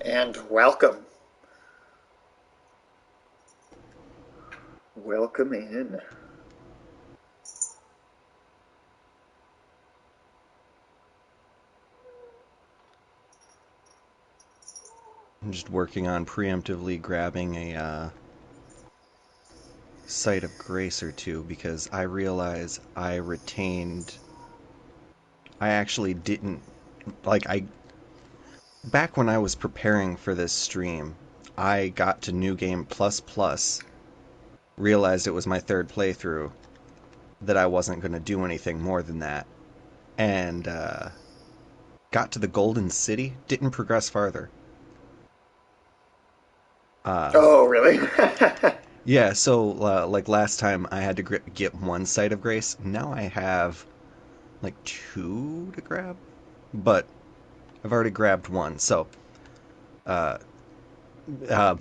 And welcome. Welcome in. I'm just working on preemptively grabbing a site of grace or two because I realize I actually didn't, back when I was preparing for this stream, I got to New Game Plus Plus, realized it was my third playthrough, that I wasn't going to do anything more than that, and got to the Golden City, didn't progress farther. Uh, Oh, really? yeah, so like last time I had to get one site of grace. Now I have like two to grab, but I've already grabbed one. So, uh, uh,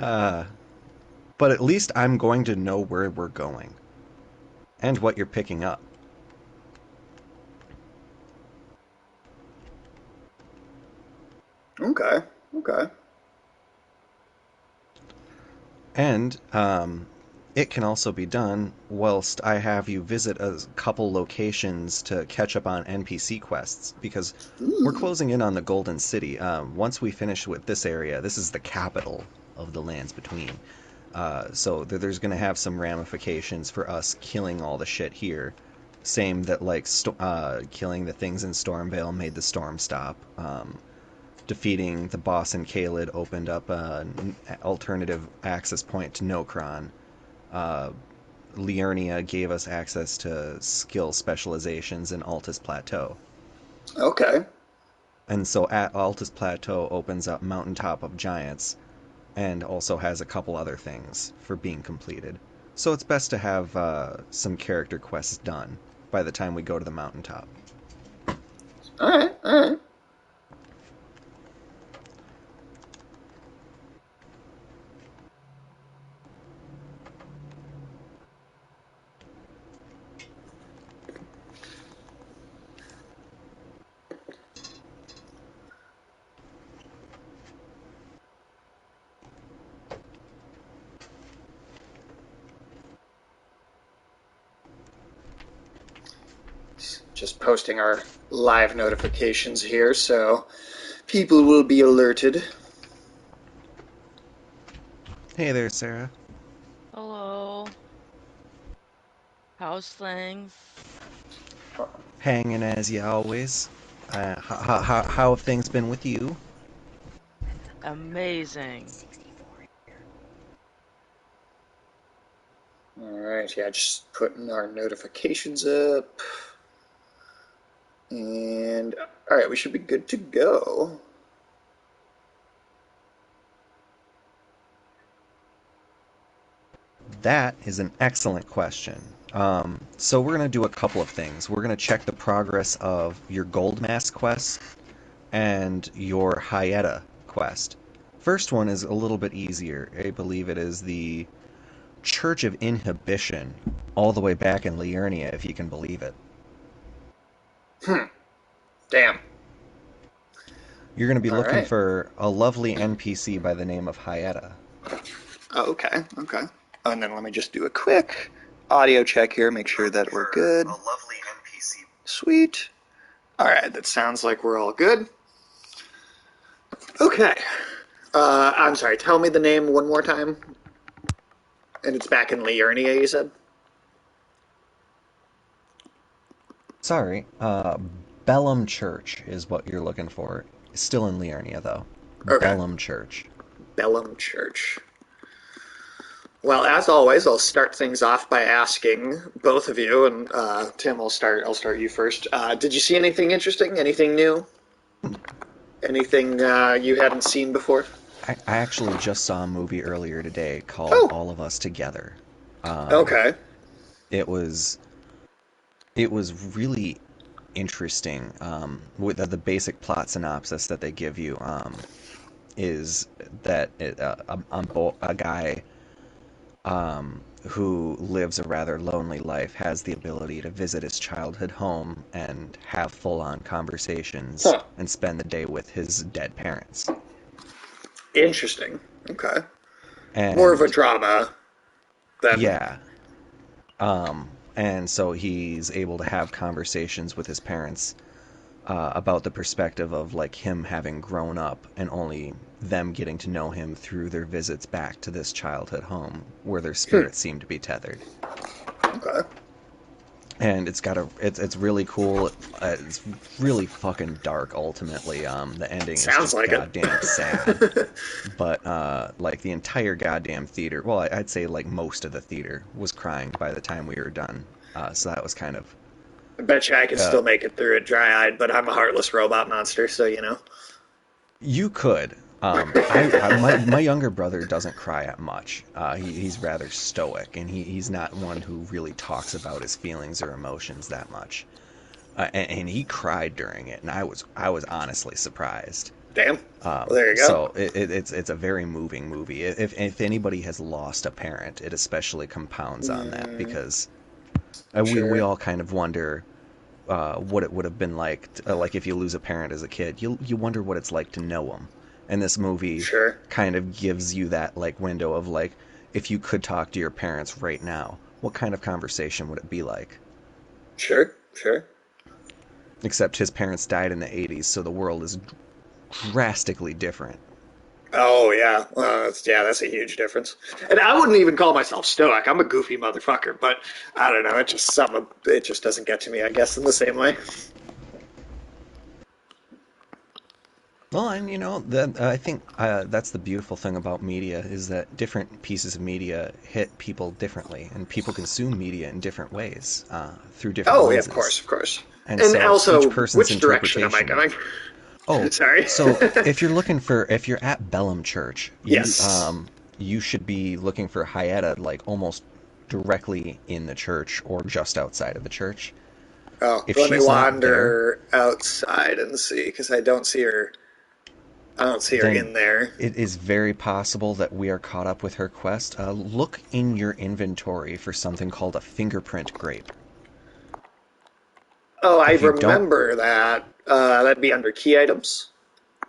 uh, but at least I'm going to know where we're going and what you're picking up. Okay. Okay. And it can also be done whilst I have you visit a couple locations to catch up on NPC quests because we're Ooh. closing in on the Golden City. Once we finish with this area, this is the capital of the lands between. So there's going to have some ramifications for us killing all the shit here. Same that like killing the things in Stormvale made the storm stop. Defeating the boss in Caelid opened up an alternative access point to Nokron. Uh, Liurnia gave us access to skill specializations in Altus Plateau. Okay. And so at Altus Plateau opens up Mountaintop of Giants and also has a couple other things for being completed. So it's best to have some character quests done by the time we go to the mountaintop. All right. All right. Just posting our live notifications here, so people will be alerted. Hey there, Sarah. Hello. How's things? Hanging as you always. How have things been with you? Amazing. All right. Yeah, just putting our notifications up. And all right, we should be good to go. That is an excellent question. So we're going to do a couple of things. We're going to check the progress of your Gold Mask quest and your Hyetta quest. First one is a little bit easier. I believe it is the Church of Inhibition, all the way back in Liurnia, if you can believe it. Hmm. Damn. You're going to be All looking right. for a lovely NPC by the name of Hyetta. Oh, okay. Okay. And then let me just do a quick audio check here, make sure that we're good. Sweet. All right, that sounds like we're all good. Okay. I'm sorry, tell me the name one more time. And it's back in Liurnia, you said? Sorry, Bellum Church is what you're looking for. Still in Liurnia, though. Okay. Bellum Church. Bellum Church. Well, as always, I'll start things off by asking both of you, and Tim, I'll start you first. Did you see anything interesting? Anything new? Anything you hadn't seen before? I actually just saw a movie earlier today called Oh, All of Us Together. Um, okay. it was it was really interesting. With the basic plot synopsis that they give you is that a guy who lives a rather lonely life, has the ability to visit his childhood home and have full-on conversations Huh. and spend the day with his dead parents. Interesting. Okay. More of a And drama than yeah, and so he's able to have conversations with his parents about the perspective of like him having grown up and only them getting to know him through their visits back to this childhood home where their spirits seem to be tethered. okay. And it's really cool. It's really fucking dark. Ultimately, the ending is Sounds just like it. goddamn sad. But like the entire goddamn theater, well, I'd say like most of the theater was crying by the time we were done. So that was kind of I bet you I could uh, still make it through it dry-eyed, but I'm a heartless robot monster, so you know. you could. My younger brother doesn't cry at much. He's rather stoic, and he's not one who really talks about his feelings or emotions that much. And he cried during it, and I was honestly surprised. Damn. Well, there you go. So it's a very moving movie. If anybody has lost a parent, it especially compounds on that Mm, because we sure. all kind of wonder what it would have been like if you lose a parent as a kid. You wonder what it's like to know them, and this movie Sure. kind of gives you that like window of like if you could talk to your parents right now, what kind of conversation would it be like? Sure. Sure. Except his parents died in the 80s, so the world is drastically different. Oh yeah, that's a huge difference. And I wouldn't even call myself stoic. I'm a goofy motherfucker, but I don't know. It just doesn't get to me. I guess in the same way. Well, and that I think that's the beautiful thing about media is that different pieces of media hit people differently, and people consume media in different ways through different Oh yeah, lenses. of course. And And so each also, person's which direction am I interpretation. going? Oh, Sorry. so if you're at Bellum Church, Yes. you should be looking for Hayata like almost directly in the church or just outside of the church. Oh, If let me she's not there, wander outside and see because I don't see her. I don't see her then in there. it is very possible that we are caught up with her quest. Look in your inventory for something called a fingerprint grape. Oh, I If you don't, remember that. That'd be under key items.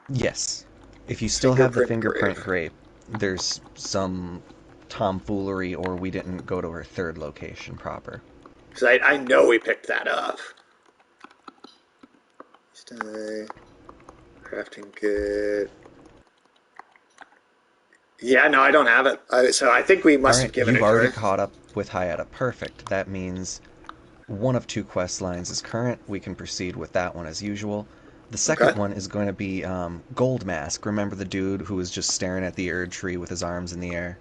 yes. If you still have the Fingerprint grave. fingerprint grape, there's some tomfoolery or we didn't go to her third location proper. Because I know we picked that up. Stay. Crafting good. Yeah, no, I don't have it. So I think we All must have right, given you've it to already her. caught up with Hayata. Perfect. That means one of two quest lines is current. We can proceed with that one as usual. The Okay. second one is going to be Gold Mask. Remember the dude who was just staring at the Erd tree with his arms in the air?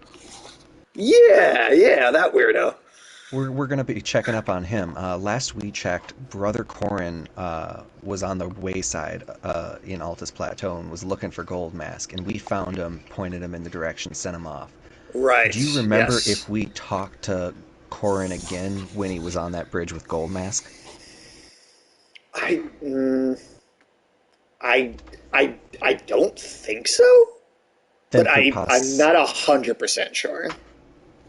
Yeah, yeah, that weirdo. We're going to be checking up on him. Last we checked, Brother Corin was on the wayside in Altus Plateau and was looking for Gold Mask, and we found him, pointed him in the direction, sent him off. Do you Right. remember Yes. if we talked to Corin again when he was on that bridge with Gold Mask? I, mm, I, I don't think so. Then But I'm not 100% sure.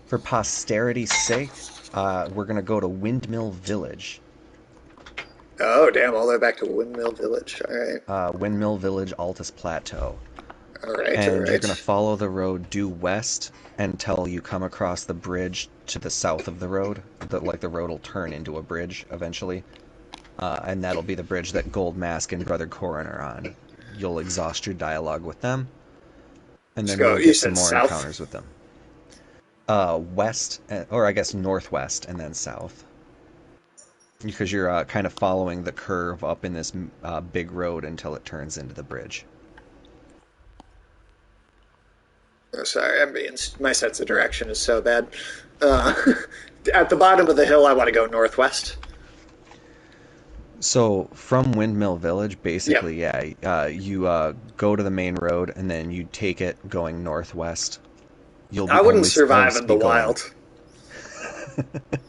for posterity's sake, we're gonna go to Windmill Village. Oh, damn! All the way back to Windmill Village. Windmill Village, Altus Plateau. All right, all And you're gonna right. follow the road due west until you come across the bridge to the south of the road. The road will turn into a bridge eventually. And that'll be the bridge that Gold Mask and Brother Corin are on. You'll exhaust your dialogue with them, and Let's then go. you'll You get some said more south. encounters with them. West, or I guess northwest, and then south. Because you're kind of following the curve up in this big road until it turns into the bridge. Oh, sorry, I'm being. My sense of direction is so bad. Uh, at the bottom of the hill, I want to go northwest. So from Windmill Village, Yep. basically, yeah, you go to the main road and then you take it going northwest. You'll I be wouldn't only survive once in the be going. wild.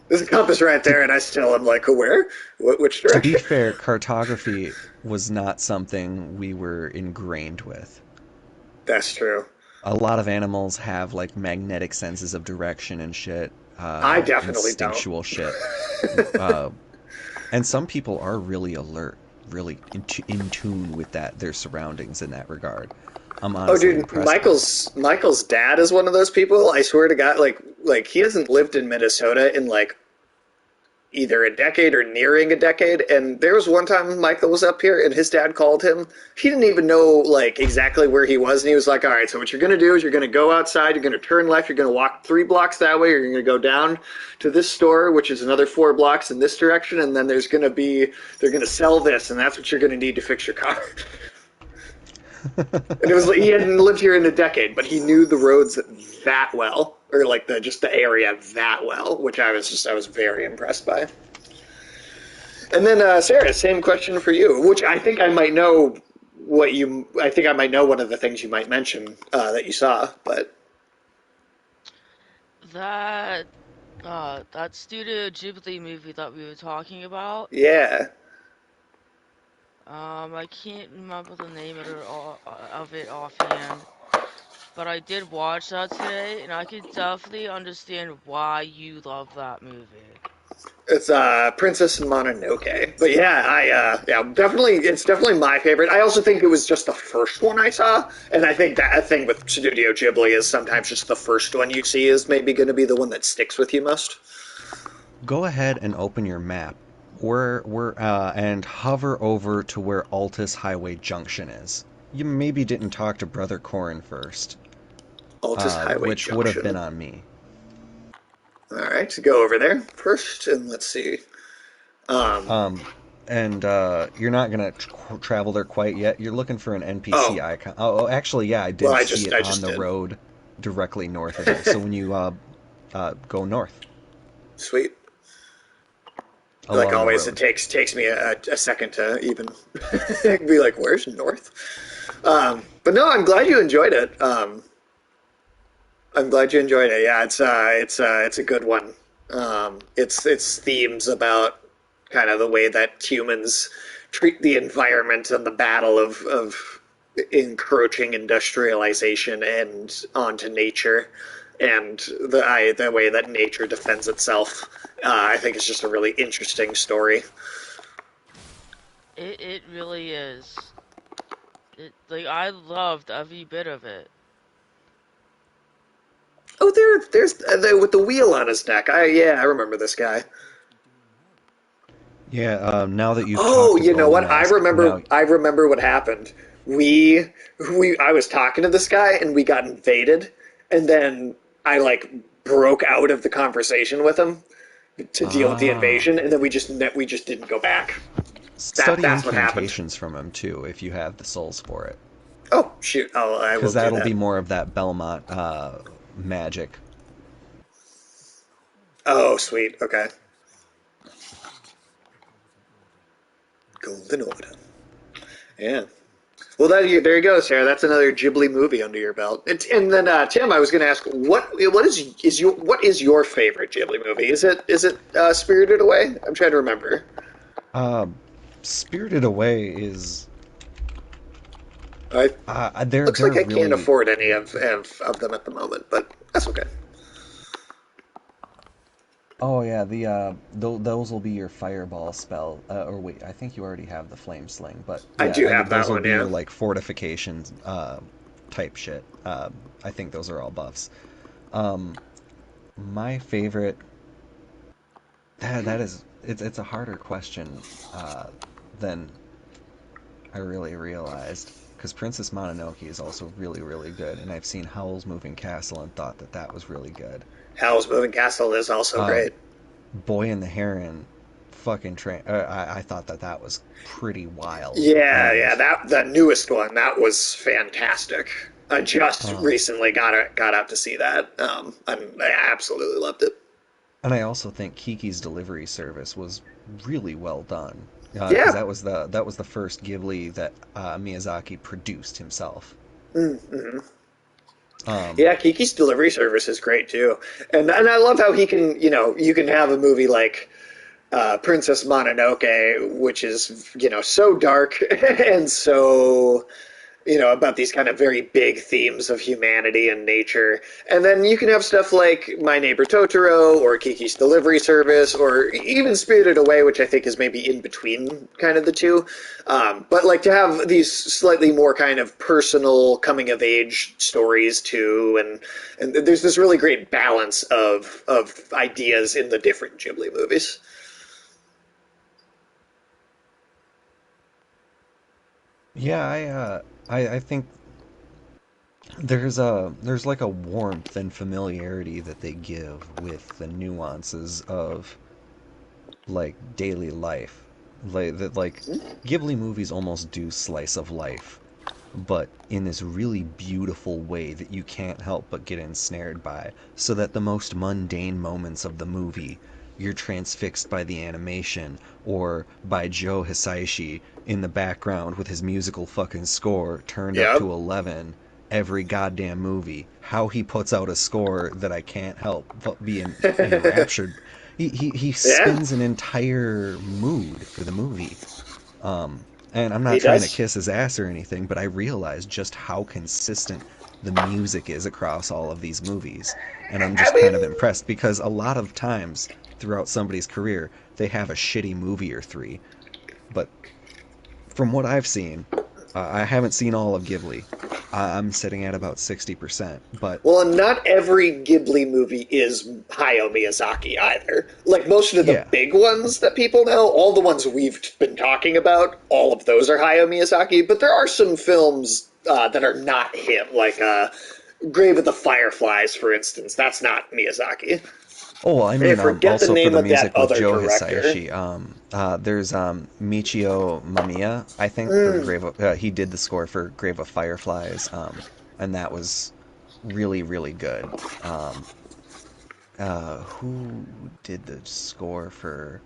There's a compass right To there, and I still am like, where? Which to be direction? fair, cartography was not something we were ingrained with. That's true. A lot of animals have like magnetic senses of direction and shit. I definitely don't. instinctual shit. Uh, and some people are really alert, really in tune with their surroundings in that regard. I'm Oh, honestly dude, impressed by it. Michael's dad is one of those people. I swear to God, like he hasn't lived in Minnesota in like either a decade or nearing a decade. And there was one time Michael was up here and his dad called him. He didn't even know like exactly where he was, and he was like, "All right, so what you're gonna do is you're gonna go outside, you're gonna turn left, you're gonna walk 3 blocks that way, or you're gonna go down to this store, which is another 4 blocks in this direction, and then they're gonna sell this, and that's what you're gonna need to fix your car." And it was like he hadn't lived here in a decade, but he knew the roads that well, or like the just the area that well, which I was very impressed by. And then Sarah, same question for you, which I think I might know I think I might know one of the things you might mention that you saw, but That that Studio Ghibli movie that we were talking about. yeah. I can't remember the name of it offhand, but I did watch that today, and I could definitely understand why you love that movie. It's Princess Mononoke. But yeah, I yeah, definitely it's definitely my favorite. I also think it was just the first one I saw, and I think that a thing with Studio Ghibli is sometimes just the first one you see is maybe going to be the one that sticks with you most. Go ahead and open your map. And hover over to where Altus Highway Junction is. You maybe didn't talk to Brother Corin first, Altus Highway which would have been Junction. on me. All right, so go over there first, and let's see. Um, Um, and you're not gonna travel there quite yet. You're looking for an NPC oh, icon. Actually, yeah, I well, did see it I on just the did. road directly north of you. So when you go north Sweet. Like along the always, it road. takes me a second to even be like, "Where's North?" But no, I'm glad you enjoyed it. I'm glad you enjoyed it. Yeah, it's a good one. It's themes about kind of the way that humans treat the environment and the battle of encroaching industrialization and onto nature, and the way that nature defends itself. I think it's just a really interesting story. It really is. It like I loved every bit of it. Oh, there's with the wheel on his neck. I remember this guy. Yeah. Now that you've Oh, talked to you know Bone what? Mask, now I remember what happened. We I was talking to this guy and we got invaded, and then I like broke out of the conversation with him to deal with the ah, invasion, and then we just didn't go back. study That's what happened. incantations from him too if you have the souls for it, Oh shoot! I will because do that'll that. be more of that Belmont magic. Oh sweet. Okay. Golden Order. Yeah. Well, there you go, Sarah. That's another Ghibli movie under your belt. And then Tim, I was going to ask, what is your favorite Ghibli movie? Is it Spirited Away? I'm trying to remember. Um, Spirited Away is I looks they're like I can't really. afford any of them at the moment, but that's okay. Oh yeah, those will be your fireball spell. Or wait, I think you already have the flame sling, but I yeah, do have that those will one. be Yeah. your like fortifications type shit. I think those are all buffs. Um, my favorite that is it's a harder question than I really realized because Princess Mononoke is also really good, and I've seen Howl's Moving Castle and thought that that was really good. Howl's Moving Castle is also Um, great. Boy and the Heron, fucking I thought that that was pretty wild, Yeah, and that newest one that was fantastic. I just um, recently got out to see that. I absolutely loved it. and I also think Kiki's Delivery Service was really well done because Yeah. that was the first Ghibli that Miyazaki produced himself. Mm-hmm. Um, Yeah, Kiki's delivery service is great too, and I love how he can you can have a movie like Princess Mononoke, which is so dark and so about these kind of very big themes of humanity and nature. And then you can have stuff like My Neighbor Totoro or Kiki's Delivery Service or even Spirited Away, which I think is maybe in between kind of the two. But like to have these slightly more kind of personal coming of age stories too, and there's this really great balance of ideas in the different Ghibli movies. Yeah, I think there's like a warmth and familiarity that they give with the nuances of like daily life. Like Ghibli movies almost do slice of life, but in this really beautiful way that you can't help but get ensnared by, so that the most mundane moments of the movie, you're transfixed by the animation or by Joe Hisaishi in the background with his musical fucking score turned up Yep. to 11 every goddamn movie. How he puts out a score that I can't help but be enraptured. He Yeah, spins an entire mood for the movie. And I'm not he trying to does. kiss his ass or anything, but I realize just how consistent the music is across all of these movies. And I'm I just kind of mean, impressed because a lot of times throughout somebody's career, they have a shitty movie or three. But from what I've seen, I haven't seen all of Ghibli. I'm sitting at about 60%. But well, and not every Ghibli movie is Hayao Miyazaki either. Like most of the yeah, big ones that people know, all the ones we've been talking about, all of those are Hayao Miyazaki. But there are some films that are not him, like Grave of the Fireflies, for instance. That's not Miyazaki. oh, well, I I mean, forget the also for name the of that music with other Joe director. Hisaishi, there's Michio Mamiya, I think, for Grave of, he did the score for Grave of Fireflies, and that was really, really good. Um, who did the score for,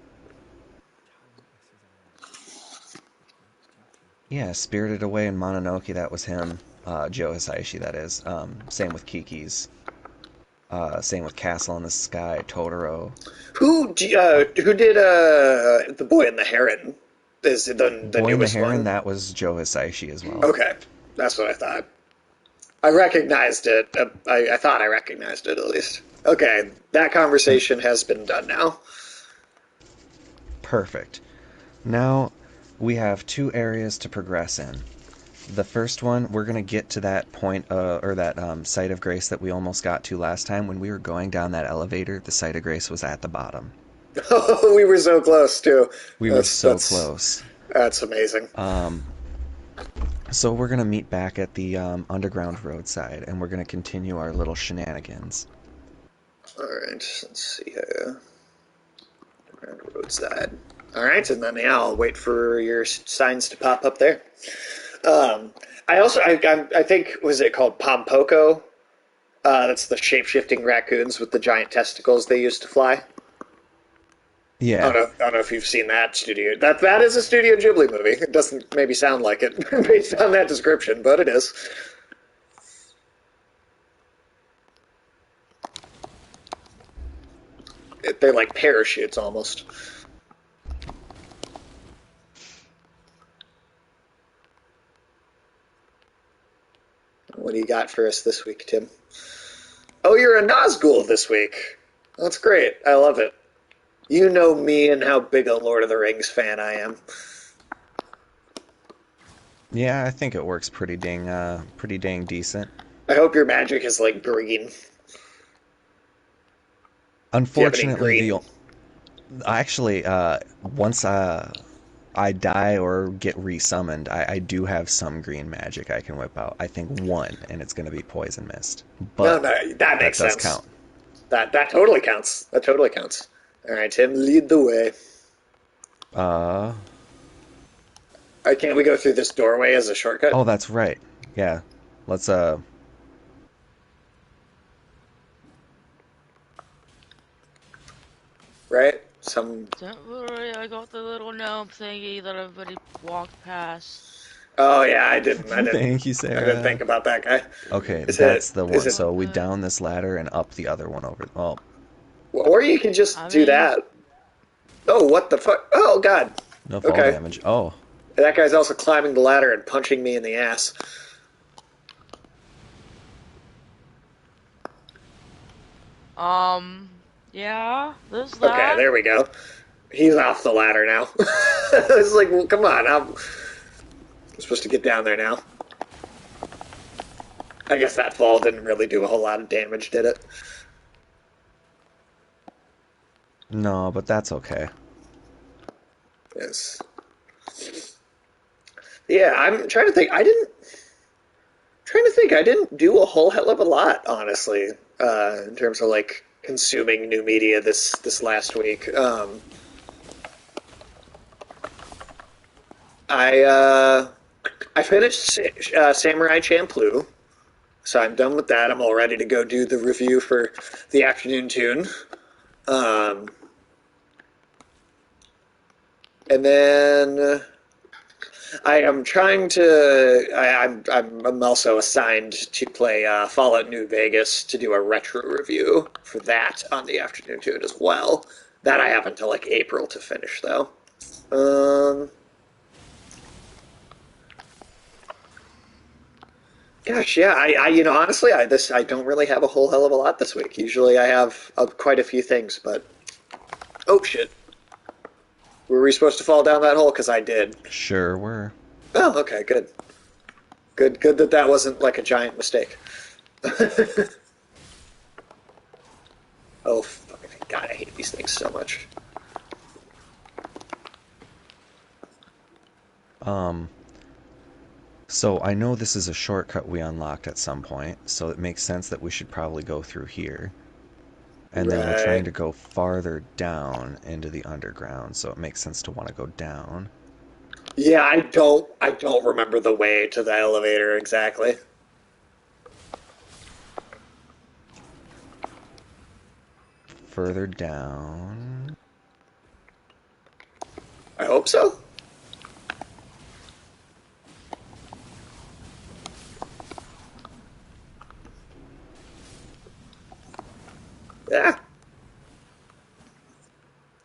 yeah, Spirited Away and Mononoke, that was him, Joe Hisaishi, that is. Same with Kiki's, same with Castle in the Sky, Totoro. Who did The Boy and the Heron? Is the Boy and the newest Heron, one? that was Joe Hisaishi as well. Okay, that's what I thought. I recognized it. I thought I recognized it at least. Okay, that And conversation has been done now. perfect. Now we have two areas to progress in. The first one, we're going to get to that point, or that site of grace that we almost got to last time when we were going down that elevator. The site of grace was at the bottom. We were so close too. We were That's so that's close. that's amazing. Um, so we're going to meet back at the underground roadside, and we're going to continue our little shenanigans. All right, let's see here. Roadside. All right, and then yeah, I'll wait for your signs to pop up there. Um, I think was it called Pompoko? That's the shape shifting raccoons with the giant testicles they used to fly. Yeah, I don't know if you've seen that studio. That is a Studio Ghibli movie. It doesn't maybe sound like it based on that description, but it is. They're like parachutes almost. What do you got for us this week, Tim? Oh, you're a Nazgul this week. That's great. I love it. You know me and how big a Lord of the Rings fan I am. yeah, I think it works pretty dang decent. I hope your magic is like green. Do you have any Unfortunately, green? the actually once I die or get resummoned, I do have some green magic I can whip out. I think one, and it's going to be poison mist, No, but no, that that makes does sense. count. That totally counts. That totally counts. All right, Tim, lead the way. Uh Can't we go through this doorway as a shortcut? oh, that's right. Yeah, let's Right? Some. Don't worry, I got the little gnome thingy that everybody walked past. Oh yeah, I didn't. I didn't. thank you, I didn't think Sarah. about that guy. Okay, Is it? that's the Is one. it? So we Okay. down this ladder and up the other one over. Oh, Or you could just I do mean, that. Oh, what the fuck? Oh god. no fall Okay. damage. Oh, That guy's also climbing the ladder and punching me in the ass. Yeah, there's Okay, that. there we go. He's off the ladder now. It's like, well, come on. I'm supposed to get down there now. I guess that fall didn't really do a whole lot of damage, did it? No, but that's okay. Yes. Yeah, I'm trying to think. I didn't do a whole hell of a lot, honestly, in terms of like consuming new media this last week. I I finished Samurai Champloo, so I'm done with that. I'm all ready to go do the review for the afternoon tune. Um, and then I am trying to. I'm also assigned to play Fallout New Vegas to do a retro review for that on the afternoon tune as well. That I have until like April to finish though. Um, Gosh, yeah, honestly, I don't really have a whole hell of a lot this week. Usually, I have quite a few things, but oh shit, were we supposed to fall down that hole? Because I did. Sure were. Oh, okay, good, good that that wasn't like a giant mistake. Oh, fucking God, I hate these things so much. Um, so I know this is a shortcut we unlocked at some point, so it makes sense that we should probably go through here. And then we're trying Right. to go farther down into the underground, so it makes sense to want to go down. Yeah, I don't remember the way to the elevator exactly. Further down. I hope so. Yeah,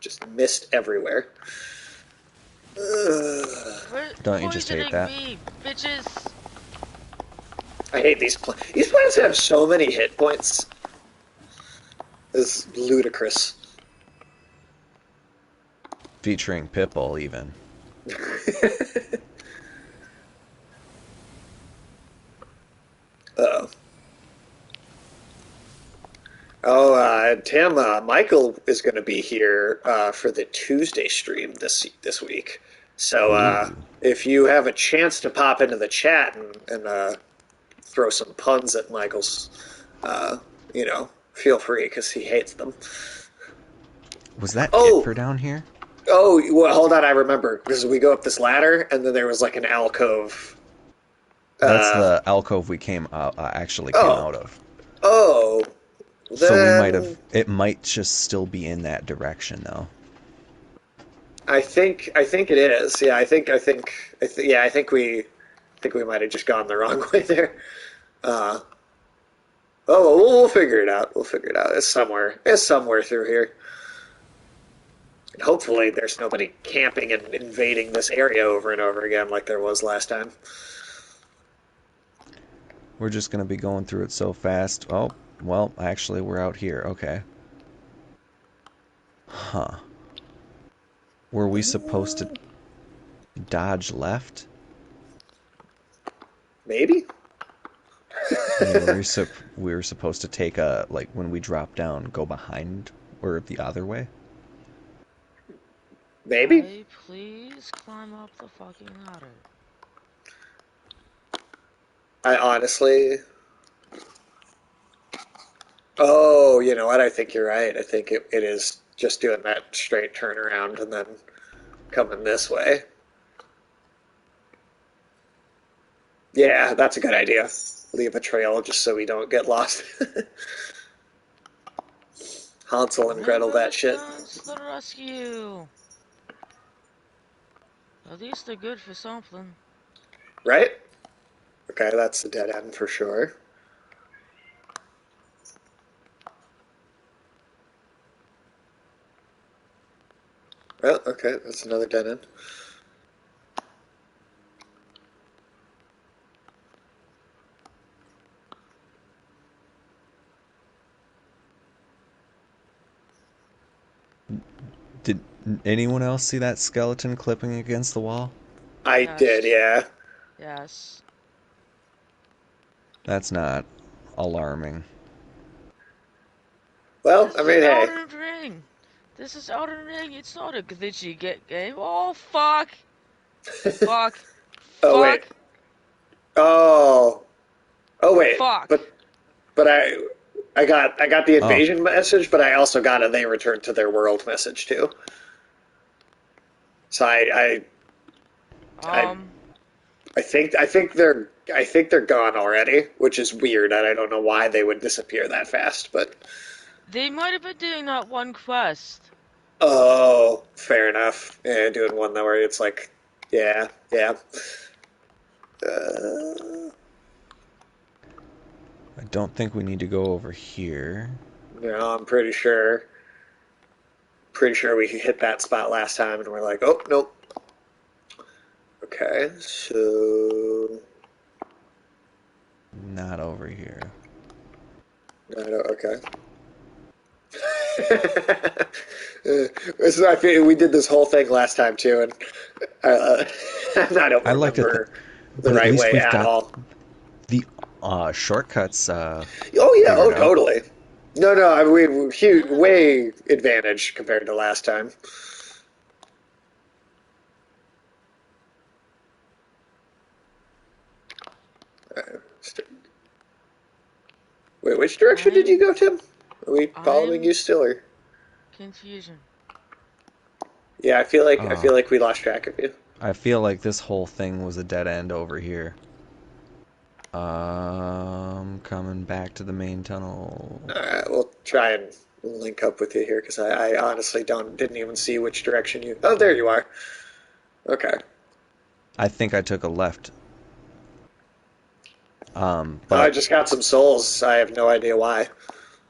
just mist everywhere. Ugh. We're Don't you just hate poisoning that? me, bitches. I hate these plants. These plants have so many hit points. It's ludicrous. Featuring Pipple, even. Uh-oh. Oh, Tim, Michael is going to be here for the Tuesday stream this week. So Ooh. if you have a chance to pop into the chat and throw some puns at Michael's, feel free because he hates them. Was that it Oh, for down here? well, hold on, I remember because we go up this ladder and then there was like an alcove. That's Uh, the alcove we actually came oh, out of. oh, So we might then have. It might just still be in that direction, though. I think it is. Yeah, yeah, I think we might have just gone the wrong way there. Uh, oh, we'll figure it out. We'll figure it out. It's somewhere. It's somewhere through here. And hopefully, there's nobody camping and invading this area over and over again like there was last time. We're just gonna be going through it so fast. Oh, well, actually, we're out here. Okay. Huh. Were we supposed to dodge left? Maybe. I mean, we were supposed to take a like when we drop down, go behind or the other way. Maybe. I please climb up the fucking ladder. I honestly. Oh, you know what? I think you're right. I think it is just doing that straight turnaround and then coming this way. Yeah, that's a good idea. Leave a trail just so we don't get lost. Hansel and Gretel that shit. Inhabitants to the rescue. At least they're good for something. Right? Okay, that's the dead end for sure. Well, okay, that's another dead end. Did anyone else see that skeleton clipping against the wall? I did, Yes. yeah. Yes. That's not alarming. Well, I This is mean, hey. Elden Ring. This is Elden Ring. It's not a glitchy get game. Oh, fuck. Fuck. Oh wait. Fuck. Oh. Oh wait. Fuck. But I got the Oh, invasion message, but I also got a they returned to their world message too. So I Um, I think they're gone already, which is weird, and I don't know why they would disappear that fast. But they might have been doing that one quest. oh, fair enough. Yeah, doing one that where it's like, yeah, yeah. I don't think we need to go over here. No, I'm pretty sure we hit that spot last time, and we're like, oh nope. Okay, so Not over here. I don't, okay. I feel we did this whole thing last time too, and uh, I don't I like to think, remember the but at right least way we've at got all. the shortcuts Oh yeah, oh figured out. totally. No, no, we huge, way advantage compared to last time. Wait, which direction did you I'm go, Tim? Are we following I'm you still, or? confusion. Yeah, I feel Oh, like we lost track of you. I feel like this whole thing was a dead end over here. Coming back to the main tunnel. All right, we'll try and link up with you here because I honestly didn't even see which direction you. Oh, there you are. Okay. I think I took a left. I But just got some souls. I have no idea why.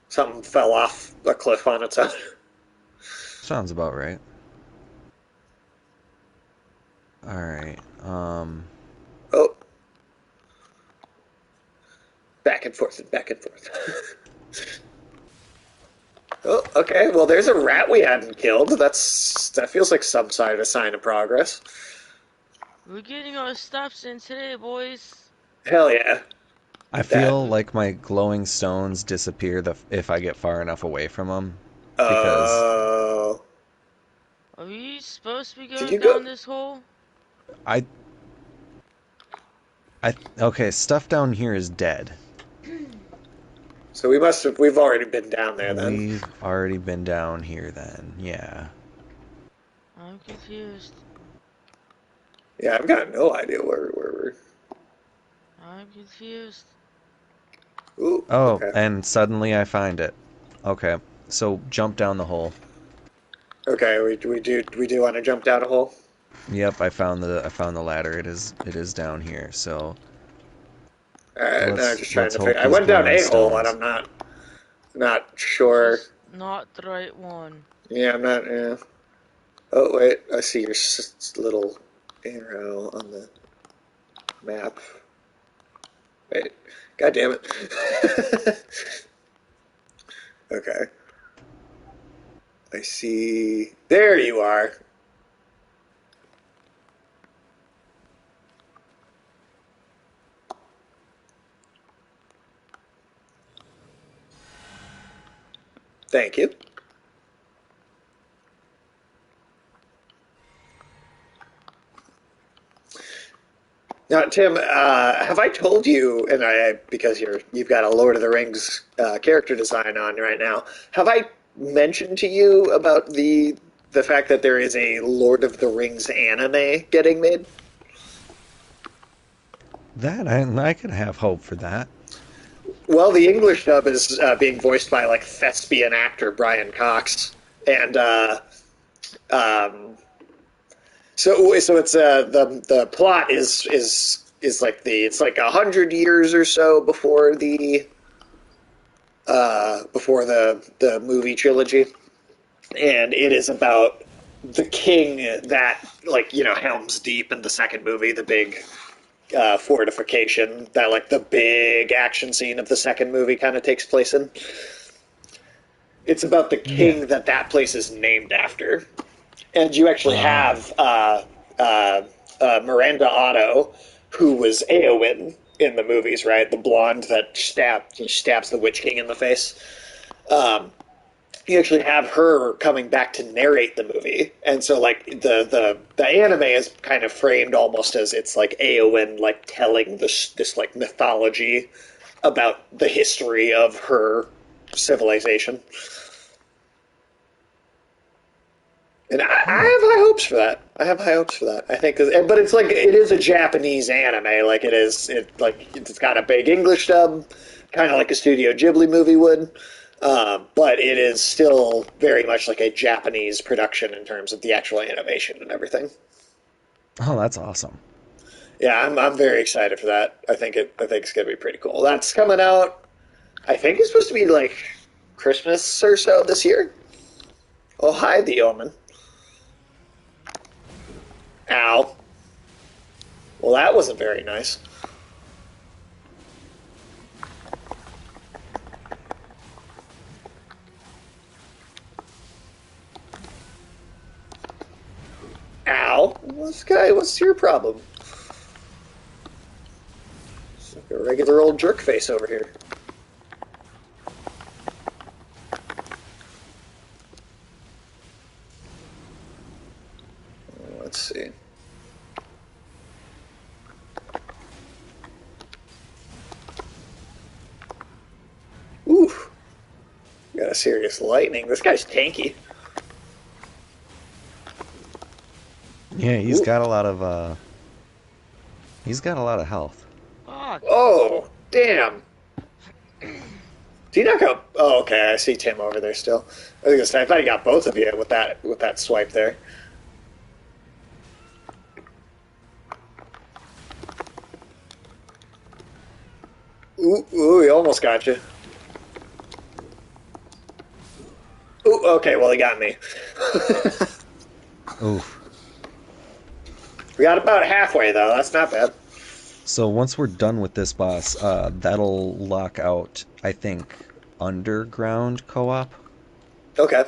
Something fell off a cliff on its own. sounds about right. All right. Oh, back and forth and back and forth. Oh, okay. Well, there's a rat we hadn't killed. That feels like some sign of progress. We're getting our steps in today, boys. Hell yeah. I That. feel like my glowing stones disappear if I get far enough away from them because Uh, Are we supposed to be did going you go? down this hole? I okay, stuff down here is dead. So we must have. We've already been down there then. We've already been down here then. Yeah. I'm confused. Yeah, I've got no idea where we're. I'm confused. Ooh, Oh, okay. and suddenly I find it. Okay. So jump down the hole. Okay, we do want to jump down a hole. Yep, I found the ladder. It is down here. So All right, now I'm just trying let's to figure. hope I these went down glowing a hole and stones. I'm not sure. Just not the right one. Yeah, I'm not. Yeah. Oh wait, I see your little arrow on the map. Wait, God damn it. Okay, I see. There you are. Thank you. Now, Tim, have I told you, and because you've got a Lord of the Rings character design on right now, have I mentioned to you about the fact that there is a Lord of the Rings anime getting made? That I could have hope for that. Well, the English dub is being voiced by like thespian actor Brian Cox, and um, so it's the plot is like it's like 100 years or so before the movie trilogy, and it is about the king that like Helm's Deep in the second movie, the big fortification that like the big action scene of the second movie kind of takes place in. It's about the Yeah. king that that place is named after. And you actually Oh. have Miranda Otto, who was Eowyn in the movies, right? The blonde that stabs the Witch King in the face. Um, you actually have her coming back to narrate the movie, and so like the anime is kind of framed almost as it's like Eowyn like telling this like mythology about the history of her civilization. And I have Huh. high hopes for that. I have high hopes for that. I think, but it's like it is a Japanese anime. Like it is, it's got a big English dub, kind of like a Studio Ghibli movie would. But it is still very much like a Japanese production in terms of the actual animation and everything. Oh, that's awesome. Yeah, I'm very excited for that. I think it's gonna be pretty cool. That's coming out. I think it's supposed to be like Christmas or so this year. Oh, hi, the Omen. Ow. Well, that wasn't very nice. Ow. This guy, what's your problem? It's like a regular old jerk face over here. Let's see. Ooh, got a serious lightning. This guy's tanky. Yeah, Ooh. he's got a lot of health. Fuck. Oh, damn. Do you knock out? Oh, okay. I see Tim over there still. I was gonna say I thought he got both of you with that swipe there. Ooh, he almost got you. Ooh, okay. Well, he got me. Oof. We got about halfway though. That's not bad. So once we're done with this boss, that'll lock out, I think, underground co-op. Okay,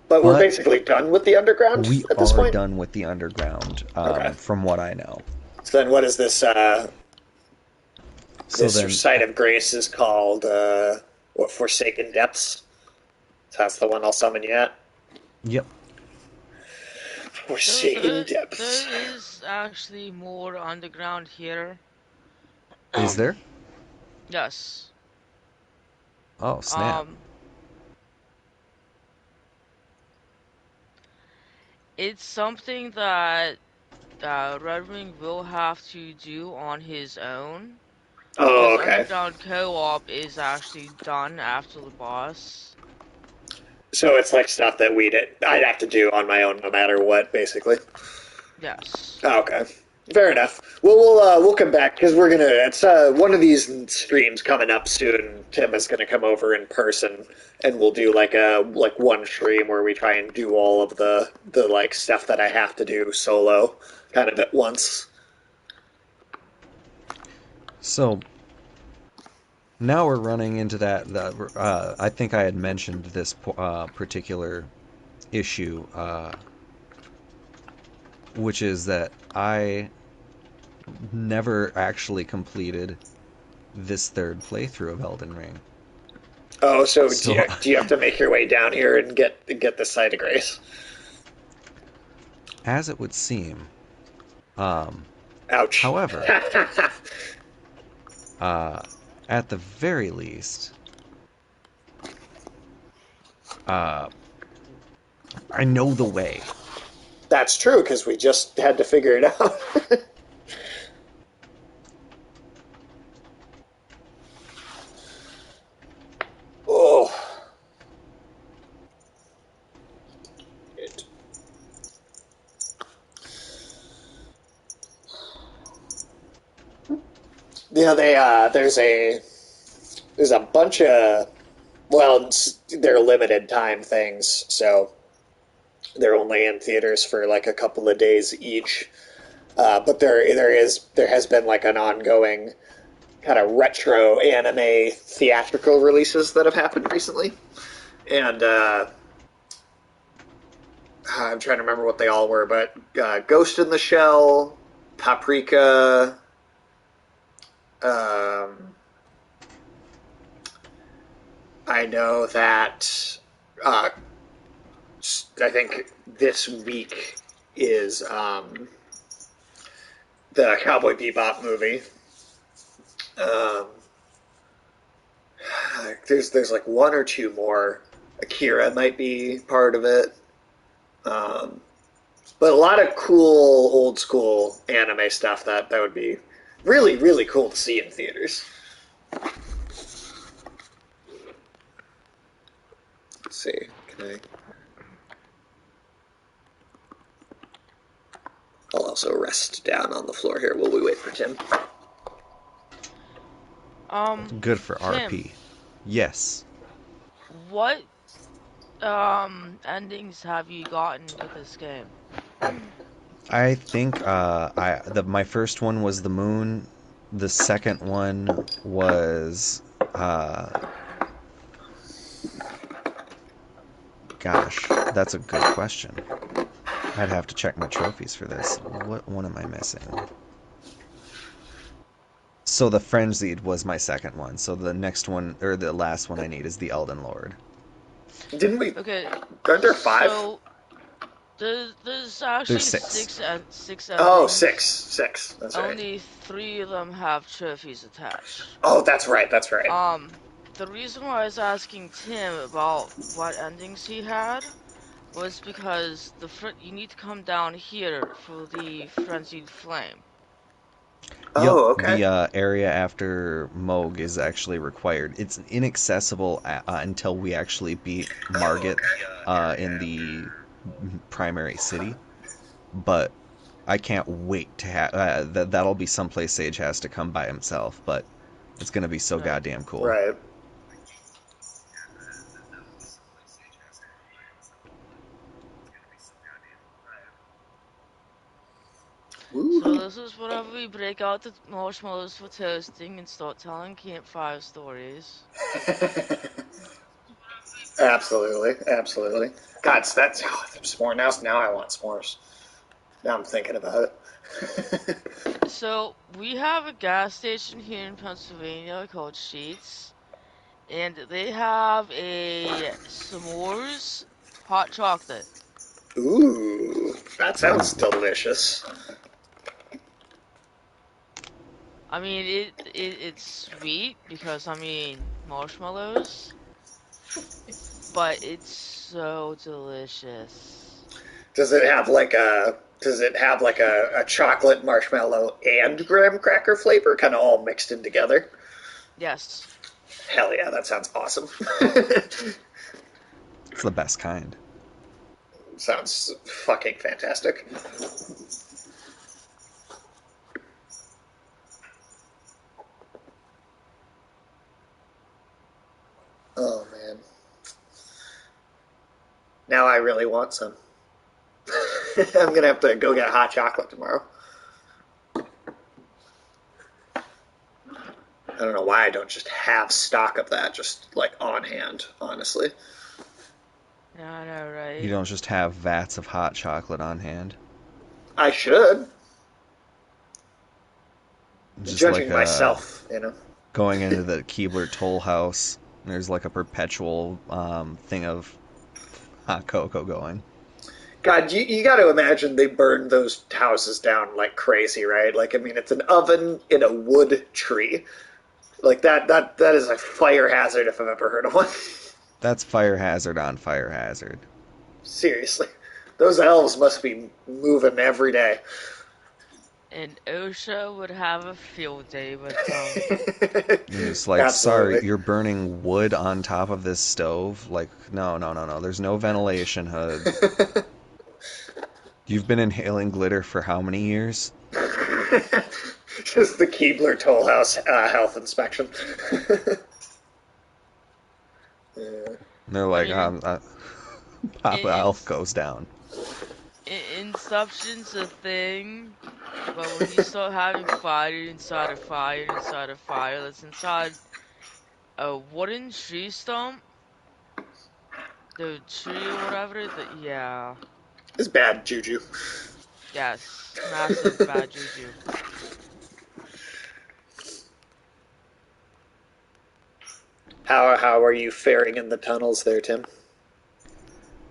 but we're But basically done with the underground we at this are point. done with the underground, Okay. from what I know. So then, what is this? So This then, site of grace is called what? Forsaken Depths. So that's the one I'll summon you at. yep. So Forsaken there Depths. is actually more underground here. Is there? Yes. Oh, snap. Um, it's something that Redwing will have to do on his own Oh, because okay. underground co-op is actually done after the boss. So it's like stuff that I'd have to do on my own, no matter what, basically. Yes. Oh, okay. Fair enough. Well, we'll come back because we're gonna. It's one of these streams coming up soon. Tim is gonna come over in person, and we'll do like one stream where we try and do all of the like stuff that I have to do solo, kind of at once. So now we're running into that. I think I had mentioned this particular issue, which is that I never actually completed this third playthrough of Elden Ring. Oh, so So, do you have to make your way down here and get the site of grace? as it would seem, um, Ouch. however, uh, at the very least, uh, I know the way. That's true because we just had to figure it out. Oh. Yeah, there's a bunch of they're limited time things, so they're only in theaters for like a couple of days each. But there has been like an ongoing kind of retro anime theatrical releases that have happened recently, and I'm trying to remember what they all were, but Ghost in the Shell, Paprika. Um, I know that uh, I think this week is the Cowboy Bebop movie. Um, there's like one or two more. Akira might be part of it. Um, but a lot of cool old school anime stuff that would be really cool to see in theaters. Let's see. Can I? I'll also rest down on the floor here while we wait for Tim. Good for Tim, RP. Yes. what endings have you gotten to this game? I think my first one was the moon. The second one was uh gosh, that's a good question. I'd have to check my trophies for this. What one am I missing? So the frenzied was my second one. So the next one or the last one I need is the Elden Lord. Didn't we? Okay, Aren't there five? so there's There's actually six. six Oh, endings. six, six. That's right. Only three of them have trophies attached. Oh, that's right. That's right. The reason why I was asking Tim about what endings he had was because you need to come down here for the frenzied flame. Yep, Oh, okay. the area after Moog is actually required. It's inaccessible until we actually beat Margit in the primary city. But I can't wait to have that'll be someplace Sage has to come by himself. But it's gonna be so Right. goddamn cool. Right. So Woo. this is whenever we break out the marshmallows for toasting and start telling campfire stories. Absolutely, absolutely. God, that's oh, s'more. Now I want s'mores. Now I'm thinking about it. So we have a gas station here in Pennsylvania called Sheets, and they have a s'mores hot chocolate. Ooh, that sounds Ooh. delicious. I mean, it's sweet because I mean marshmallows, but it's so delicious. Does it have like a chocolate marshmallow and graham cracker flavor, kind of all mixed in together? Yes. Hell yeah, that sounds awesome. It's the best kind. Sounds fucking fantastic. Oh man, now I really want some. I'm gonna have to go get hot chocolate tomorrow. I don't know why I don't just have stock of that, just like on hand, honestly. Yeah, I know, You right? don't just have vats of hot chocolate on hand. I should, Just like judging myself, you know. going into the Keebler Toll House. There's like a perpetual thing of hot cocoa going. God, you got to imagine they burned those houses down like crazy, right? Like, I mean, it's an oven in a wood tree. Like that is a fire hazard if I've ever heard of one. That's fire hazard on fire hazard. Seriously, those elves must be moving every day. And OSHA would have a field day with them. You're just like, sorry, Absolutely. you're burning wood on top of this stove? Like, no, no, no, no. There's no ventilation hood. You've been inhaling glitter for how many years? Just the Keebler Toll House health inspection. Yeah. And they're I like, mean, Papa in, Elf goes down. Inception's a thing, but when you start having fire inside a fire inside a fire that's inside a wooden tree stump, the tree or whatever. Yeah, It's bad juju. yes, massive bad juju. How are you faring in the tunnels there, Tim?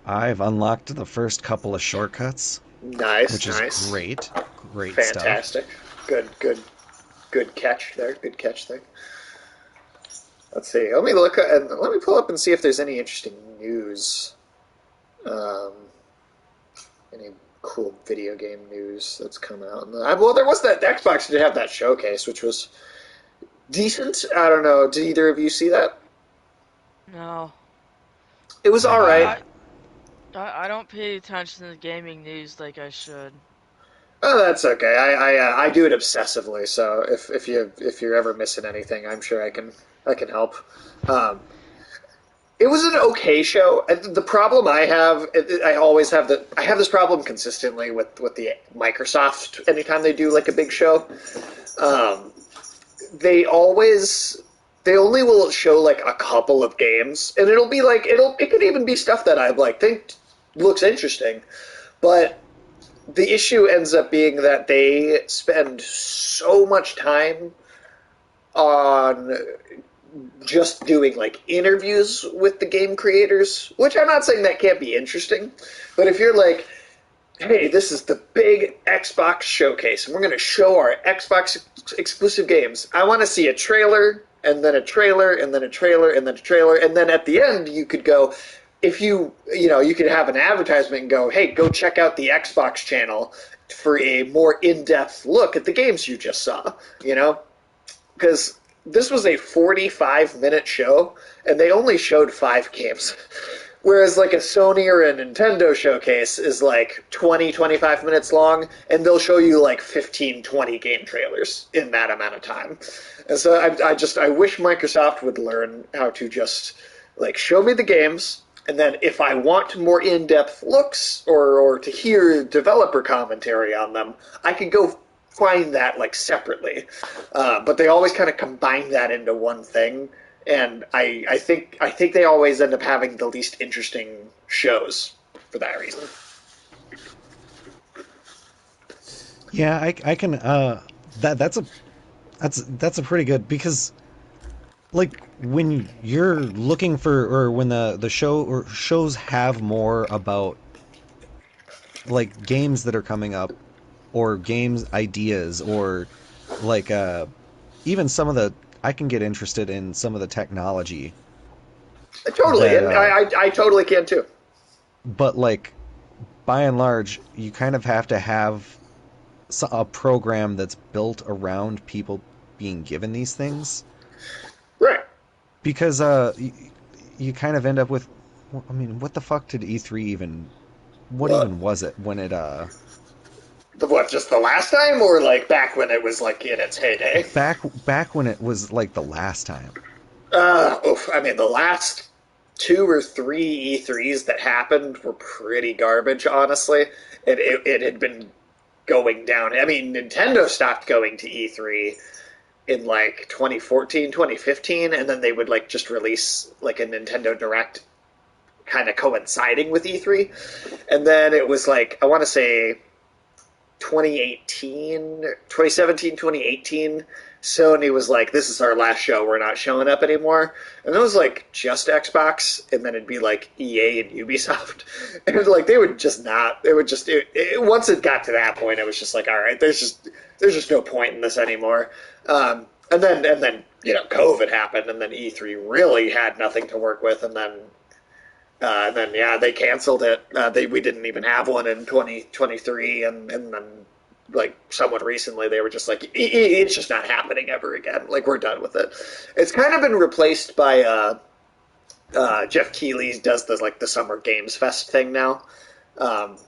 I've unlocked the first couple of shortcuts, Nice, which is nice. great. Great stuff. Fantastic. Good catch there. Good catch there. Let's see. Let me look and let me pull up and see if there's any interesting news. Um, any cool video game news that's coming out. Well, there was that Xbox did have that showcase, which was decent. I don't know. Did either of you see that? No, It was I all did right. not. I don't pay attention to the gaming news like I should. Oh, that's okay. I do it obsessively. So if you're ever missing anything, I'm sure I can help. Um, it was an okay show. The problem I have, I always have I have this problem consistently with the Microsoft. Anytime they do like a big show, um, they always they only will show like a couple of games, and it'll be like it could even be stuff that I like think looks interesting, but the issue ends up being that they spend so much time on just doing like interviews with the game creators, which I'm not saying that can't be interesting, but if you're like, hey, this is the big Xbox showcase, and we're going to show our Xbox exclusive games. I want to see a trailer, and then a trailer, and then a trailer, and then a trailer, and then at the end you could go, if you could have an advertisement and go, hey, go check out the Xbox channel for a more in-depth look at the games you just saw, because this was a 45-minute show, and they only showed 5 games. Whereas like a Sony or a Nintendo showcase is like 20, 25 minutes long, and they'll show you like 15, 20 game trailers in that amount of time. And so I wish Microsoft would learn how to just like show me the games, and then if I want more in-depth looks or to hear developer commentary on them, I could go find that like separately. But they always kind of combine that into one thing, and I think they always end up having the least interesting shows for that reason. Yeah, I can. That's a pretty good because like when you're looking for or when the show or shows have more about like games that are coming up or games ideas or like even some of the I can get interested in some of the technology Totally, that and I totally can too. but like by and large you kind of have to have a program that's built around people being given these things Right. because you kind of end up with I mean what the fuck did E3 even what Well, even was it when it what, just the last time, or like back when it was like in its heyday? back when it was like the last time. Oof, I mean, the last 2 or 3 E3s that happened were pretty garbage, honestly. It had been going down. I mean, Nintendo stopped going to E3 in like 2014, 2015, and then they would like just release like a Nintendo Direct kind of coinciding with E3. And then it was like, I want to say 2018, 2017, 2018, Sony was like, this is our last show. We're not showing up anymore. And it was like just Xbox, and then it'd be like EA and Ubisoft. And like they would just not, it would just, once it got to that point, it was just like, all right, there's just no point in this anymore. And then, COVID happened, and then E3 really had nothing to work with. And then yeah, they canceled it. We didn't even have one in 2023, and then like somewhat recently they were just like it's just not happening ever again. Like we're done with it. It's kind of been replaced by Jeff Keighley does the Summer Games Fest thing now,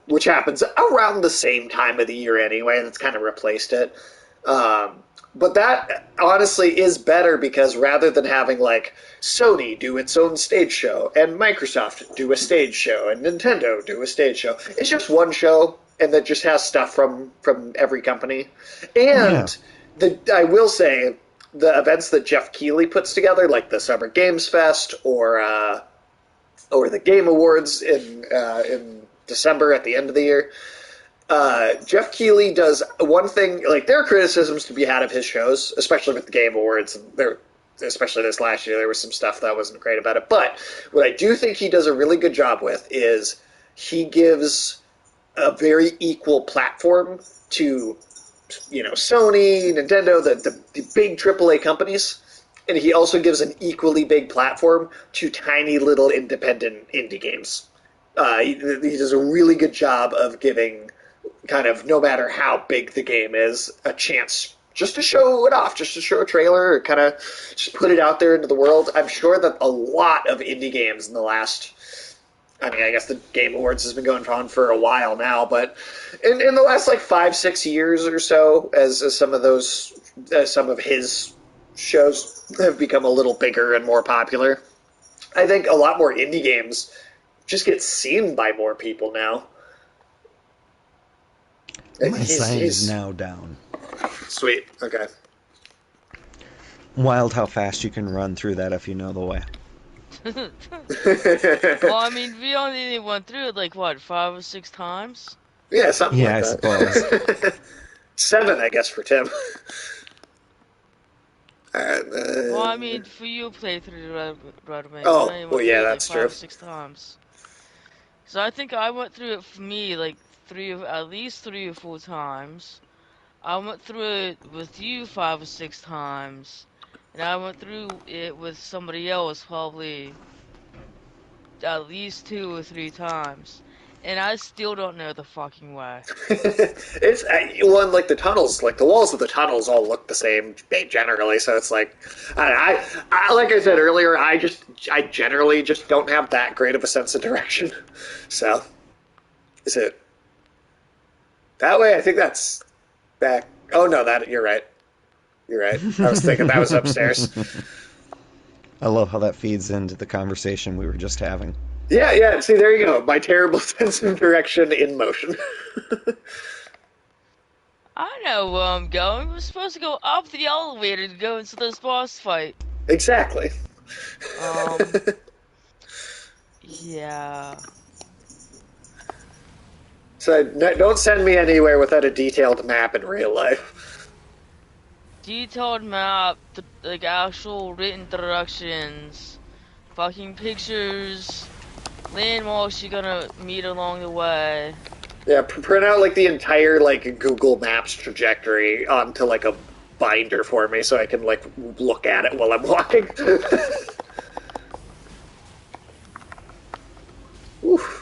which happens around the same time of the year anyway, and it's kind of replaced it. But that honestly is better because rather than having like Sony do its own stage show and Microsoft do a stage show and Nintendo do a stage show, it's just one show and that just has stuff from every company. Yeah. And I will say the events that Jeff Keighley puts together, like the Summer Games Fest or or the Game Awards in December at the end of the year. Jeff Keighley does one thing. Like, there are criticisms to be had of his shows, especially with the Game Awards. And there, especially this last year, there was some stuff that wasn't great about it. But what I do think he does a really good job with is he gives a very equal platform to, Sony, Nintendo, the big AAA companies, and he also gives an equally big platform to tiny little independent indie games. He does a really good job of giving, kind of, no matter how big the game is, a chance just to show it off, just to show a trailer, or kind of just put it out there into the world. I'm sure that a lot of indie games in the last, I mean, I guess the Game Awards has been going on for a while now, but in the last like 5-6 years or so, as some of his shows have become a little bigger and more popular, I think a lot more indie games just get seen by more people now. My sign is now down. Sweet. Okay. Wild how fast you can run through that if you know the way. Well, I mean, we only went through it like what, 5 or 6 times? Yeah, something Yeah, I like suppose. that. 7, I guess, for Tim. Well, I mean, for you play through the Red Wing, we Oh, only well, went yeah, through it like that's true. 5 or 6 times. So I think I went through it for me like at least 3 or 4 times. I went through it with you 5 or 6 times, and I went through it with somebody else probably at least 2 or 3 times, and I still don't know the fucking way. It's one like the tunnels, like the walls of the tunnels all look the same generally. So it's like, like I said earlier, I generally just don't have that great of a sense of direction. So is it that way? I think that's back. Oh no, that you're right. You're right. I was thinking that was upstairs. I love how that feeds into the conversation we were just having. Yeah, yeah. See, there you go. My terrible sense of direction in motion. I know where I'm going. We're supposed to go up the elevator to go into this boss fight. Exactly. Yeah. So don't send me anywhere without a detailed map in real life. Detailed map, like actual written directions, fucking pictures, landmarks you're gonna meet along the way. Yeah, print out like the entire like Google Maps trajectory onto like a binder for me so I can like look at it while I'm walking. Oof.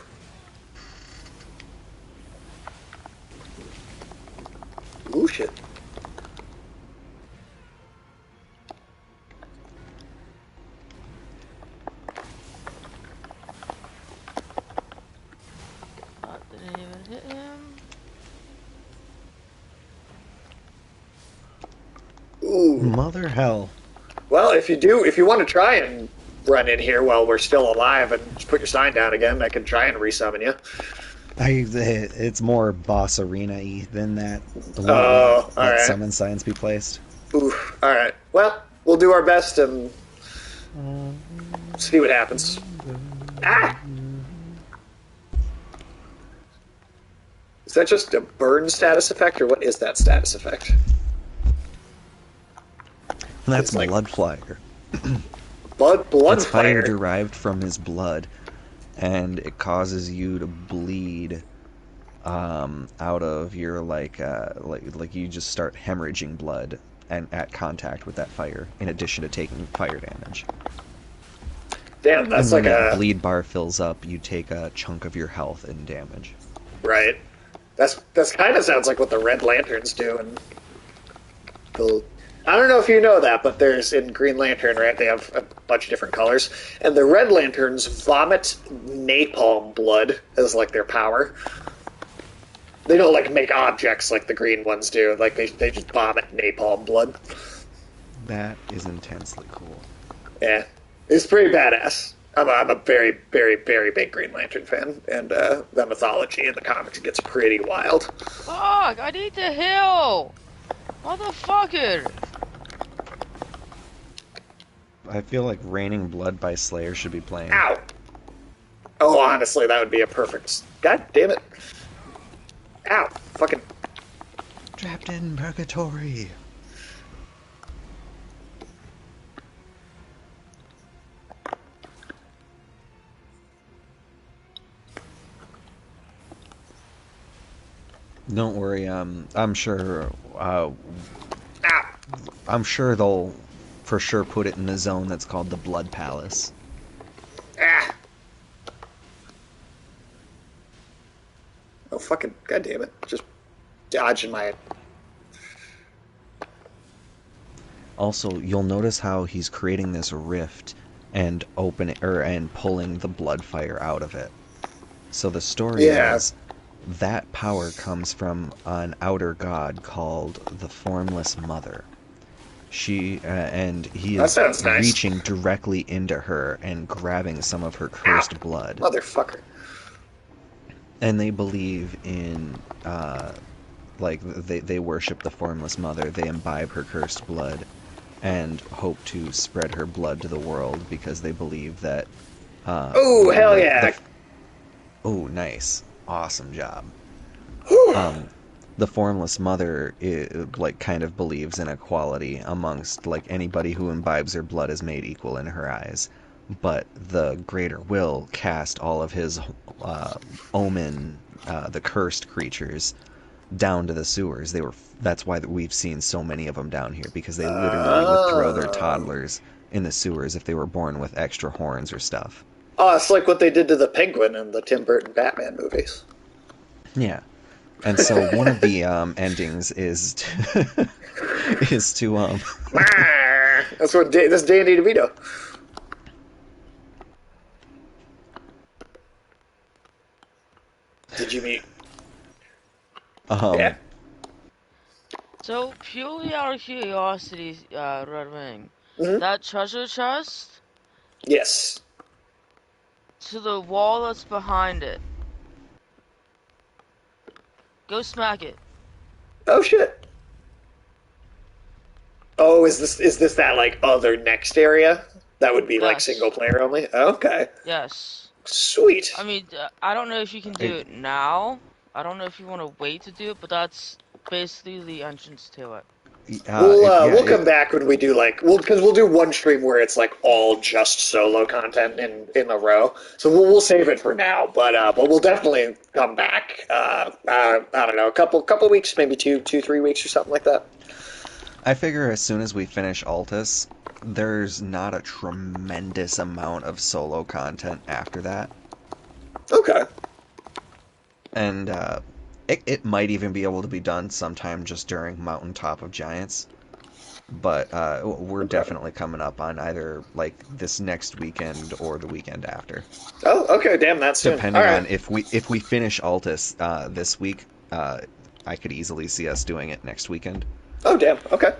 Ooh, shit. Didn't even hit him. Ooh. Mother hell. Well, if you want to try and run in here while we're still alive and just put your sign down again, I can try and resummon you. It's more boss arena-y than that. Oh, all Let right. summon signs be placed. Oof. All right. Well, we'll do our best and see what happens. Ah! Is that just a burn status effect, or what is that status effect? That's It's like blood fire. blood It's fire fire. derived from his blood, and it causes you to bleed out of your like you just start hemorrhaging blood and at contact with that fire, in addition to taking fire damage. Damn, that's And when like that a bleed bar fills up, you take a chunk of your health in damage. right. That's kind of sounds like what the Red Lanterns do, and I don't know if you know that, but there's in Green Lantern, right? They have a bunch of different colors, and the Red Lanterns vomit napalm blood as like their power. They don't like make objects like the green ones do. Like they just vomit napalm blood. That is intensely cool. Yeah, it's pretty badass. I'm a very, very, very big Green Lantern fan, and the mythology in the comics gets pretty wild. Fuck! I need to heal! Motherfucker! I feel like Raining Blood by Slayer should be playing. Ow! honestly, that would be a perfect. God damn it! Ow! Fucking. Trapped in purgatory. Don't worry. I'm sure. Ow! I'm sure they'll for sure put it in a zone that's called the Blood Palace. Ah! Oh fucking. God damn it! Just dodging my. Also, you'll notice how he's creating this rift and and pulling the blood fire out of it. So the story Yeah. is that power comes from an outer god called the Formless Mother. And he That is sounds nice. reaching directly into her and grabbing some of her Ow! cursed blood. Motherfucker. And they believe in like they worship the Formless Mother. They imbibe her cursed blood and hope to spread her blood to the world because they believe that Oh hell the yeah! oh, nice, awesome job. Whew. The Formless Mother like kind of believes in equality amongst like anybody who imbibes her blood is made equal in her eyes, but the Greater Will cast all of his omen, the cursed creatures, down to the sewers. That's why we've seen so many of them down here, because they literally would throw their Oh. toddlers in the sewers if they were born with extra horns or stuff. Oh, it's like what they did to the penguin in the Tim Burton Batman movies. Yeah. And so one of the endings is is to That's what that's Danny DeVito. Did you meet? Yeah. um So, purely out of curiosity, Red Wing, Hmm. that treasure chest, Yes. to the wall that's behind it, go smack it. Oh shit. Oh, is this that like other next area? That would be like single Yes. player only. Okay. Yes. Sweet. I mean, I don't know if you can do it, it now. I don't know if you want to wait to do it, but that's basically the entrance to it. yeah, We'll come back when we do like because we'll do one stream where it's like all just solo content in a row. So we'll save it for now, but we'll definitely come back. I don't know, a couple weeks, maybe 3 weeks or something like that. I figure as soon as we finish Altus, there's not a tremendous amount of solo content after that. Okay. And it might even be able to be done sometime just during Mountaintop of Giants. But we're Okay. definitely coming up on either like this next weekend or the weekend after, Oh, okay. Damn, that's soon. All depending right. on if we finish Altus this week. I could easily see us doing it next weekend. Oh, damn. Okay.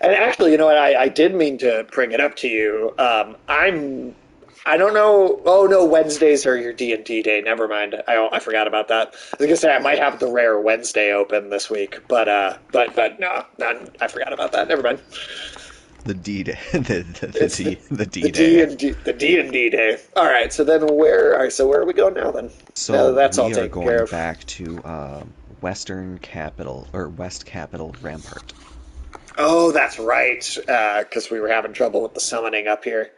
And actually, you know what? I did mean to bring it up to you. I don't know. Oh no, Wednesdays are your D&D day. Never mind. I forgot about that. I was gonna say I might have the rare Wednesday open this week, but no, I forgot about that. Never mind. The D day, It's the the the D D day. and D the D&D day. All right. So then where? All right. So where are we going now then? Now that So that's all we are taken care going of. back to Western Capital or West Capital Rampart. Oh, that's right. Because we were having trouble with the summoning up here.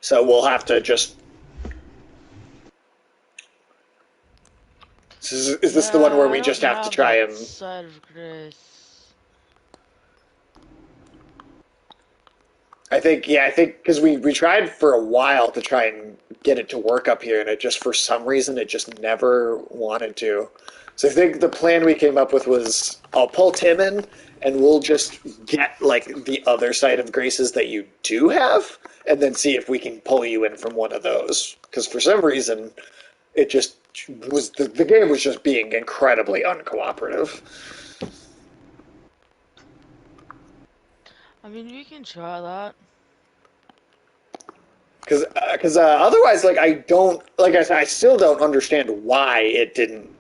So we'll have to just. Is this the one where Yeah, I we don't just have to have try that and side of grace. I think because we tried for a while to try and get it to work up here, and it just for some reason it just never wanted to. So I think the plan we came up with was I'll pull Tim in, and we'll just get like the other side of graces that you do have, and then see if we can pull you in from one of those. Because for some reason it just was the game was just being incredibly uncooperative. I mean, we can try that. Because otherwise, like I don't like I said, I still don't understand why it didn't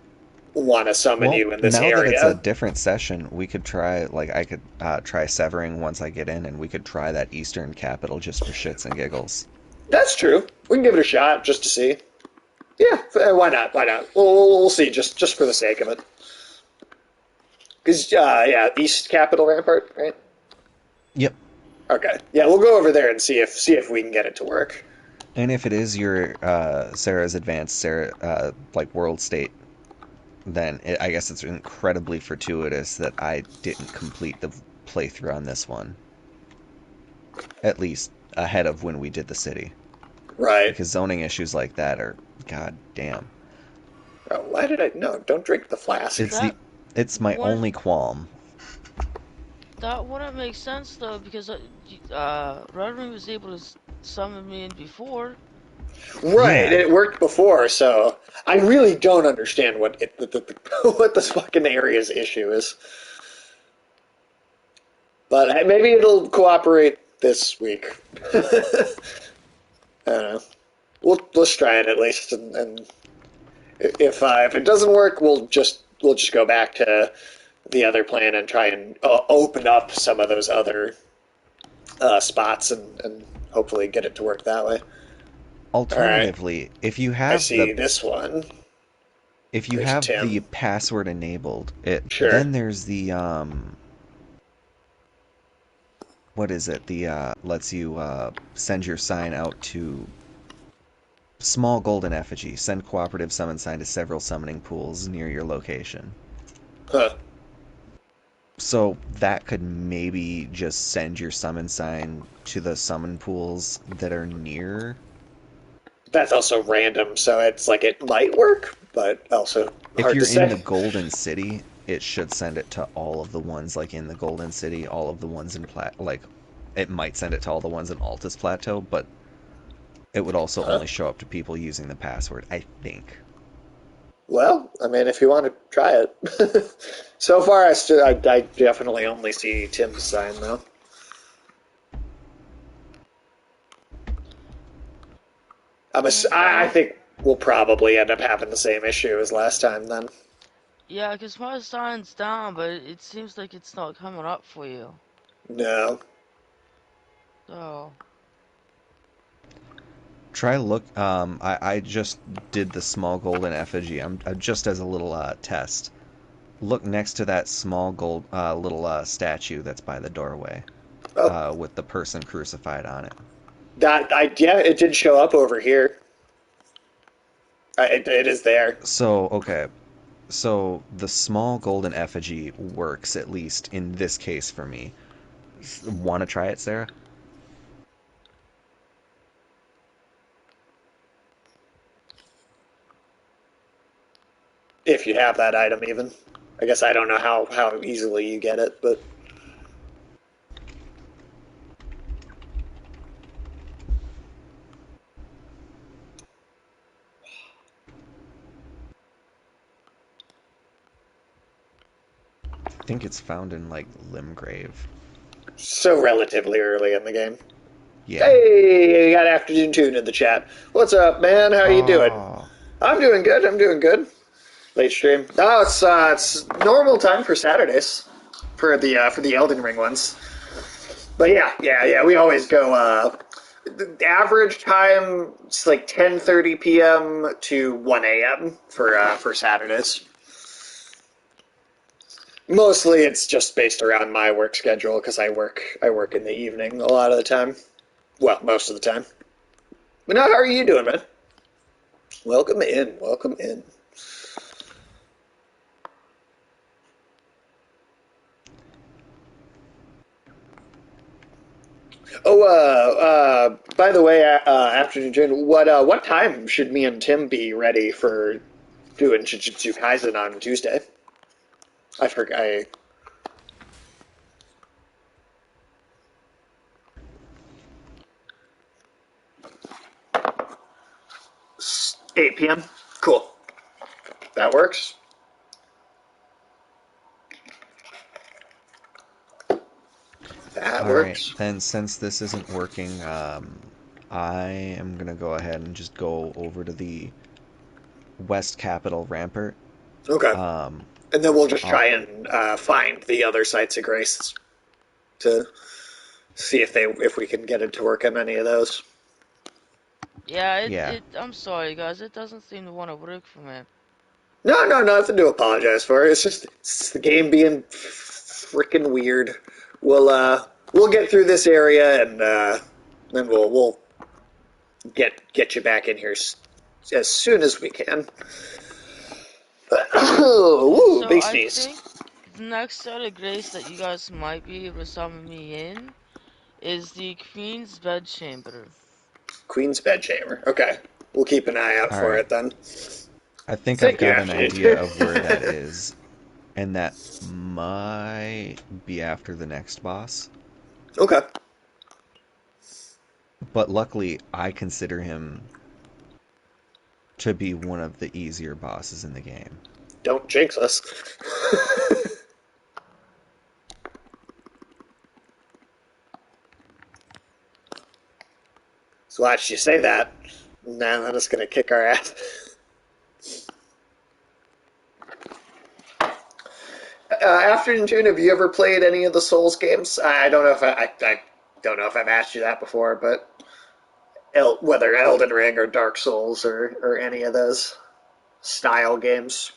want to summon Well, you in this now that it's a area. different session, we could try, like, I could try severing once I get in, and we could try that Eastern Capital just for shits and giggles. That's true. We can give it a shot just to see. Yeah, why not? Why not? We'll see, just for the sake of it. Because yeah, East Capital Rampart, right? Yep. Okay, yeah, we'll go over there and see if we can get it to work. And if it is your Sarah's advanced Sarah like world state, then I guess it's incredibly fortuitous that I didn't complete the playthrough on this one, at least ahead of when we did the city, Right. because zoning issues like that are god damn. Oh, why did I? No, don't drink the flask. It's the That it's my wouldn't only qualm. that wouldn't make sense though because Rodney was able to summon me in before. Right, Yeah, it worked before, so I really don't understand what this fucking area's issue is. But maybe it'll cooperate this week. I don't know. Let's try it at least, and if it doesn't work, we'll just go back to the other plan and try and open up some of those other spots and hopefully get it to work that way. All right, alternatively, I see this one. if you There's have the Tim. password enabled, it Sure. then there's the what is it? The lets you send your sign out to small golden effigy. Send cooperative summon sign to several summoning pools near your location. Huh. So that could maybe just send your summon sign to the summon pools that are near. That's also random, so it's like it might work, but also If hard to you're in the say. Golden City, it should send it to all of the ones like in the Golden City, all of the ones in like it might send it to all the ones in Altus Plateau, but it would also Huh? only show up to people using the password, I think. Well, I mean, if you want to try it. So far, I definitely only see Tim's sign though. I Well, think we'll probably end up having the same issue as last time then. yeah, because my sign's down, but it seems like it's not coming up for you. No. So, Try look. I just did the small golden effigy. I'm just as a little test. Look next to that small gold little statue that's by the doorway, Oh, with the person crucified on it. that I yeah, it did show up over here. It is there. So okay, so the small golden effigy works at least in this case for me. Want to try it, Sarah? If you have that item, even. I guess I don't know how easily you get it, but I think it's found in like Limgrave. so relatively early in the game. Yeah. Hey, you got Afternoon Tune in the chat. What's up, man? How you doing? Oh, I'm doing good. I'm doing good. Late stream. Oh, it's normal time for Saturdays for the Elden Ring ones. But yeah. We always go. The average time it's like 10:30 p.m. to 1 a.m. for Saturdays. Mostly it's just based around my work schedule because I work in the evening a lot of the time. Well, most of the time. But now, how are you doing, man? Welcome in. Welcome in. Oh, by the way, afternoon, June, what time should me and Tim be ready for doing Jujutsu Kaisen on Tuesday? I forgot. 8 p.m. Cool. That works. That all right. works. Then since this isn't working, I am gonna go ahead and just go over to the West Capitol Rampart. Okay. Um, And then we'll just I'll, try and find the other sites of grace to see if we can get it to work on any of those. Yeah, Yeah. I'm sorry, guys. It doesn't seem to want to work for me. No, no, nothing to apologize for. It's the game being freaking weird. We'll get through this area and then we'll get you back in here as soon as we can. Ooh, So big I sneeze. think the next set of grace that you guys might be able to summon me in is the Queen's Bedchamber. Queen's bedchamber. Okay, we'll keep an eye out All for right. it then. I think I've Thank you, got an idea of where that FJ. is, and that might be after the next boss. Okay, But luckily, I consider him to be one of the easier bosses in the game. don't jinx us. So watch you say that. Nah, that is gonna kick our ass. Afternoon Tune, have you ever played any of the Souls games? I don't know if I don't know if I've asked you that before, but whether Elden Ring or Dark Souls or any of those style games.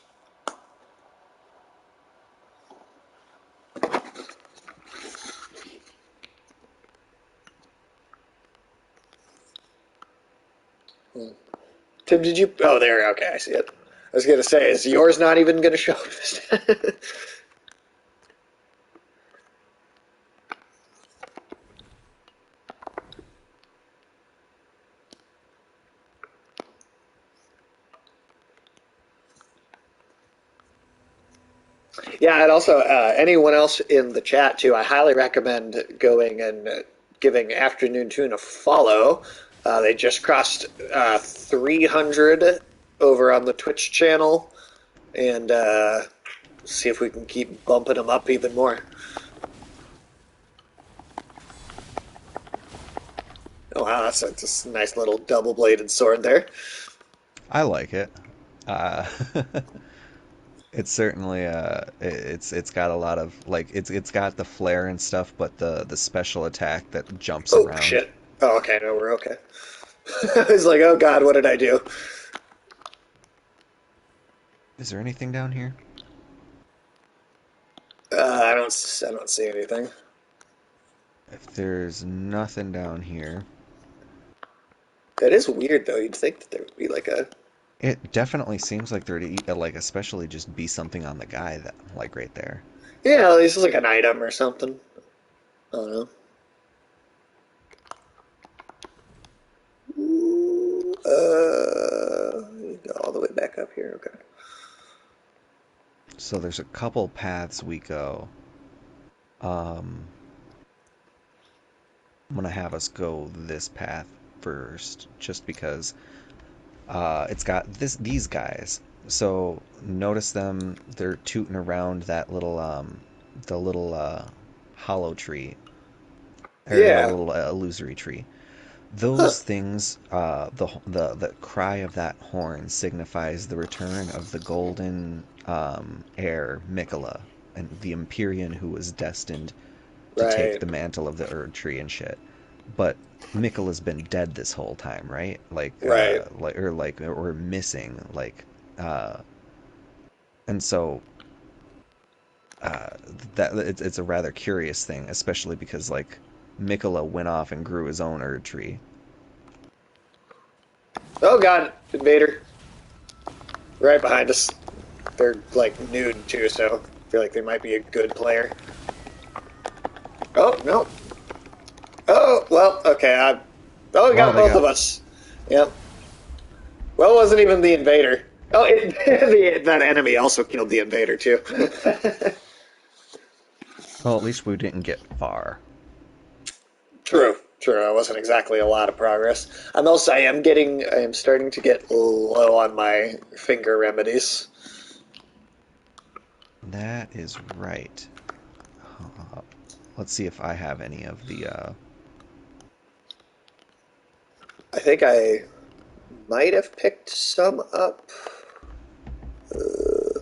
Tim, did you? Oh, there. Okay, I see it. I was gonna say, is yours not even gonna show this time? Yeah, and also anyone else in the chat too, I highly recommend going and giving Afternoon Tune a follow. They just crossed 300 over on the Twitch channel, and see if we can keep bumping them up even more. Oh wow, that's a nice little double-bladed sword there. I like it. Uh, it's certainly it's got a lot of like it's got the flare and stuff, but the special attack that jumps Oh around. shit. Oh okay, no, we're okay. I was like, oh god, what did I do? Is there anything down here? I don't see anything. If there's nothing down here, That is weird though. You'd think that there would be like a it definitely seems like there'd like especially just be something on the guy that like right there. yeah, this is like an item or something. I don't know. Ooh, go all the way back up here. Okay. So there's a couple paths we go. Um, I'm gonna have us go this path first, just because it's got these guys. So notice them; they're tooting around that little the little hollow tree or the Yeah. little illusory tree. Huh. Those things, the cry of that horn signifies the return of the golden heir Mikola, and the Empyrean who was destined to take Right. the mantle of the Erd tree and shit. But Mikola's been dead this whole time, right? Right. Or missing, uh, and so uh, that it's a rather curious thing, especially because like Mikola went off and grew his own Erd tree. Oh god, invader. Right behind us. They're like nude too, so I feel like they might be a good player. Oh no. Oh well. Okay. Oh, we Well, got they both of got us. Yep. Well, it wasn't even the invader. Oh, that enemy also killed the invader too. well, at least we didn't get far. True, true. It wasn't exactly a lot of progress. I am starting to get low on my finger remedies. That is right. Let's see if I have any of the I think I might have picked some up. Uh,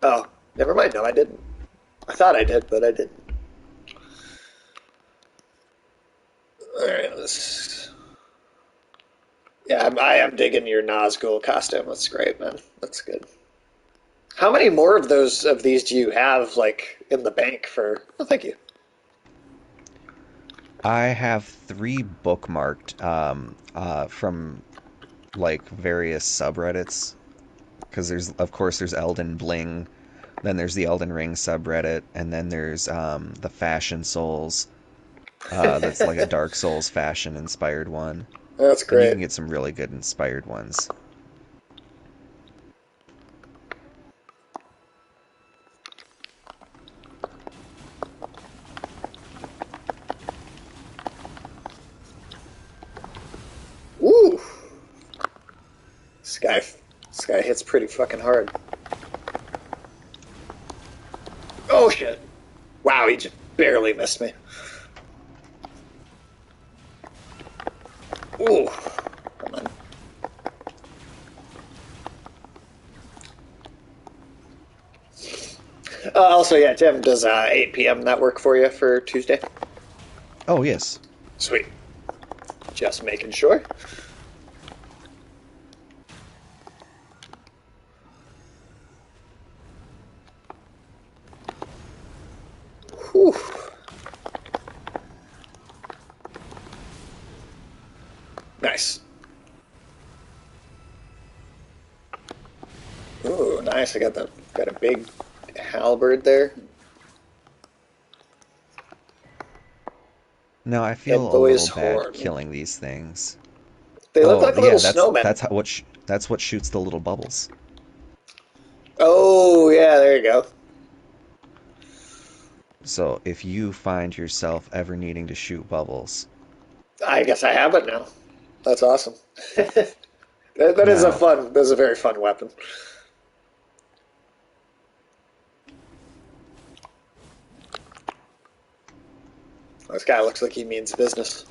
oh, never mind. No, I didn't. I thought I did, but I didn't. All right, let's. Yeah, I am digging your Nazgul costume. That's great, man. That's good. How many more of those of these do you have, like, in the bank for? Oh, thank you. I have three bookmarked from like various subreddits because of course there's Elden Bling, then there's the Elden Ring subreddit, and then there's the Fashion Souls. That's like a Dark Souls fashion inspired one, That's and you great. can get some really good inspired ones. Ooh, this guy, this guy hits pretty fucking hard. Oh shit! Wow, he just barely missed me. Ooh, come on. Also, yeah, Tim, does 8 p.m. that work for you for Tuesday? Oh yes. Sweet. Just making sure. Whew. Nice. Ooh, nice. I got a big halberd there. Now I feel Head a boy's little bad horn. killing these things. They look Oh like little yeah, snowmen. that's what shoots the little bubbles. Oh, yeah, there you go. So if you find yourself ever needing to shoot bubbles, I guess I have it now. That's awesome. That is a now fun, that is a very fun weapon. This guy looks like he means business.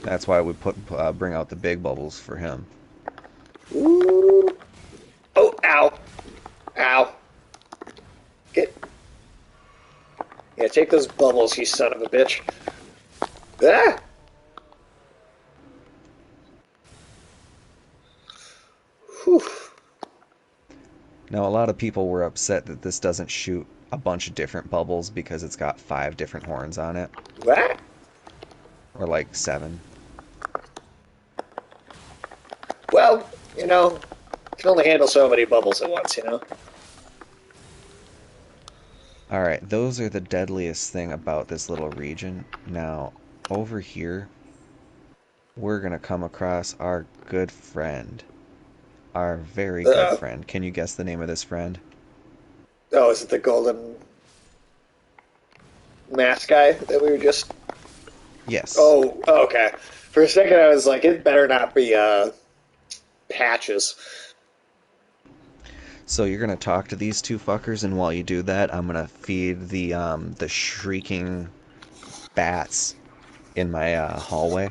that's why we bring out the big bubbles for him. Ooh. Oh, ow. Ow. Get. Yeah, take those bubbles, you son of a bitch. Ah! Whew. Now a lot of people were upset that this doesn't shoot a bunch of different bubbles because it's got five different horns on it, What? or like seven. Well, you can only handle so many bubbles at once. All right, those are the deadliest thing about this little region. Now, over here, we're gonna come across our good friend, our very good Uh, friend. Can you guess the name of this friend? oh, is it the golden mask guy that we were just. Yes. Oh, okay. For a second, I was like, it better not be patches. So you're gonna talk to these two fuckers, and while you do that, I'm gonna feed the shrieking bats in my hallway.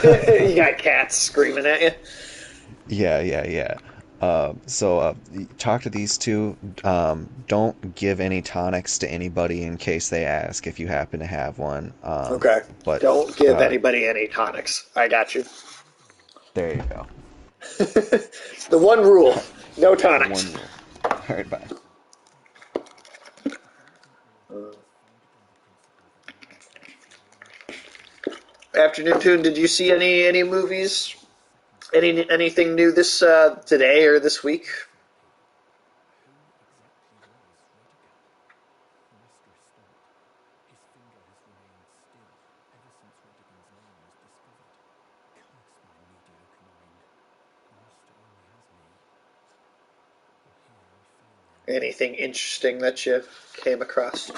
You got cats screaming at you. Yeah, yeah, yeah. So talk to these two. Don't give any tonics to anybody in case they ask if you happen to have one. Okay. But Don't give uh, anybody any tonics. I got you. there you go. The one rule: no The one tonics. rule. All right, bye. Afternoon Tune. Did you see any movies? Anything new this today or this week? Anything interesting that you came across?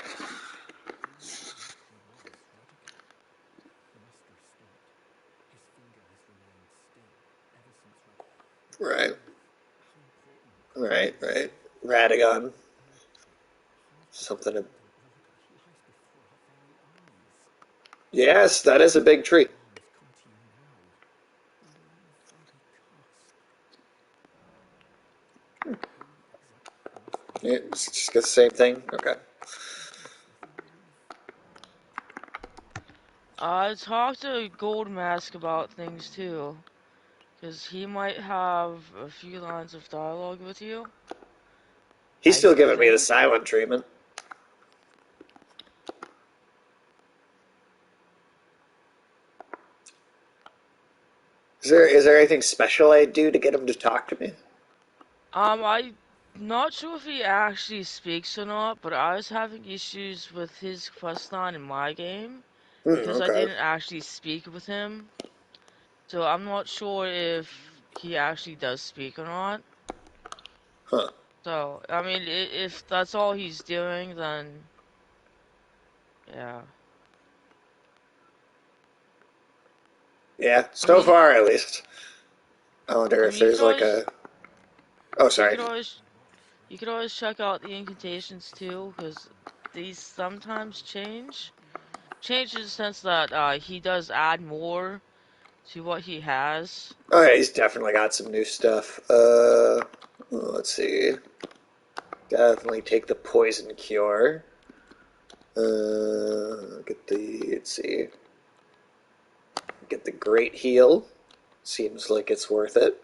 Right, right. Radagon. Something. Yes, that is a big tree. It's just the same thing. Okay. I talked to Gold Mask about things too, because he might have a few lines of dialogue with you. He's I still giving me the think. silent treatment. Is there anything special I do to get him to talk to me? I'm not sure if he actually speaks or not, but I was having issues with his quest line in my game because I Okay. didn't actually speak with him. So I'm not sure if he actually does speak or not. Huh. So, I mean, if that's all he's doing, then yeah. Yeah, I so mean, far at least. I wonder I if mean, you could there's like always, a. Oh, you sorry. could always, you could always check out the incantations too, because these sometimes change. Change in the sense that he does add more to what he has. Oh yeah, he's definitely got some new stuff. Let's see. Definitely take the poison cure. Get the. Let's see. Get the great heal. Seems like it's worth it.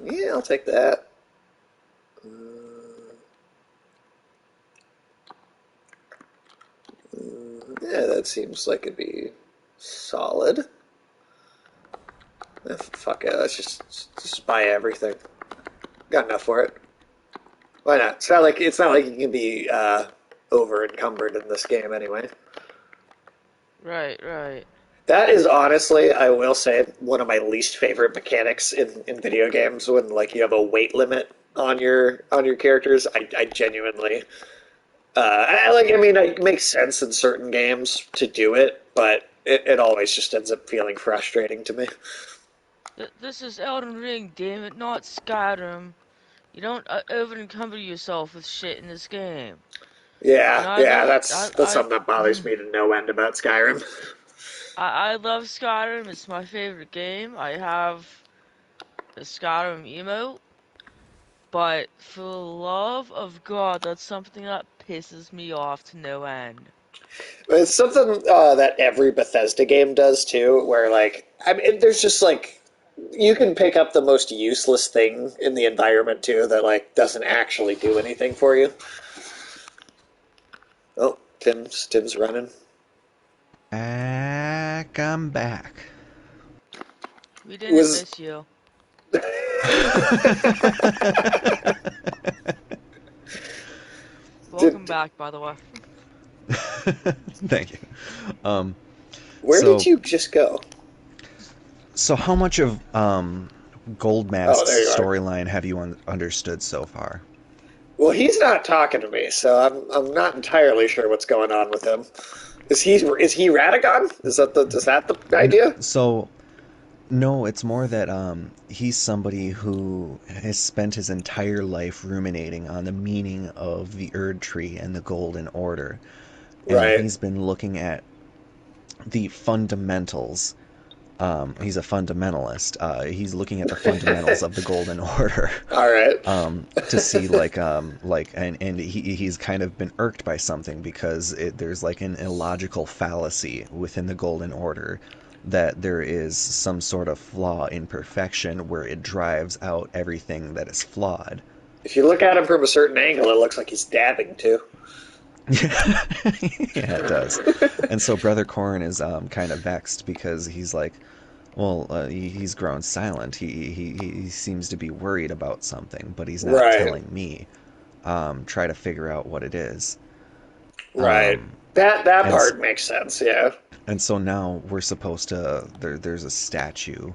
Yeah, I'll take that. Yeah, that seems like it'd be solid. Fuck it, let's just buy everything. Got enough for it. Why not? It's not like you can be over encumbered in this game anyway. Right, right. That is honestly, I will say, one of my least favorite mechanics in video games when like you have a weight limit on your characters. I genuinely I mean it makes sense in certain games to do it, but it always just ends up feeling frustrating to me. This is Elden Ring, damn it, not Skyrim. You don't over encumber yourself with shit in this game. And Yeah, I yeah, love, that's something that bothers me to no end about Skyrim. I love Skyrim. It's my favorite game. I have the Skyrim emote, but for the love of God, that's something that pisses me off to no end. It's something that every Bethesda game does too, where like I mean, there's just like you can pick up the most useless thing in the environment too that like doesn't actually do anything for you. Oh, Tim's running. I'm back. We didn't Was miss you. Welcome did back, by the way. Thank you. Um, where did so you just go? so how much of Gold Oh, Mask's there you are. storyline have you understood so far? Well, he's not talking to me, so I'm not entirely sure what's going on with him. Is he Radagon? Is that the idea? So no, it's more that he's somebody who has spent his entire life ruminating on the meaning of the Erd Tree and the Golden Order, and Right. he's been looking at the fundamentals. He's a fundamentalist. He's looking at the fundamentals of the Golden Order, All right. to see and he's kind of been irked by something because there's like an illogical fallacy within the Golden Order that there is some sort of flaw in perfection where it drives out everything that is flawed. If you look at him from a certain angle, it looks like he's dabbing too. Yeah, it does. And so Brother Corn is kind of vexed because he's like, well, he's grown silent. He seems to be worried about something, but he's not Right. telling me. Try to figure out what it is. Right. Um, That and part makes sense. Yeah. and so now we're supposed to there's a statue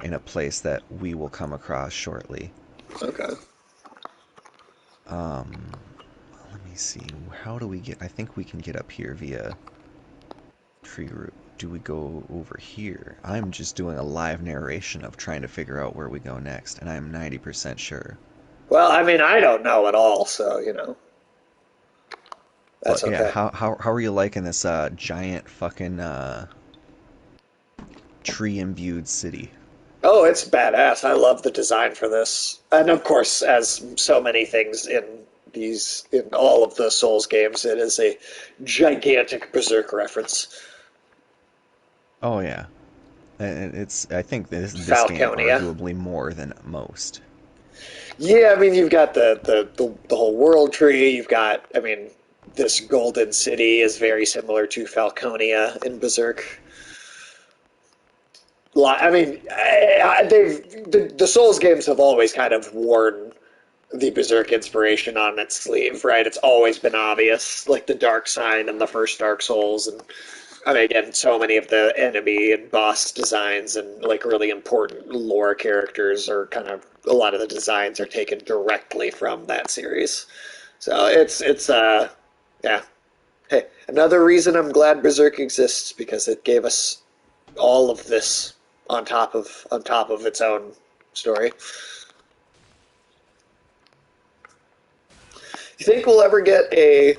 in a place that we will come across shortly. Okay. Um, Let me see. How do we get? I think we can get up here via tree root. Do we go over here? I'm just doing a live narration of trying to figure out where we go next, and I'm 90% sure. Well, I mean, I don't know at all, so that's But yeah, okay. how are you liking this giant fucking tree imbued city? Oh, it's badass. I love the design for this, and of course, as so many things in these in all of the Souls games. It is a gigantic Berserk reference. Oh yeah, and it's I think this game Falconia. arguably more than most. Yeah, I mean you've got the whole world tree. You've got, I mean, this golden city is very similar to Falconia in Berserk. I mean, the Souls games have always kind of worn the Berserk inspiration on its sleeve, right? It's always been obvious, like the Dark Side and the first Dark Souls, and I mean, again, so many of the enemy and boss designs and like really important lore characters are kind of a lot of the designs are taken directly from that series. So it's yeah. Hey, another reason I'm glad Berserk exists because it gave us all of this on top of its own story. You think we'll ever get a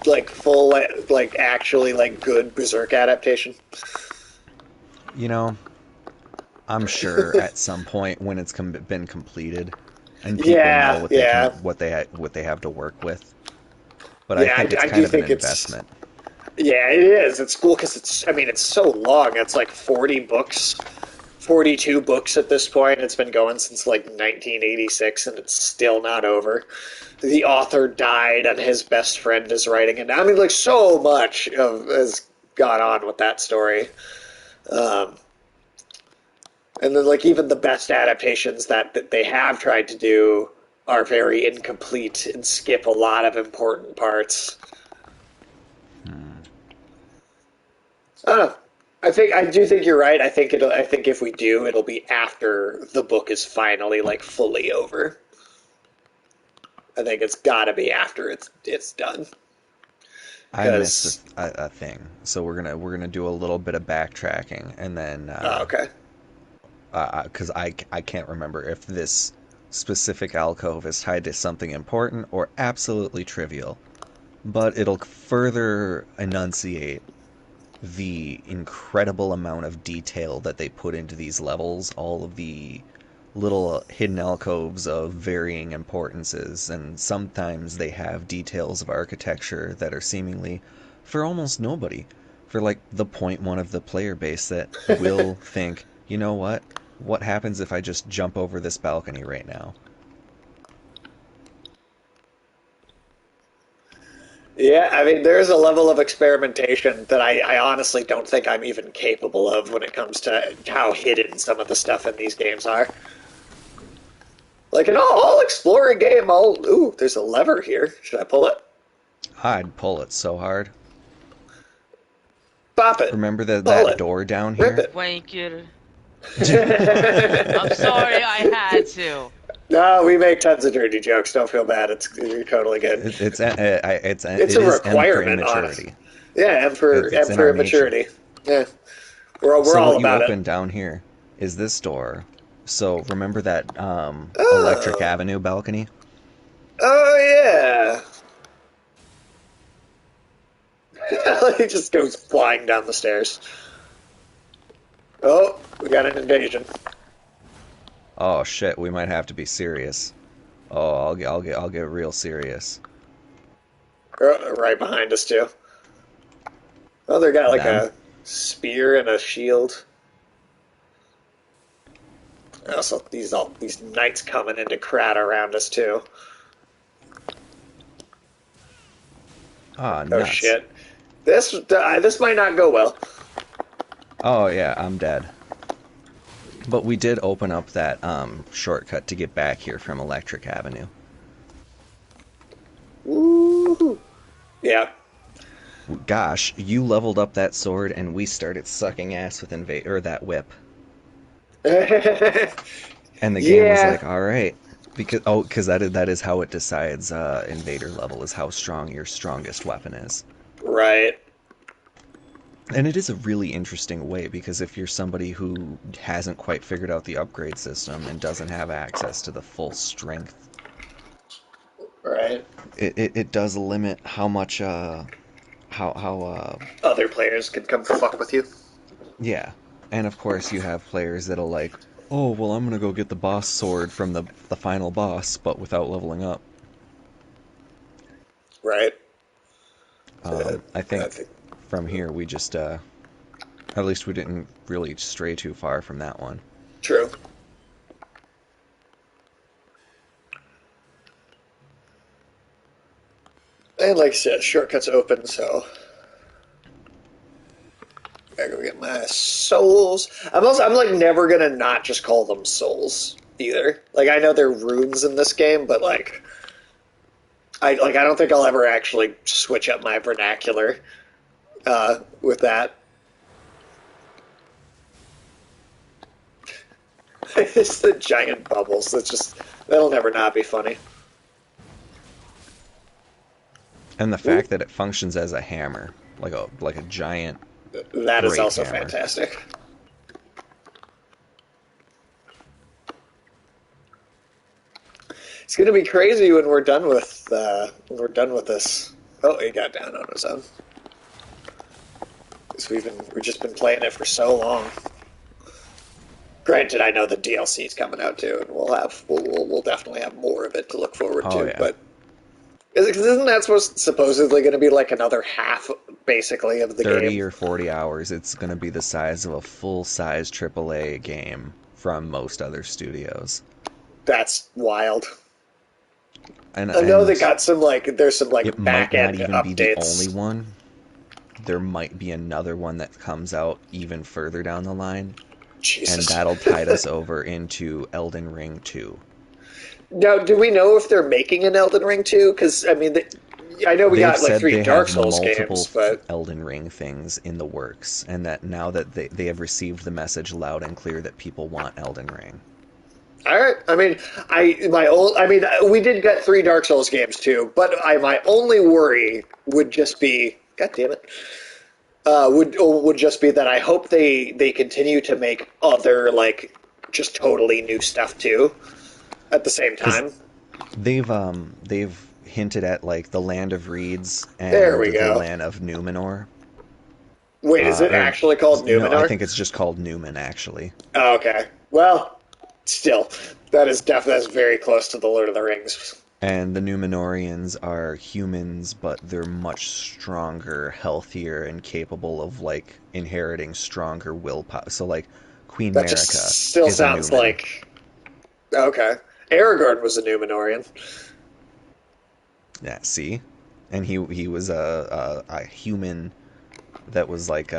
like full like actually like good Berserk adaptation? You know, I'm sure at some point when it's been completed and people know Yeah, what they can yeah, what they have to work with. But I yeah. think it's I kind do of an think it's investment. yeah, it is. It's cool because it's. I mean, it's so long. It's like 40 books, 42 books at this point. It's been going since like 1986, and it's still not over. The author died, and his best friend is writing it. I mean, like so much has gone on with that story. Um, and then like even the best adaptations that they have tried to do are very incomplete and skip a lot of important parts. Hmm. I don't know. I do think you're right. I think if we do, it'll be after the book is finally like fully over. I think it's got to be after it's done. I missed Because a thing, so we're gonna do a little bit of backtracking, and then okay, because I can't remember if this specific alcove is tied to something important or absolutely trivial, but it'll further enunciate the incredible amount of detail that they put into these levels, all of the little hidden alcoves of varying importances, and sometimes they have details of architecture that are seemingly for almost nobody, for like the point one of the player base that will think, you know what? What happens if I just jump over this balcony right now? yeah. I mean, there's a level of experimentation that I honestly don't think I'm even capable of when it comes to how hidden some of the stuff in these games are. Like in all explore a game, I'll ooh, there's a lever here. Should I pull it? I'd pull it so hard. Pop it, Remember that pull that it, door down rip here? it. Wank it. I'm sorry, I had to. No, we make tons of dirty jokes. Don't feel bad. It's you're totally good. It It's a is M for requirement, honest. immaturity. Yeah, It's M in for our nature. immaturity. Yeah, we're So all what you about it. open down here is this door. So remember that Electric Oh, Avenue balcony? oh yeah. He just goes flying down the stairs. Oh, we got an invasion. Oh shit, we might have to be serious. Oh, I'll get real serious. Right behind us too. Oh, they got like Them? a spear and a shield. Also, these knights coming into crowd around us too. Ah, Oh nuts. shit. This might not go well. Oh yeah, I'm dead. But we did open up that shortcut to get back here from Electric Avenue. Woo! Yeah. Gosh, you leveled up that sword and we started sucking ass with invade or that whip. And the game was Yeah. like, "All right." Because that is how it decides invader level is how strong your strongest weapon is. Right. And it is a really interesting way because if you're somebody who hasn't quite figured out the upgrade system and doesn't have access to the full strength, Right. it does limit how much how Other players can come fuck with you. yeah. And of course you have players that'll like, oh well, I'm gonna go get the boss sword from the final boss, but without leveling up. Right. I I think think from here we just at least we didn't really stray too far from that one. true. And like I said, shortcuts open, so I go get my souls. I'm like never gonna not just call them souls either. Like I know they're runes in this game, but I don't think I'll ever actually switch up my vernacular with that. It's the giant bubbles. That's just that'll never not be funny. And the Ooh, fact that it functions as a hammer, like a giant that is great also hammer. fantastic. It's gonna be crazy when we're done with this. Oh, he got down on his own. Because we've just been playing it for so long. Granted, I know the DLC is coming out too, and we'll definitely have more of it to look forward Oh to. yeah. But isn't that supposedly going to be like another half, basically, of the 30 game? or 40 hours, it's going to be the size of a full-size AAA game from most other studios. That's wild. And I know they and got there's some it like might back not end even be the only updates. one. There might be another one that comes out even further down the line, and Jesus. that'll tide us over into Elden Ring 2. Now, do we know if they're making an Elden Ring too? Because I mean, I know we They've got like said three they Dark have Souls multiple games, but Elden Ring things in the works, and that now that they have received the message loud and clear that people want Elden Ring. all right. I mean, we did get three Dark Souls games too, but my only worry would just be, God damn it, would just be that I hope they continue to make other like just totally new stuff too at the same Because time. they've hinted at like the Land of Reeds There and we the go. Land of Numenor. Wait, is it Or actually called no, I Numenor? think it's just called Newman actually. Oh, okay. Well, still, that's very close to the Lord of the Rings. And the Numenorians are humans, but they're much stronger, healthier, and capable of like inheriting stronger willpower. So like Queen That just Marika still is a sounds Newman. like okay. Aragorn was a Numenorian. Yeah, see, and he was a human that was like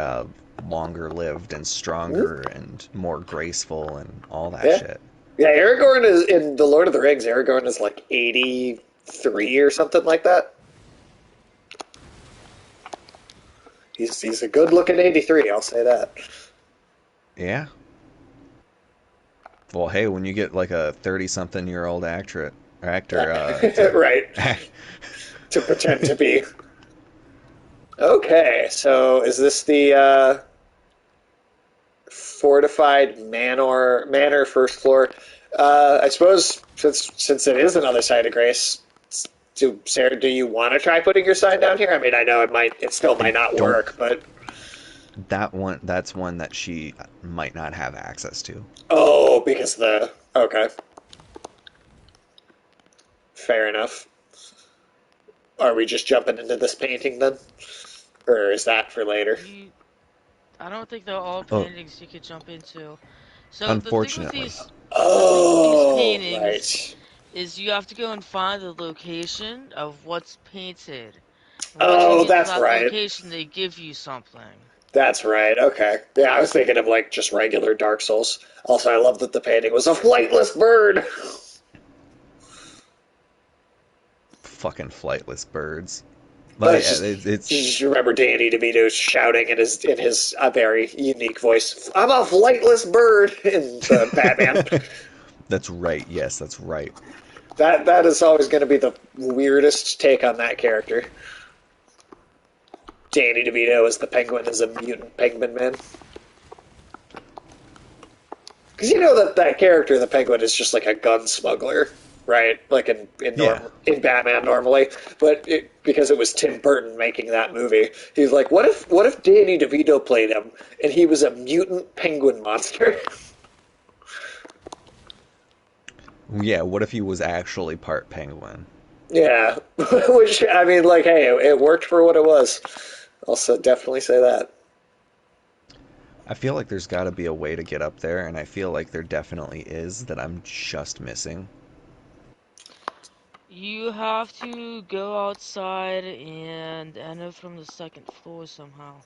longer lived and Hmm? stronger and more graceful and all that Yeah, shit. yeah. Aragorn is in the Lord of the Rings. Aragorn is like 83 or something like that. He's a good looking 83. I'll say that. Yeah. Well, hey, when you get like a 30-something-year-old actor Right. to To pretend to be. Okay, so is this the fortified manor first floor? I suppose since it is another site of grace, Sarah, do you want to try putting your sign down here? I mean, I know it still I might not don't work, but that's one that she might not have access to. oh, because the okay, fair enough. Are we just jumping into this painting then, or is that for later? You, I don't think they're all Oh, paintings you could jump into. So unfortunately. the thing with these Oh, paintings right. is you have to go and find the location of what's painted. And once you Oh, get to that's that right. location, they give you something. That's right. Okay. Yeah, I was thinking of like just regular Dark Souls. Also, I love that the painting was a flightless bird. Fucking flightless birds. But That's yeah, just you it's just remember Danny DeVito shouting in his very unique voice. I'm a flightless bird in the Batman. that's right. Yes, that's right. That is always going to be the weirdest take on that character. Danny DeVito as the Penguin as a mutant Penguin man. Because you know that character, the Penguin, is just like a gun smuggler, right? Like Yeah. in Batman normally, but because it was Tim Burton making that movie, he's like, what if Danny DeVito played him and he was a mutant penguin monster? Yeah, what if he was actually part penguin? Yeah, which I mean, like, hey, it worked for what it was. I'll definitely say that. I feel like there's got to be a way to get up there, and I feel like there definitely is that I'm just missing. You have to go outside and enter from the second floor somehow.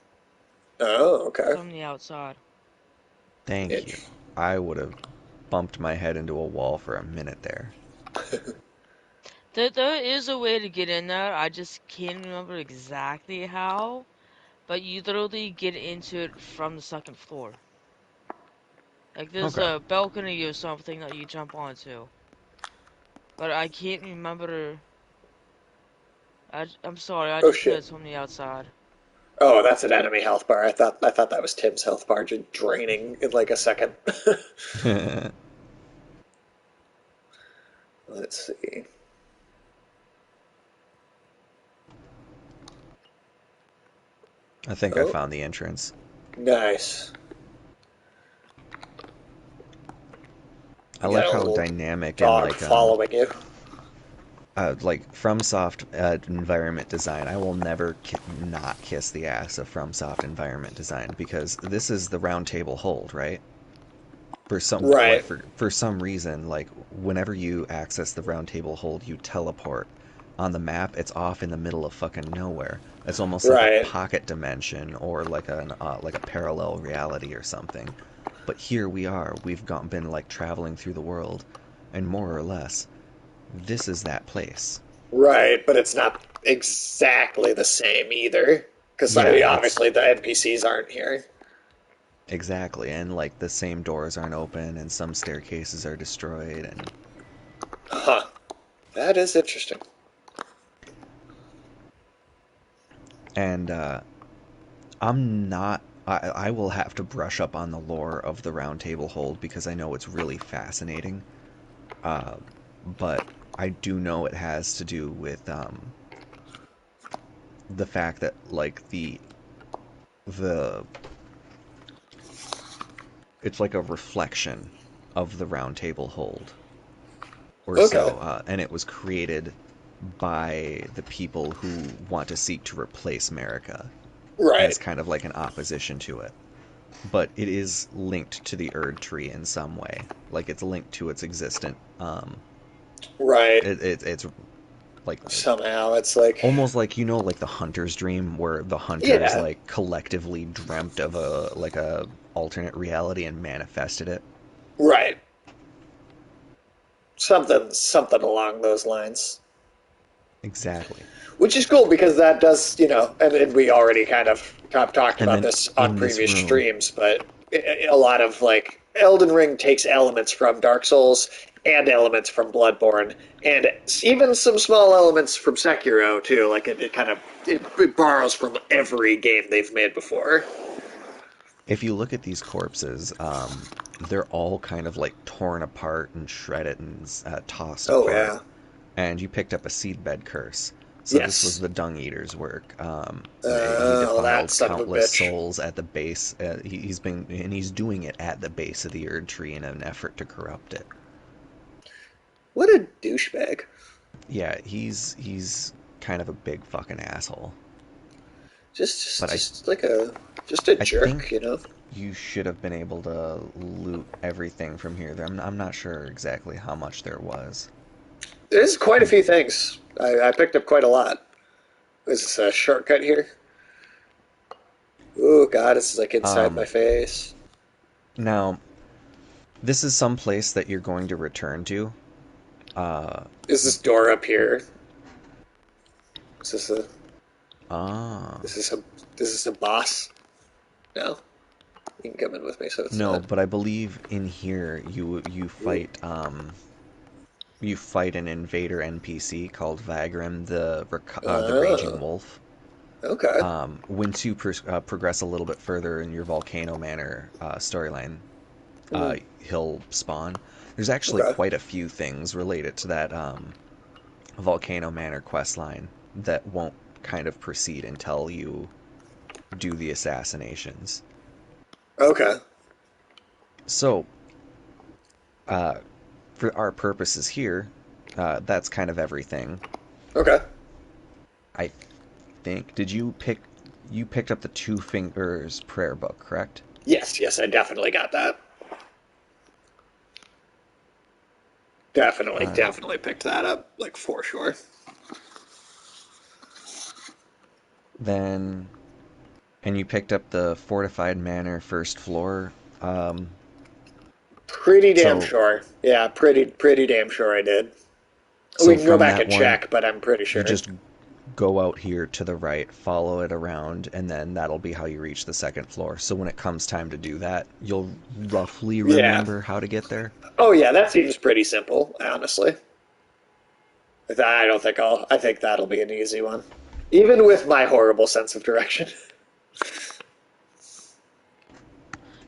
Oh, okay. From the outside. Thank you. Itch. I would have bumped my head into a wall for a minute there. There is a way to get in there. I just can't remember exactly how. But you literally get into it from the second floor. Like there's Okay. a balcony or something that you jump onto. But I can't remember. I'm sorry, I Oh just said shit. it's from the outside. Oh, that's an enemy health bar. I thought that was Tim's health bar just draining in like a second. I Let's see. think I Oh, found the entrance. nice. I You got like a how little dynamic and dog following you. like FromSoft environment design. I will never not kiss the ass of FromSoft environment design because this is the round table hold, right? Right, For some reason, like whenever you access the round table hold, you teleport. On the map, it's off in the middle of fucking nowhere. It's almost like a right, pocket dimension or like a parallel reality or something. But here we are. Been like traveling through the world, and more or less, this is that place. right. But it's not exactly the same either. Because I Yeah, mean, it's obviously the NPCs aren't here. exactly, and like the same doors aren't open, and some staircases are destroyed, Huh. That is interesting. and I'm not. I will have to brush up on the lore of the Round Table Hold because I know it's really fascinating. Uh, but I do know it has to do with the fact that like the it's like a reflection of the Round Table Hold or Okay. so, and it was created by the people who want to seek to replace America as Right, kind of like an opposition to it. But it is linked to the Erd tree in some way. Like it's linked to its existent. right. It's like Somehow it's like, almost like like the hunter's dream, where the hunters yeah, like collectively dreamt of a alternate reality and manifested it. right. Something along those lines. Exactly. Which is cool because that does, and we already kind of talked And about then this on in this previous room, streams, but a lot of like Elden Ring takes elements from Dark Souls and elements from Bloodborne, and even some small elements from Sekiro too. Like it borrows from every game they've made before. if you look at these corpses, they're all kind of like torn apart and shredded and tossed Oh apart. yeah, And you picked up a seedbed curse. So this was yes. the Dung Eater's work. He That defiled son of a countless bitch. souls at the base. He's doing it at the base of the Erd Tree in an effort to corrupt it. What a douchebag. Yeah, he's kind of a big fucking asshole. Just, just, But just like just a I jerk, you think know. you should have been able to loot everything from here. I'm not sure exactly how much there was. There's quite a few things. I picked up quite a lot. Is this a shortcut here? Oh god, this is like inside my Um, face. Now this is some place that you're going to return to. Uh, Is this door up here? Is this a ah, is this a is this a boss? No. You can come in with me so it's no, not. but I believe in here Ooh. you fight an invader NPC called Vagrim, the Raging Oh. Wolf. Okay. Once you progress a little bit further in your Volcano Manor storyline, Hmm. he'll spawn. There's actually Okay. quite a few things related to that Volcano Manor quest line that won't kind of proceed until you do the assassinations. Okay. So, uh, for our purposes here, that's kind of everything. Okay. I think. You picked up the Two Fingers prayer book, correct? Yes, yes, I definitely got that. Definitely, All right. definitely picked that up, like for sure. Then and you picked up the fortified manor first floor. Um, Pretty damn so sure. Yeah, pretty damn sure I did. We so can go from back that and one, check, but I'm pretty you sure. just go out here to the right, follow it around, and then that'll be how you reach the second floor. So when it comes time to do that, you'll roughly Yeah. remember how to get there. Oh yeah, that seems pretty simple, honestly. I don't think I'll. I think that'll be an easy one, even with my horrible sense of direction.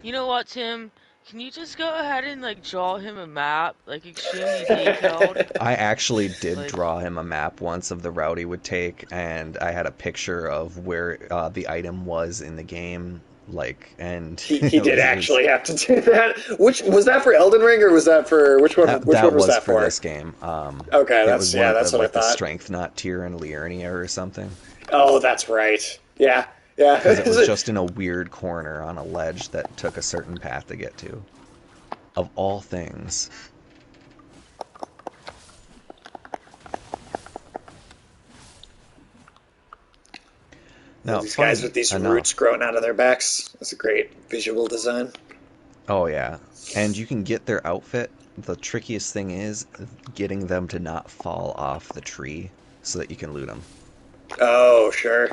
You know what, Tim? Can you just go ahead and like draw him a map, like extremely detailed? I actually did Like, draw him a map once of the route he would take, and I had a picture of where the item was in the game, like, and He did it was actually have to do that. Which was that for Elden Ring or was that for which one? Which that one was was that for for? this game. Okay, It was that's one yeah, of the that's what I like the thought. strength not tier in Liurnia or something, Oh, that's right. Yeah, yeah. because it was just in a weird corner on a ledge that took a certain path to get to. Of all things. All Now, these guys funny with these roots enough, growing out of their backs. That's a great visual design. oh yeah, and you can get their outfit. The trickiest thing is getting them to not fall off the tree so that you can loot them. Oh, sure.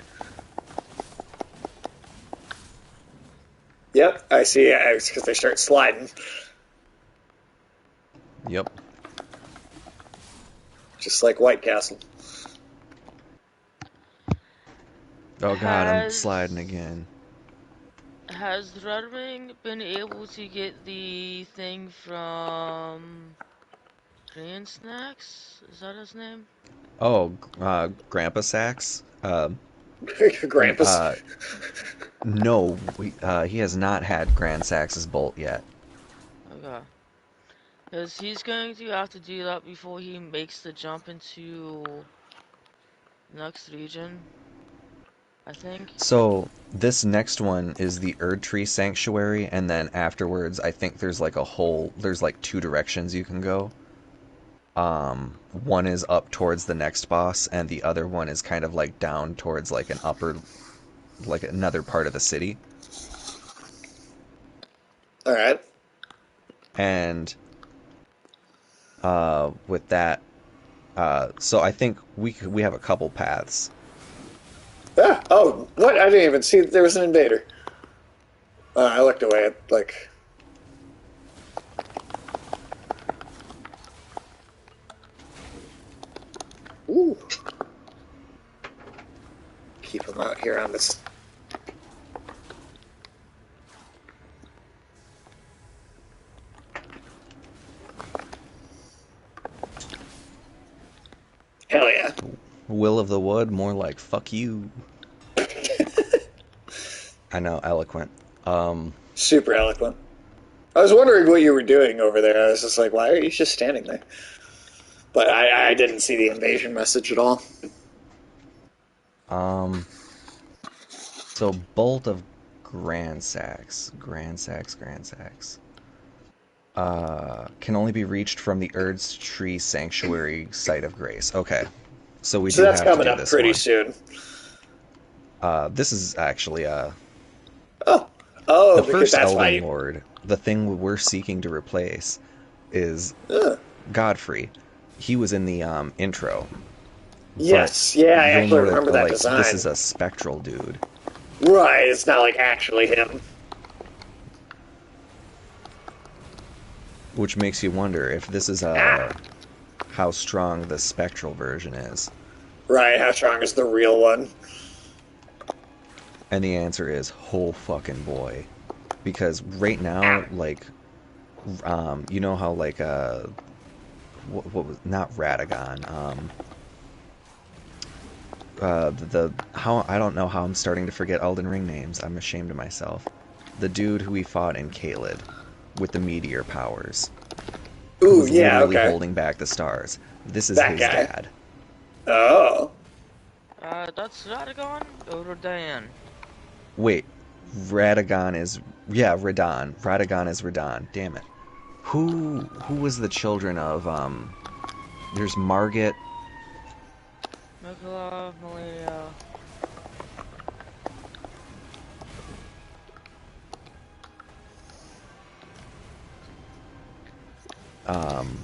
Yep, I see. Yeah, it's because they start sliding, Yep. just like White Castle. Oh god, I'm sliding has again. has Red Ring been able to get the thing from Grand Snacks? Is that his name? Oh, Grandpa Sax? Grampus. No, he has not had Grand Sax's bolt yet. Okay. Because he's going to have to do that before he makes the jump into next region, I think. So this next one is the Erd Tree Sanctuary, and then afterwards, I think there's like two directions you can go. One is up towards the next boss, and the other one is kind of like down towards like an upper, like another part of the city. All right. And with that, so I think we have a couple paths. Ah, oh, what? I didn't even see that there was an invader. I looked away at like. Ooh. Keep them out here on this. Hell yeah. Will of the Wood, more like fuck you. I know, eloquent. Um, Super eloquent. I was wondering what you were doing over there. I was just like, why are you just standing there? But I didn't see the invasion message at all. um, so Bolt of Grand Sax, can only be reached from the Erd's Tree Sanctuary Site of Grace. Okay, so we So do that's have to coming do up this pretty one. soon. This is actually Oh, oh, the because first that's why Elden you. Lord. The thing we're seeking to replace is Uh, Godfrey. He was in the intro, but yes, yeah, I you'll actually notice remember that like this design. is a spectral dude, Right, it's not like actually him. which makes you wonder if this is Ah, how strong the spectral version is. right. How strong is the real one? And the answer is whole fucking boy. Because right now, Ah, like, you know how like what was not Radagon, the how I don't know how I'm starting to forget Elden Ring names. I'm ashamed of myself. The dude who we fought in Caelid with the meteor powers. who Ooh, is yeah, literally okay. holding back the stars. This is That his guy. dad. Oh. That's Radagon or Rodan? Wait, Radagon is Radon. Radagon is Radon. Damn it. Who was the children of there's Margit. Mikola, Malenia. Um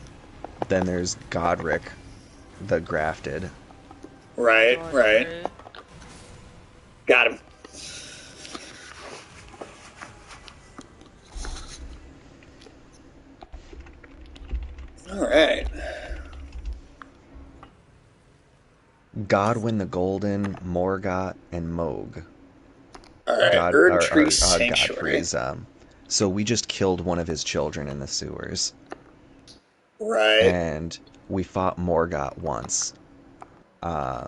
then there's Godric, the grafted. Right, right. Godfrey. Got him. All right. Godwyn the Golden, Morgott, and Moog. All right. Erd Tree Sanctuary. Godfrey's. So we just killed one of his children in the sewers, Right. and we fought Morgott once, uh,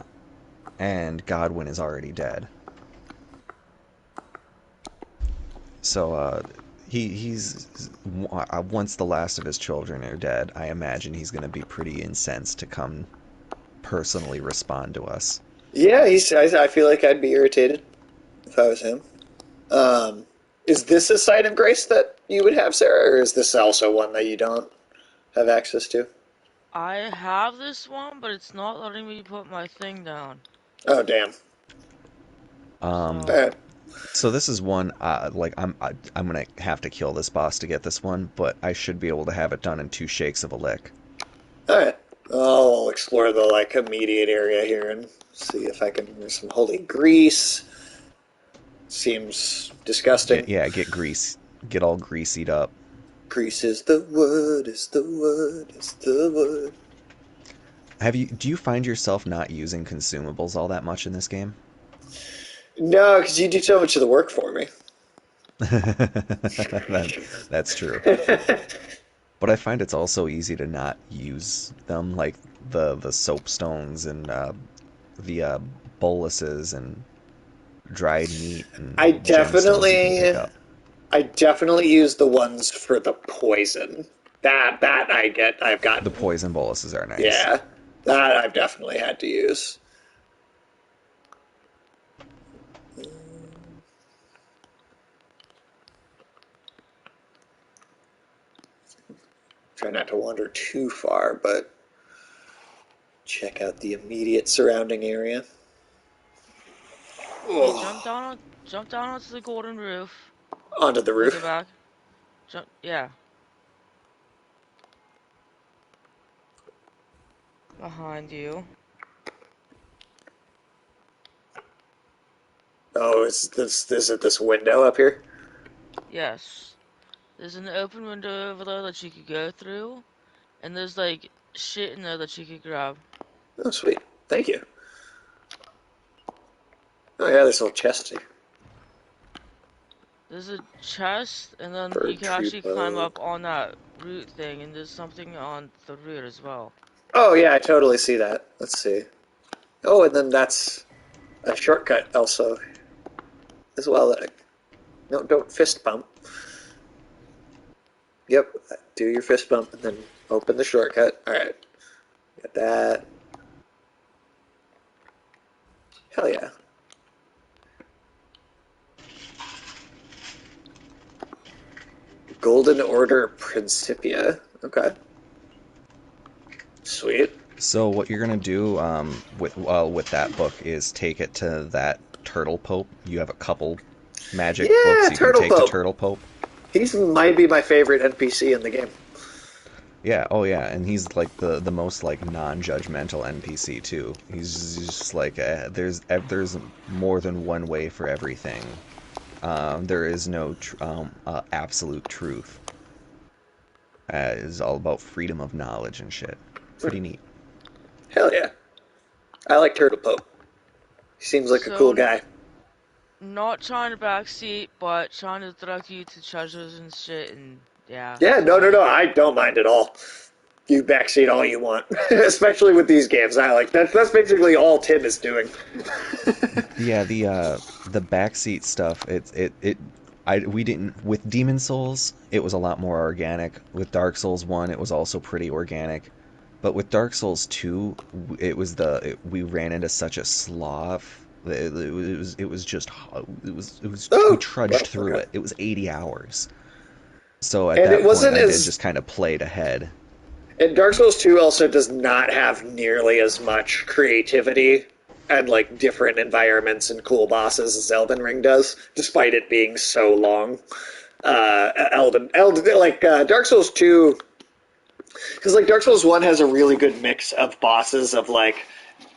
and Godwyn is already dead. So he's once the last of his children are dead, I imagine he's going to be pretty incensed to come personally respond to us. Yeah, I feel like I'd be irritated if I was him. Um, is this a site of grace that you would have, Sarah, or is this also one that you don't have access to? I have this one, but it's not letting me put my thing down. Oh, damn. Um, All So, right. So this is one I'm gonna have to kill this boss to get this one, but I should be able to have it done in 2 shakes of a lick. All right. I'll explore the like immediate area here and see if I can. There's some holy grease. Seems disgusting. Get grease, get all greasied up. Grease is the wood, is the wood, is the wood. Do you find yourself not using consumables all that much in this game? No, because you do so much of the work for me. That's true. But I find it's also easy to not use them, like the soapstones and the boluses and dried meat and I gemstones you can definitely, pick up. I definitely use the ones for the poison. That I get. I've The gotten. poison boluses are nice. Yeah, that I've definitely had to use. Try not to wander too far, but check out the immediate surrounding area. okay, Oh, jump down onto the golden roof. onto the Look it roof. back. Jump, yeah, behind you. Oh, is it this window up here? Yes. There's an open window over there that you could go through, and there's like shit in there that you could grab. Oh, sweet. Thank you. Oh yeah, there's a little chest here. There's a chest, and then you Bird can tree actually climb bow. up on that root thing, and there's something on the root as well. Oh yeah, I totally see that. Let's see. Oh, and then that's a shortcut also as well. That no, don't fist bump. Yep, do your fist bump and then open the shortcut. All right, got that. Hell yeah. Golden Order Principia. Okay, sweet. So what you're gonna do with that book is take it to that Turtle Pope. You have a couple magic Yeah, books you can Turtle take to Pope. Turtle Pope. He's might be my favorite NPC in the game. Yeah, oh yeah, and he's like the most like non-judgmental NPC too. He's just like there's more than one way for everything. There is no absolute truth. It's all about freedom of knowledge and shit. Pretty neat. Hell yeah. I like Turtle Pope. He seems like a cool So, guy. not trying to backseat, but trying to direct you to treasures and shit, and yeah, Yeah, no, no, sorry. no. I don't mind at all. You backseat all you want, especially with these games. I like that's basically all Tim is doing. Yeah, the backseat stuff. It I we didn't with Demon Souls, it was a lot more organic. With Dark Souls 1, it was also pretty organic. But with Dark Souls 2, we ran into such a slough. It was just we Oh, trudged well, through okay. it. It was 80 hours. So at And it that point, wasn't I did as just kind of played ahead. and Dark Souls 2 also does not have nearly as much creativity and like different environments and cool bosses as Elden Ring does, despite it being so long. Elden, like Dark Souls 2, because like Dark Souls 1 has a really good mix of bosses of like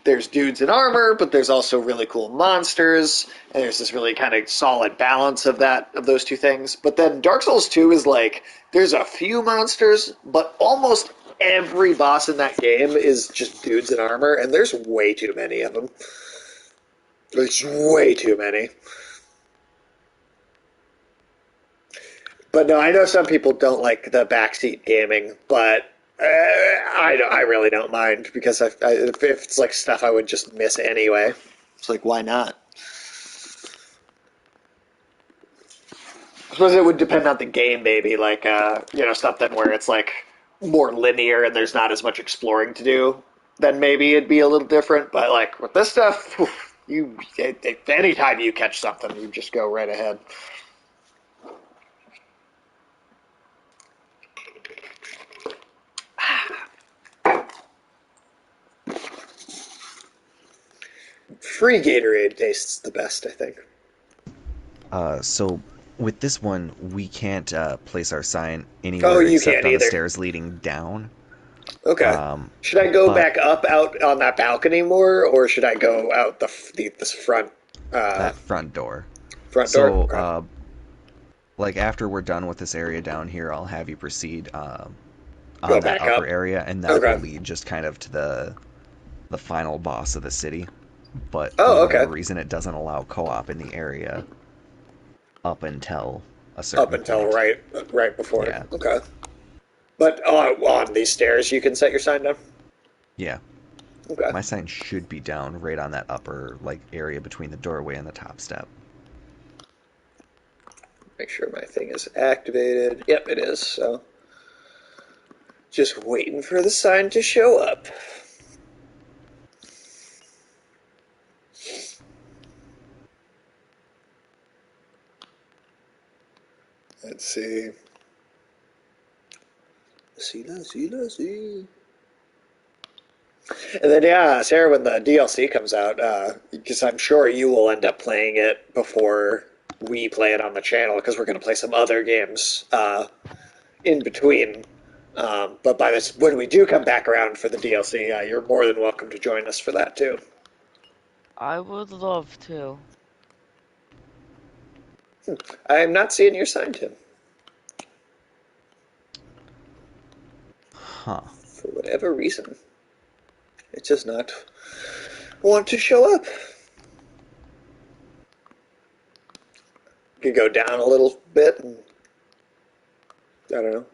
there's dudes in armor, but there's also really cool monsters, and there's this really kind of solid balance of those two things. But then Dark Souls 2 is like there's a few monsters, but almost every boss in that game is just dudes in armor, and there's way too many of them. There's way too many. But no, I know some people don't like the backseat gaming, but I really don't mind because if it's like stuff I would just miss anyway. It's like, why not? I suppose it would depend on the game, maybe. Like, something where it's like more linear and there's not as much exploring to do. Then maybe it'd be a little different. But like with this stuff, anytime you catch something, you just go right ahead. Free Gatorade tastes the best, I think. So with this one, we can't place our sign Oh, anywhere you except can't on the either. stairs leading down. Okay. Um, Should I go but back up out on that balcony more, or should I go out this uh, that front door. front door? So, Okay. like after we're done with this area down here, I'll have you proceed Go on that back upper up. area, and that will Okay. lead just kind of to the final boss of the city. But for Oh, whatever okay. reason, it doesn't allow co-op in the area up until a Up certain until point. right before. Yeah, Okay. But on these stairs, you can set your sign down. yeah. Okay. My sign should be down right on that upper like area between the doorway and the top step. Make sure my thing is activated. Yep, it is. So just waiting for the sign to show up. Let's see. Let's see. And then yeah, Sarah, when the DLC comes out, because I'm sure you will end up playing it before we play it on the channel, because we're going to play some other games in between. But by this, when we do come back around for the DLC, you're more than welcome to join us for that too. I would love to. I'm not seeing your sign, Tim, Huh. for whatever reason. It does not want to show up. You could go down a little bit, and I don't know.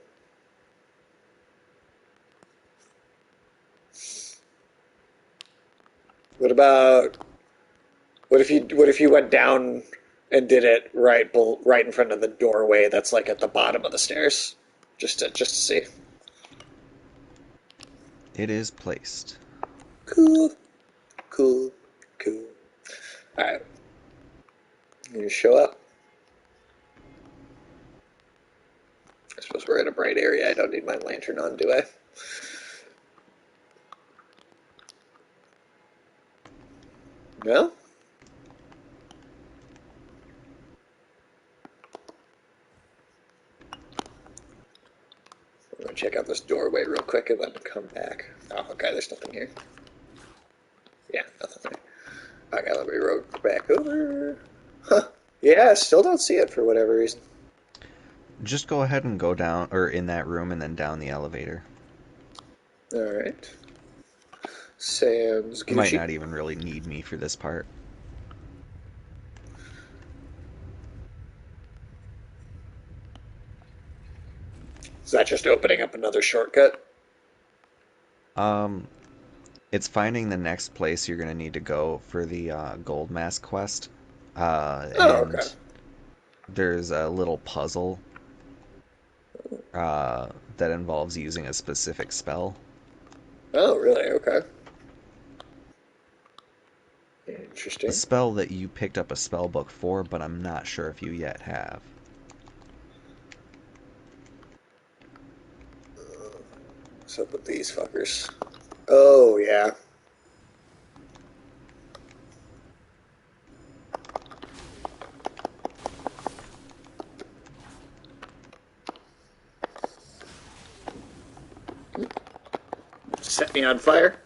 What about what if you went down and did it right in front of the doorway that's like at the bottom of the stairs, just to see. It is placed. Cool, cool, cool. All right, you show up. I suppose we're in a bright area. I don't need my lantern on, do I? No. I'm gonna check out this doorway real quick and then come back. Oh, okay. There's nothing here. Yeah, nothing there. Okay, let me roll back over. Huh. Yeah, I still don't see it for whatever reason. Just go ahead and go down or in that room and then down the elevator. All right. Sam's You might Gucci. not even really need me for this part. Is that just opening up another shortcut? Um, it's finding the next place you're gonna need to go for the gold mask quest. Oh, okay. And There's a little puzzle that involves using a specific spell. Oh, really? Okay. A Interesting. spell that you picked up a spell book for, but I'm not sure if you yet have. What's up with these fuckers? Oh, yeah. Set me on fire.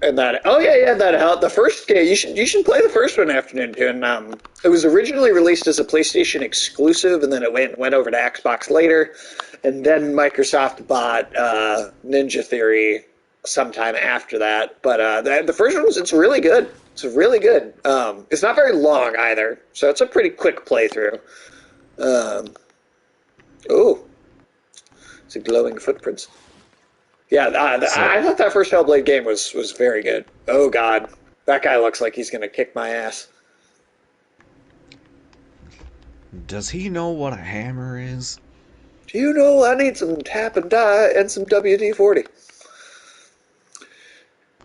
And that, oh yeah, yeah, that helped. The first game, you should play the first one, Afternoon Tune. It was originally released as a PlayStation exclusive, and then it went over to Xbox later, and then Microsoft bought Ninja Theory sometime after that. But the first one it's really good. It's really good. It's not very long either, so it's a pretty quick playthrough. Um, oh, it's a glowing footprints. Yeah, So, I thought that first Hellblade game was very good. Oh God, that guy looks like he's gonna kick my ass. does he know what a hammer is? Do you know I need some tap and die and some WD-40?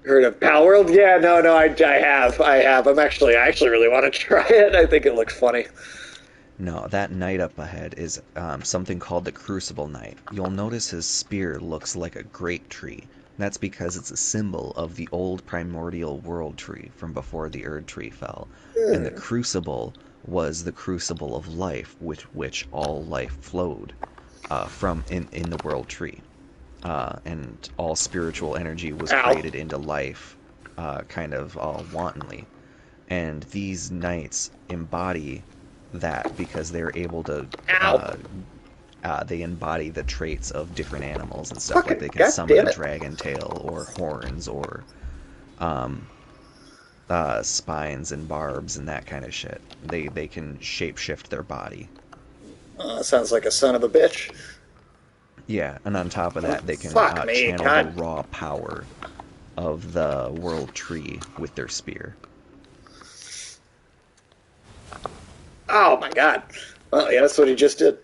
Heard of Pal World? Yeah, no, I have. I actually really want to try it. I think it looks funny. No, that knight up ahead is something called the Crucible Knight. You'll notice his spear looks like a great tree. That's because it's a symbol of the old primordial world tree from before the Erd tree fell. And the Hmm. crucible was the crucible of life with which all life flowed from in the world tree. And all spiritual energy was Ow. created into life kind of wantonly. And these knights embody that because they're able to Ow. they embody the traits of different animals and stuff. Like Fucking they can God summon a damn it. dragon tail or horns or um, spines and barbs and that kind of shit. They can shapeshift their body. Sounds like a son of a bitch. Yeah, and on top of that, they can Fuck me, channel the God. raw power of the world tree with their spear. Oh my God. Well, yeah, that's what he just did.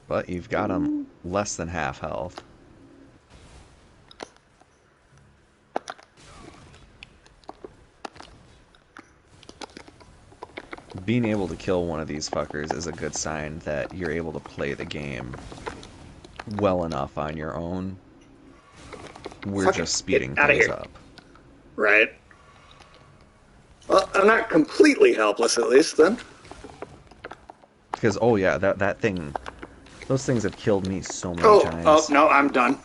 But you've got them less than half health. Being able to kill one of these fuckers is a good sign that you're able to play the game well enough on your own. We're Fucking just get speeding out of things here. up. Right. Well, I'm not completely helpless at least then. Because, oh yeah, that thing, those things have killed me so many Oh, times. no, I'm done.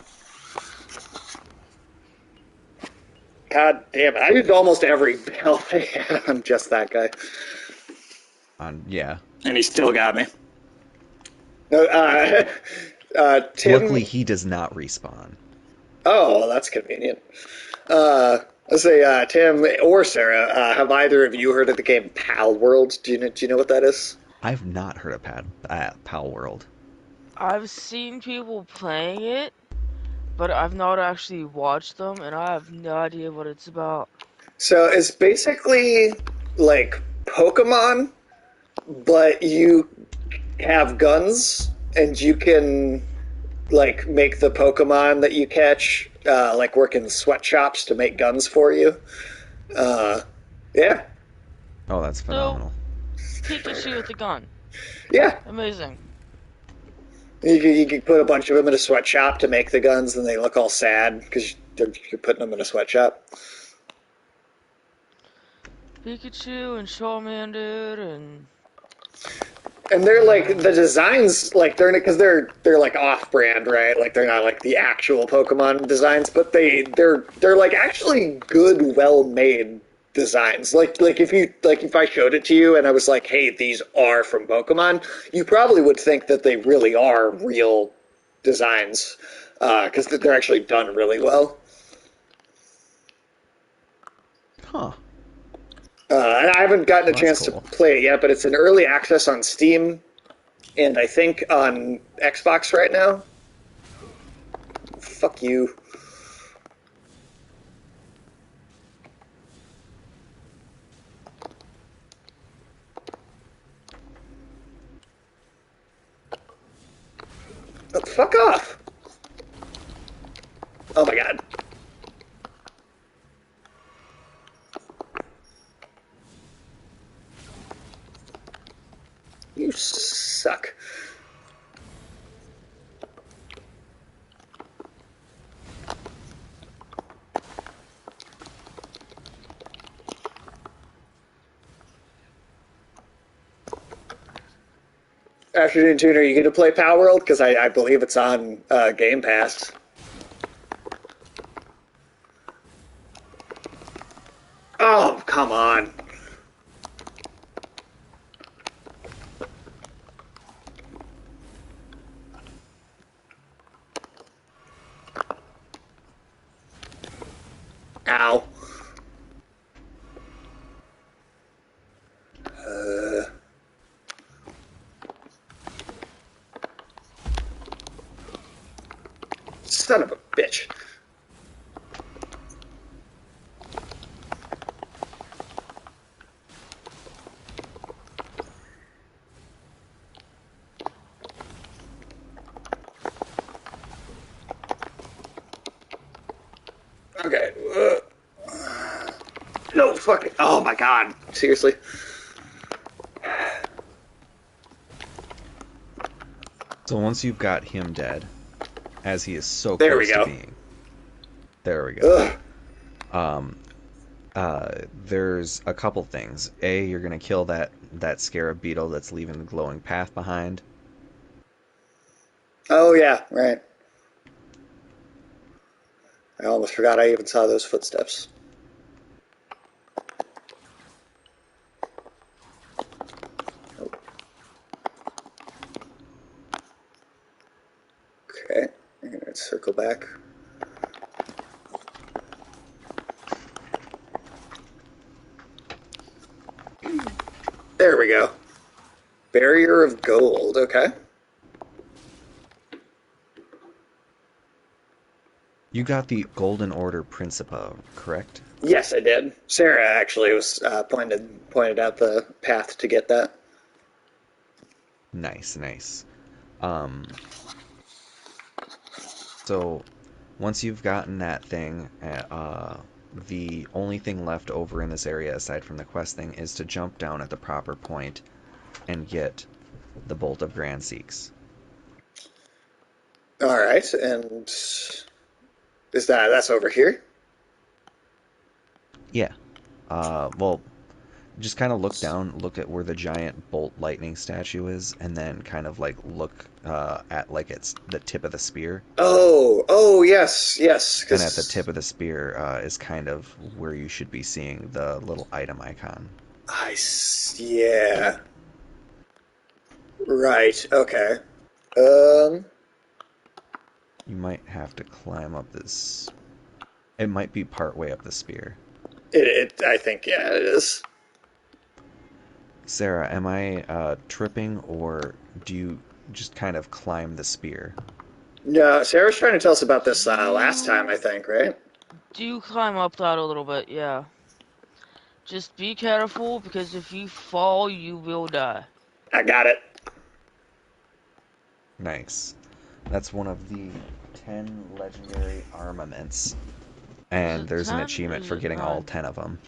God damn it. I used almost every health I had on just that guy. Yeah. And he still got me. No, Tim. Luckily, he does not respawn. Oh, well, that's convenient. Let's say, Tim or Sarah, have either of you heard of the game Pal World? Do you know what that is? I've not heard of Pal World. I've seen people playing it, but I've not actually watched them, and I have no idea what it's about. So it's basically like Pokemon, but you have guns and you can like make the Pokemon that you catch like work in sweatshops to make guns for you. Uh, yeah, Oh, that's So, phenomenal. Pikachu with a gun. yeah. Amazing. You can put a bunch of them in a sweatshop to make the guns, and they look all sad because you're putting them in a sweatshop. Pikachu and Charmander and And they're like uh the designs, like they're like off-brand, right? Like they're not like the actual Pokemon designs, but they're like actually good, well-made designs. Like if I showed it to you and I was like, "Hey, these are from Pokemon," you probably would think that they really are real designs because they're actually done really well. Huh. And I haven't gotten a Well, that's chance to cool. play it yet, but it's in early access on Steam and I think on Xbox right now. fuck you. Oh, fuck off! Oh my god. You suck. Afternoon Tune, are you going to play Power World? Because I believe it's on Game Pass. Oh, come on. Ow. Uh, Son of a bitch. Okay. No fucking. Oh my god. Seriously. So once you've got him dead, as he is so There we close to go. being, there we go. Ugh. Um, there's a couple things. A, you're gonna kill that scarab beetle that's leaving the glowing path behind. Oh yeah, right. I almost forgot I even saw those footsteps. Oh, okay. I'm gonna circle back. There we go. Barrier of gold. Okay. You got the Golden Order Principa, correct? Yes, I did. Sarah actually was pointed out the path to get that. Nice, nice. Um, so once you've gotten that thing, the only thing left over in this area aside from the quest thing is to jump down at the proper point and get the Bolt of Grand Seeks. All right, and that's over here? Yeah. Well, just kind of look down, look at where the giant bolt lightning statue is, and then kind of like look at like it's the tip of the spear. Oh, yes, yes. And at the Because tip of the spear is kind of where you should be seeing the little item icon. yeah, right. Okay. Um, You might have to climb up this. It might be part way up the spear. I think yeah, it is. Sarah, am I tripping or do you just kind of climb the spear? No, Sarah was trying to tell us about this last time, I You think, right? do climb up that a little bit, yeah. Just be careful because if you fall, you will die. I got it. Nice. That's one of the 10 legendary armaments. Is And it there's an 10 or achievement is for it getting all 9? 10 of them.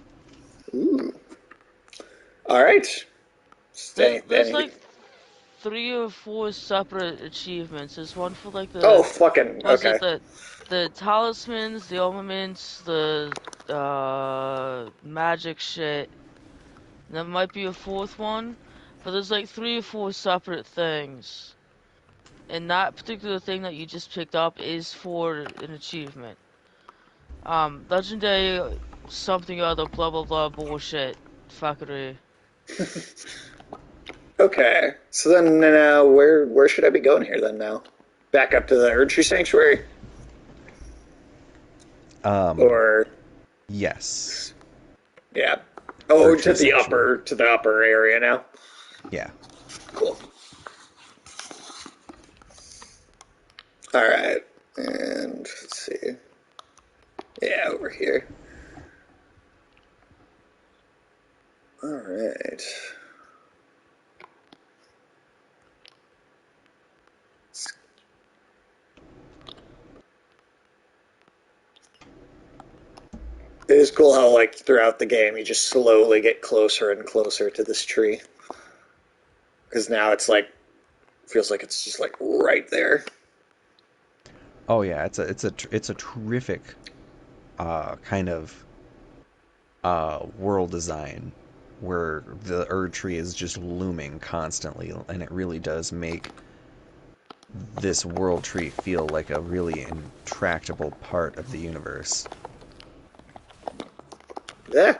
Ooh. All right. There's Any, like 3 or 4 separate achievements. There's one for like oh, the, fucking what is okay. it, the talismans, the ornaments, the magic shit. There might be a fourth one, but there's like 3 or 4 separate things. And that particular thing that you just picked up is for an achievement. Legendary something or other, blah blah blah bullshit. Fuckery. Okay. So then, where should I be going here then? Now, back up to the Erdtree Sanctuary, Um, or yes. yeah. Oh, Erdtree Sanctuary. to the upper area now. Yeah. Cool. All right. And see. Yeah, over here. All right. It is cool how, like, throughout the game, you just slowly get closer and closer to this tree. Because now it's like, feels like it's just like right there. Oh yeah, it's a terrific kind of world design where the Erd tree is just looming constantly, and it really does make this world tree feel like a really intractable part of the universe. Yeah.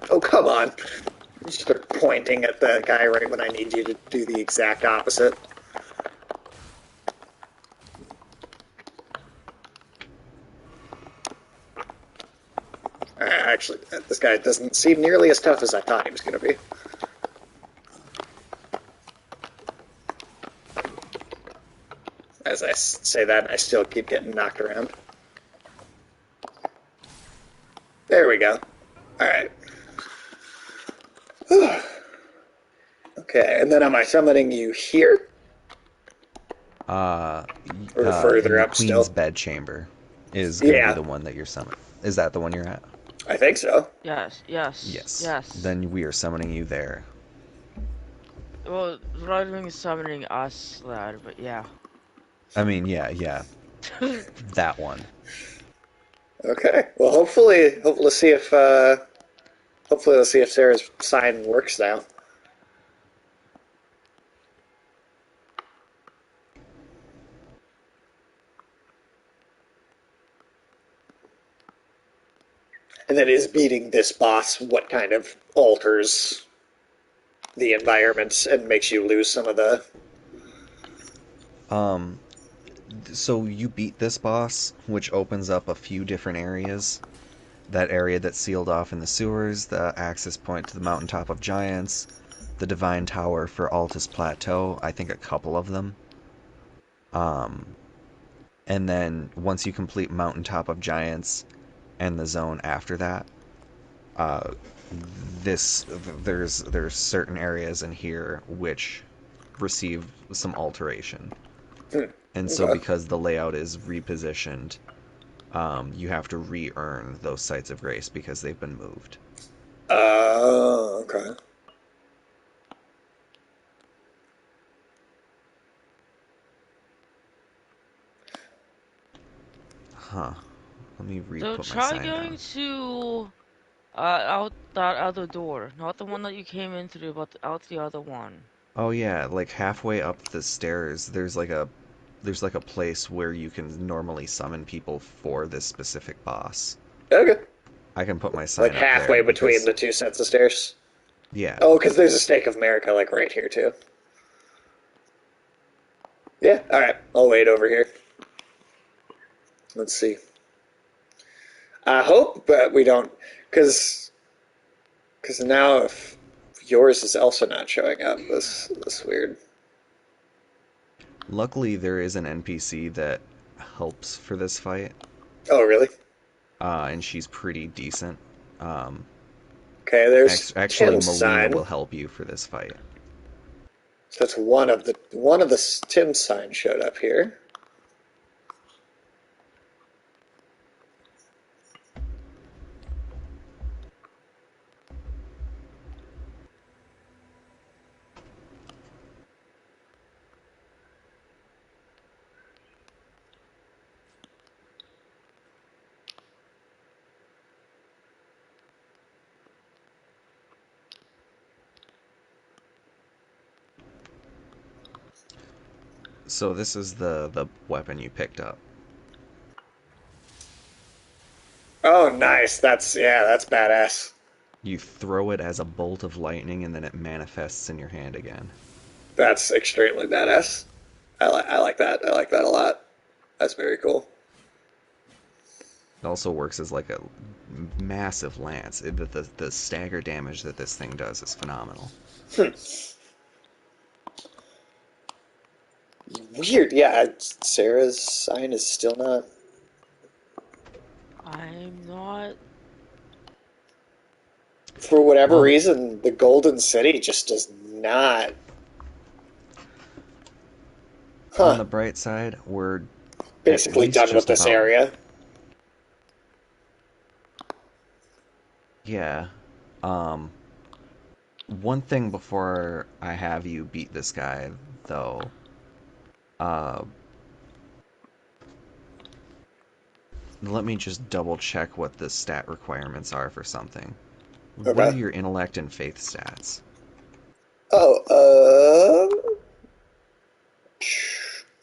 Oh, come on. You start pointing at the guy right when I need you to do the exact opposite. Actually, this guy doesn't seem nearly as tough as I thought he was going to be. As I say that, I still keep getting knocked around. There we go. Alright. Okay, and then am I summoning you here? Uh, Or further in the up Queen's still? bedchamber is going to be Yeah, the one that you're summoning. Is that the one you're at? I think so. Yes, yes, Yes. yes. Then we are summoning you there. Well, Rodwing is summoning us, lad, but yeah. I mean, yeah, yeah, that one. Okay. Well, hopefully, let's see if Sarah's sign works now. And then is beating this boss what kind of alters the environment and makes you lose some of the. Um, so you beat this boss, which opens up a few different areas. That area that's sealed off in the sewers, the access point to the mountaintop of giants, the divine tower for Altus Plateau, I think a couple of them. Um, and then once you complete mountaintop of giants and the zone after that, uh, this there's certain areas in here which receive some alteration. And so Okay. because the layout is repositioned, you have to re-earn those sites of grace because they've been moved. Okay. Huh. Let me So re-put my try sign going down. to out that other door, not the one that you came in through, but out the other one. Oh yeah, like halfway up the stairs, there's like a place where you can normally summon people for this specific boss. Okay. I can put my Like sign up there halfway between because the two sets of stairs. yeah. Oh, because there's a stake of America like right here too. Yeah. All right. I'll wait over here. Let's see. I hope, but we don't, because now if yours is also not showing up, this weird. Luckily there is an NPC that helps for this fight. Oh, really? And she's pretty decent. Um, Okay. There's actually, Tim's Melina sign. will help you for this fight. So that's one of the Tim signs showed up here. So this is the weapon you picked up. Oh, nice. That's badass. You throw it as a bolt of lightning and then it manifests in your hand again. That's extremely badass. I like that. I like that a lot. That's very cool. It also works as like a massive lance. The stagger damage that this thing does is phenomenal. Hmm. Weird. Yeah, Sarah's sign is still not. I'm not. For whatever Well, reason, the Golden City just does not. on Huh. the bright side, we're at Basically least done with just this about, area. yeah. Um, One thing before I have you beat this guy, though, uh, let me just double check what the stat requirements are for something. What are Okay. your intellect and faith stats? Oh,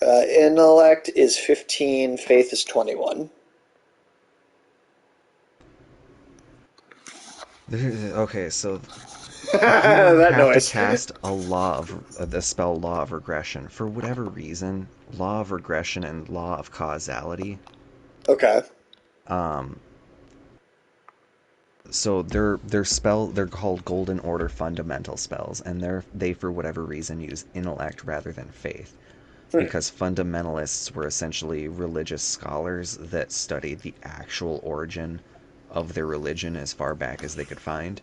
intellect is 15, faith is 21. Okay, so you That have to noise. cast a law of the spell Law of Regression. For whatever reason, Law of Regression and Law of Causality, Okay. um, so they're called Golden Order fundamental spells, and they for whatever reason use intellect rather than faith, Hmm. because fundamentalists were essentially religious scholars that studied the actual origin of their religion as far back as they could find.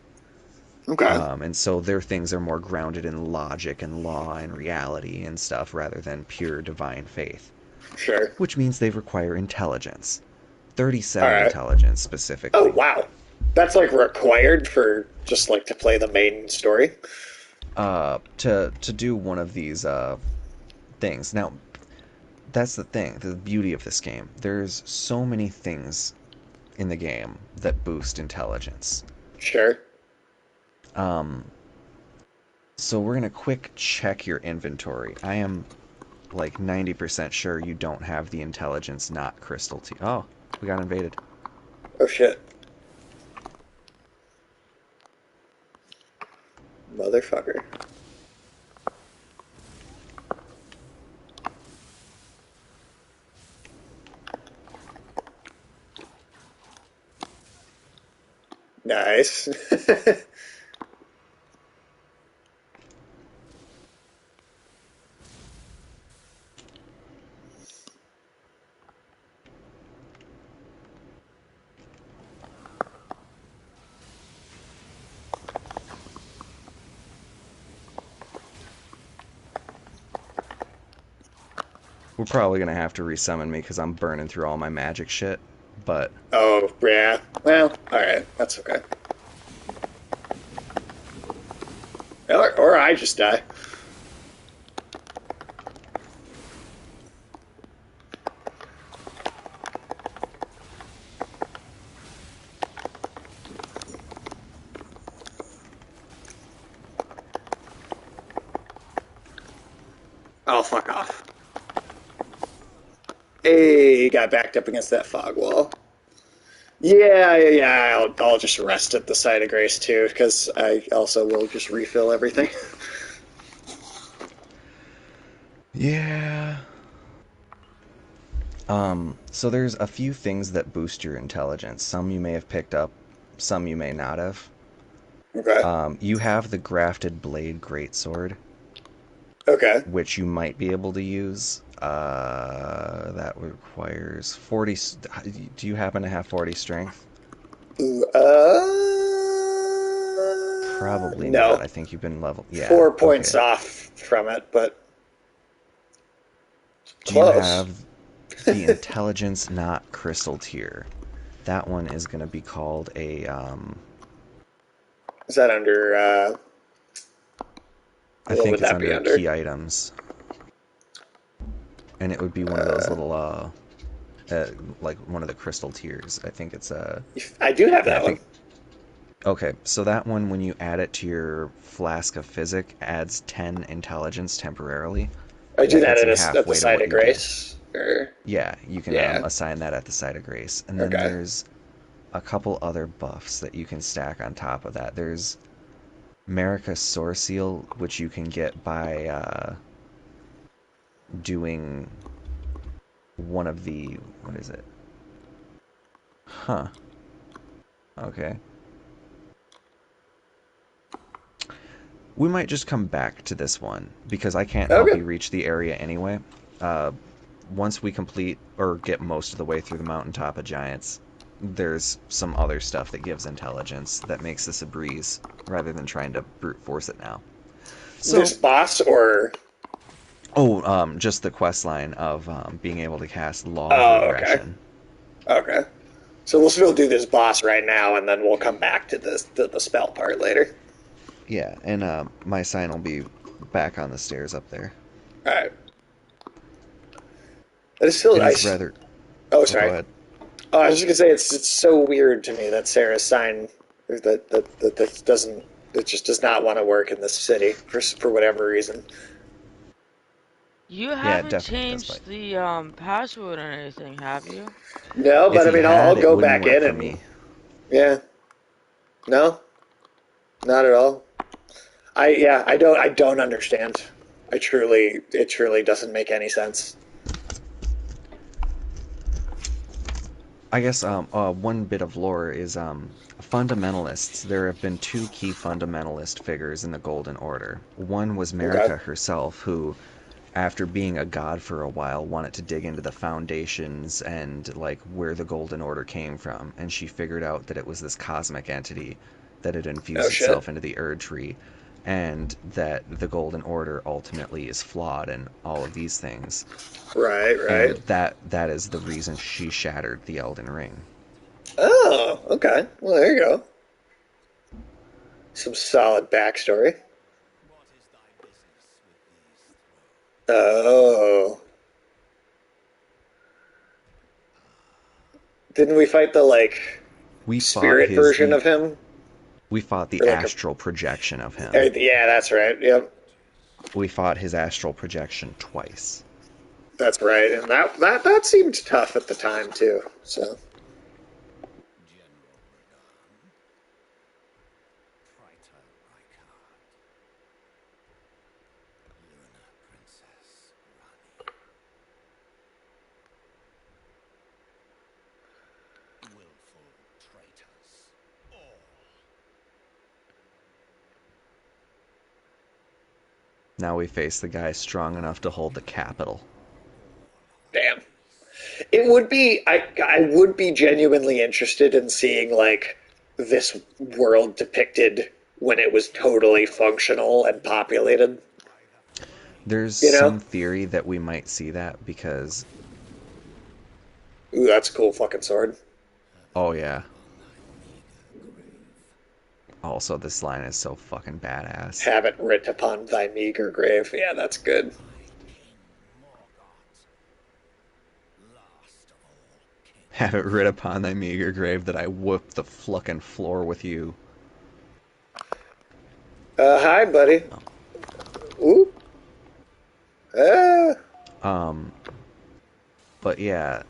Okay. And so their things are more grounded in logic and law and reality and stuff rather than pure divine faith, Sure. which means they require intelligence. All 37 right. intelligence Oh, specifically. wow. That's like required for just like to play the main story. To do one of these things. Now, that's the thing, the beauty of this game. There's so many things in the game that boost intelligence. Sure. Um, so we're gonna quick check your inventory. I am like 90% sure you don't have the intelligence not crystal to. Oh, we got invaded. Oh shit. Motherfucker. Nice. We're probably gonna have to resummon me because I'm burning through all my magic shit. But Oh, yeah. Well, alright. That's okay. Or I just die. Oh, fuck off. Hey, got backed up against that fog wall. Yeah. I'll just rest at the site of grace too, because I also will just refill everything. yeah. So there's a few things that boost your intelligence. Some you may have picked up, some you may not have. Okay. You have the grafted blade greatsword, Okay. which you might be able to use. That requires 40. Do you happen to have 40 strength? Ooh, Probably not. no. I think you've been leveled. Yeah, 4 points okay. off from it, but Do you close. have the intelligence not crystal tier? That one is going to be called a. Is that under, I what would think it's that be under under? key items, and it would be one of those little uh like one of the crystal tiers. I think it's I do have yeah, I that one. think okay. So that one, when you add it to your flask of physic, adds 10 intelligence temporarily. I do That that gets you at the halfway to site what of you do. grace. Or, Yeah, you can yeah. assign that at the site of grace, and then Okay. there's a couple other buffs that you can stack on top of that. There's Marika Soreseal, which you can get by doing one of the, what is it? Huh. Okay. We might just come back to this one because I can't help Okay. you reach the area anyway. Uh, Once we complete or get most of the way through the mountaintop of giants, there's some other stuff that gives intelligence that makes this a breeze rather than trying to brute force it now. This So, boss or just the quest line of being able to cast Law of oh, okay. Regression. Okay. So we'll still do this boss right now, and then we'll come back to this to the spell part later. Yeah, and my sign will be back on the stairs up there. All right. It's still It is nice. rather. Oh, Oh, go sorry. ahead. Oh, I was just gonna say it's so weird to me that Sarah's sign that doesn't it just does not want to work in this city for whatever reason. You Yeah, it haven't definitely does bite. changed the password or anything, have you? No, If but I he mean I'll had, it go wouldn't back work in for and me. yeah, no, not at all. I don't understand. It truly doesn't make any sense. I guess one bit of lore is fundamentalists. There have been two key fundamentalist figures in the Golden Order. One was Okay. Marika herself, who, after being a god for a while, wanted to dig into the foundations and like where the Golden Order came from, and she figured out that it was this cosmic entity that had Oh infused shit. itself into the Erd Tree, and that the Golden Order ultimately is flawed and all of these things. Right, And right. that is the reason she shattered the Elden Ring. Oh, okay. Well, there you go. Some solid backstory. Oh, didn't we fight the like We fought spirit his version the of him? we fought the Or like a astral projection of him. yeah, that's right. Yep, We fought his astral projection twice. that's right. And that seemed tough at the time too. So Now we face the guy strong enough to hold the capital. damn. It would be I would be genuinely interested in seeing like this world depicted when it was totally functional and populated. There's You know? some theory that we might see that because, Ooh, that's a cool fucking sword. oh yeah, also this line is so fucking badass. Have it writ upon thy meager grave. Yeah, that's good. Have it writ upon thy meager grave that I whoop the fucking floor with you. Hi, buddy. Ooh. Uh, Um, but yeah,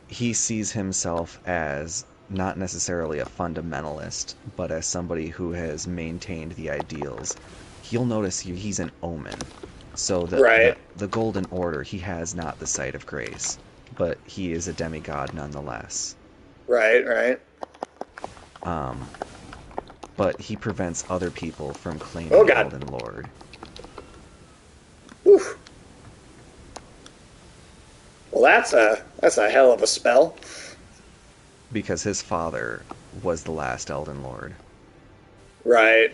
he sees himself as not necessarily a fundamentalist, but as somebody who has maintained the ideals. You'll notice he's an omen. So right, the Golden Order, he has not the sight of grace, but he is a demigod nonetheless. right. Um, but he prevents other people from Oh claiming god. Elden Lord. Oof. Well, that's a hell of a spell. Because his father was the last Elden Lord. Right.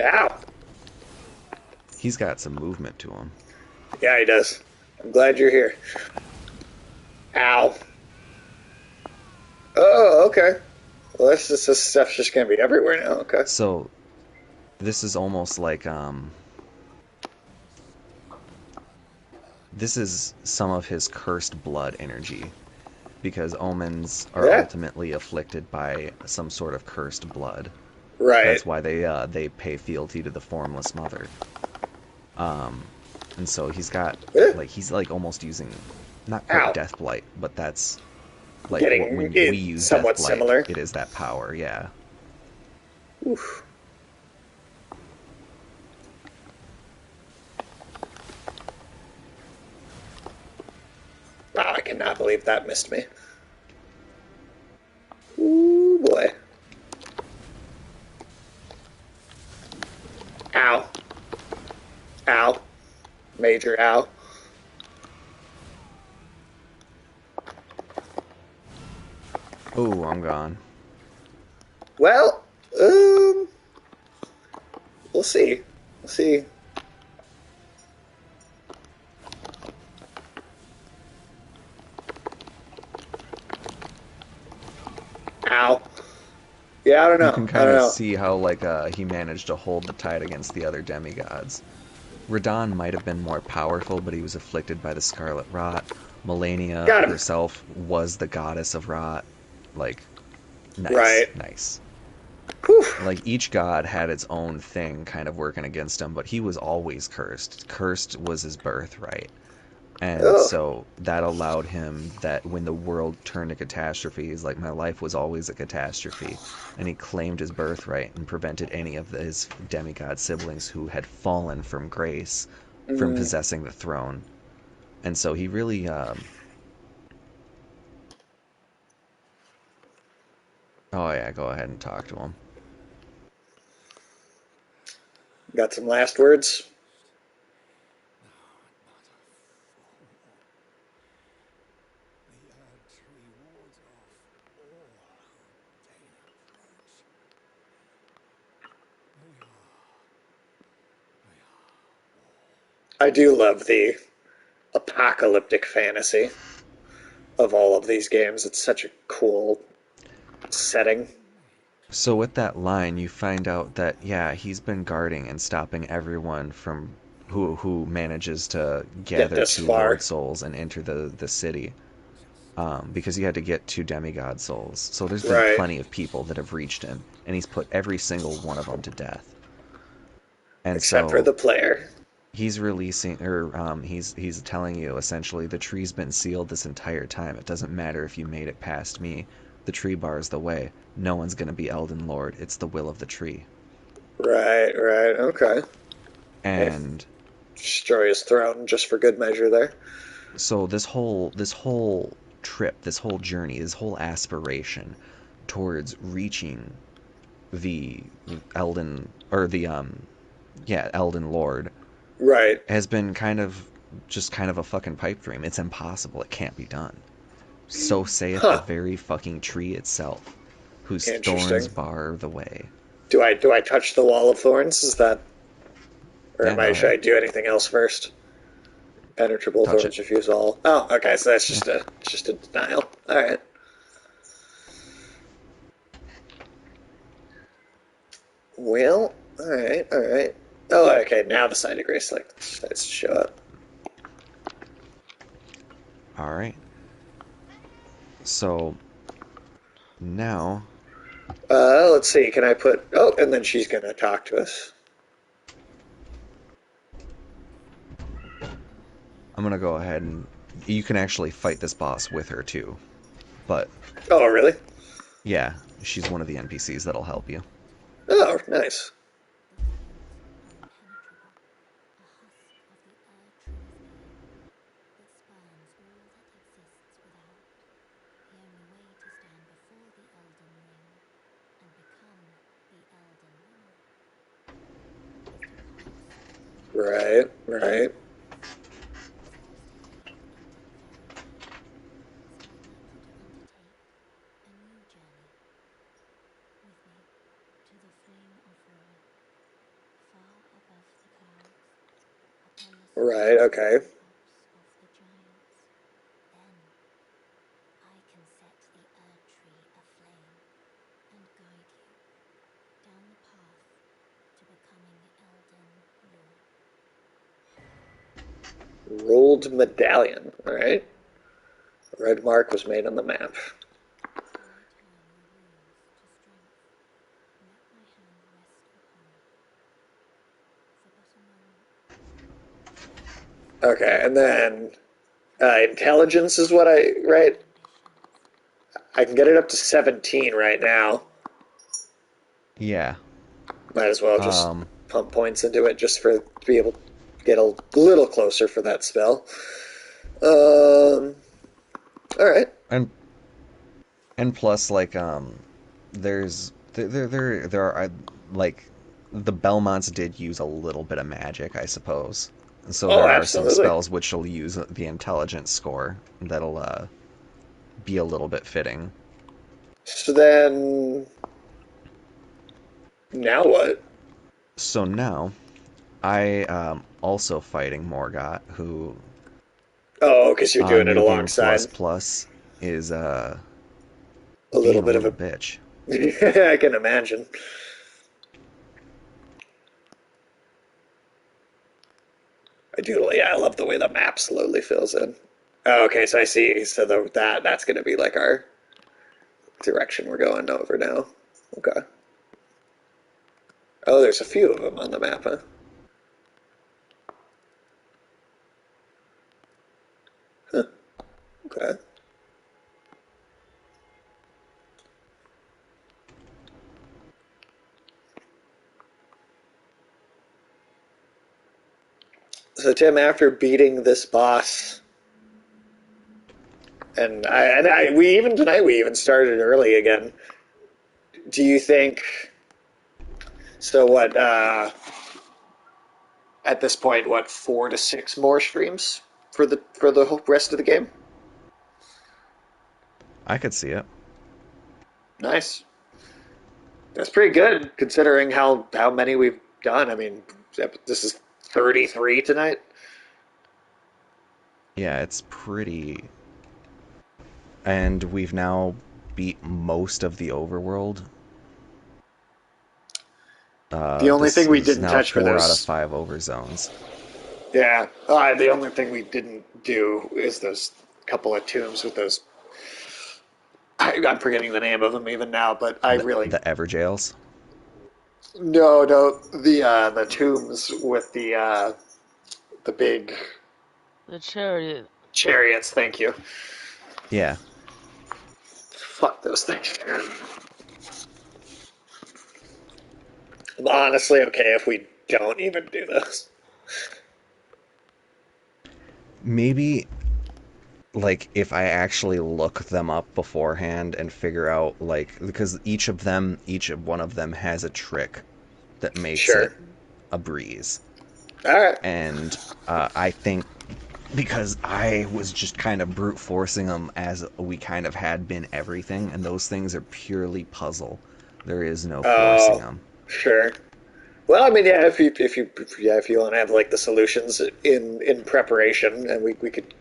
Ow. He's got some movement to him. Yeah, he does. I'm glad you're here. Ow. Oh, okay. Well, this stuff's just gonna be everywhere now. Okay. So this is almost like this is some of his cursed blood energy because omens are Yeah. ultimately afflicted by some sort of cursed blood. Right. That's why they pay fealty to the formless mother. Um, and so Yeah. he's like almost using not quite Ow. death blight, but that's like what Getting when we it use death somewhat blight, similar. it is that power, yeah. Oof. believe that missed me. Ooh, boy. Ow. Ow. Major ow. Oh, I'm gone. Well, um, we'll see. We'll see. Ow. Yeah, I don't You know. can I kind don't of know. see how he managed to hold the tide against the other demigods. Radon might have been more powerful, but he was afflicted by the scarlet rot. Melania Got him. herself was the goddess of rot. Like, nice, Right. nice. Whew. Like each god had its own thing kind of working against him, but he was always cursed. Cursed was his birthright. And Oh. so that allowed him that when the world turned to catastrophe, he's like, my life was always a catastrophe. And he claimed his birthright and prevented any of his demigod siblings who had fallen from grace from Mm, possessing the throne. And so he really, oh yeah, go ahead and talk to him. got some last words? The Erd Tree wards off all who dare approach. They are all. I do love the apocalyptic fantasy of all of these games. It's such a cool setting. So with that line, you find out that yeah, he's been guarding and stopping everyone from who manages to Get gather this two Lord far. souls and enter the city, because he had to get two demigod souls. So there's been Right. plenty of people that have reached him, and he's put every single one of them to death. And Except for so the player. he's releasing, or he's telling you essentially the tree's been sealed this entire time. It doesn't matter if you made it past me. The tree bars the way. No one's gonna be Elden Lord. It's the will of the tree. Right, right. Okay. Hey, And destroy his throne just for good measure there. so this whole trip, this whole journey, this whole aspiration towards reaching the Elden or the Elden Lord Right. has been kind of a fucking pipe dream. It's impossible. It can't be done. So saith the Huh. very fucking tree itself, whose thorns Interesting. bar the way. Do I touch the wall of thorns? Is that, or Yeah, am go I? Should ahead. I do anything else first? Penetrable Touch it. thorns refuse all. Oh, okay. So that's Yeah. just a denial. All right. Well. All right. All right. Oh, okay. Now the sign of grace like starts to show up. All right. So now Let's see. Can I put? Oh, and then she's gonna talk to us. I'm gonna go ahead and you can actually fight this boss with her too. But Oh, really? yeah, she's one of the NPCs that'll help you. Oh, nice. Right. Right. Right. Okay. Rolled medallion. All right. A red mark was made on the map. Okay, and then intelligence is what I right. I can get it up to 17 right now. Yeah. Might as well just Um pump points into it just for to be able to get a little closer for that spell. Um, All right. And plus, like, there are like the Belmonts did use a little bit of magic, I suppose. And so Oh, there are some absolutely. spells which will use the intelligence score that'll be a little bit fitting. So then, now what? So now I also fighting Morgot, who Oh, because you're doing it New Game Plus alongside Plus is a little being a bit of little a. bitch. I can imagine. I do. Yeah, I love the way the map slowly fills in. Oh, okay, so I see. So that's going to be like our direction we're going over now. Okay. Oh, there's a few of them on the map, huh? Huh. Okay. So Tim, after beating this boss, and we even tonight we even started early again. Do you think? So what? At this point, what 4 to 6 more streams for the whole rest of the game? I could see it. Nice. That's pretty good considering how many we've done. I mean, this is 33 tonight. Yeah, it's pretty. And we've now beat most of the overworld. The only This thing we is didn't now touch were 4 out of those. 5 overzones. Yeah, the only thing we didn't do is those couple of tombs with those. I'm forgetting the name of them even now, but I really The Everjails. no the tombs with the big The chariot. chariots. Thank you. Yeah, Fuck those things. I'm honestly okay if we don't even do those. maybe like if I actually look them up beforehand and figure out like because each of one of them has a trick that makes it Sure. a breeze. All right. And I think because I was just kind of brute forcing them as we kind of had been everything, and those things are purely puzzle. There is no forcing Oh, them. sure. Well, I mean, yeah, if you want to have like the solutions in preparation, and we could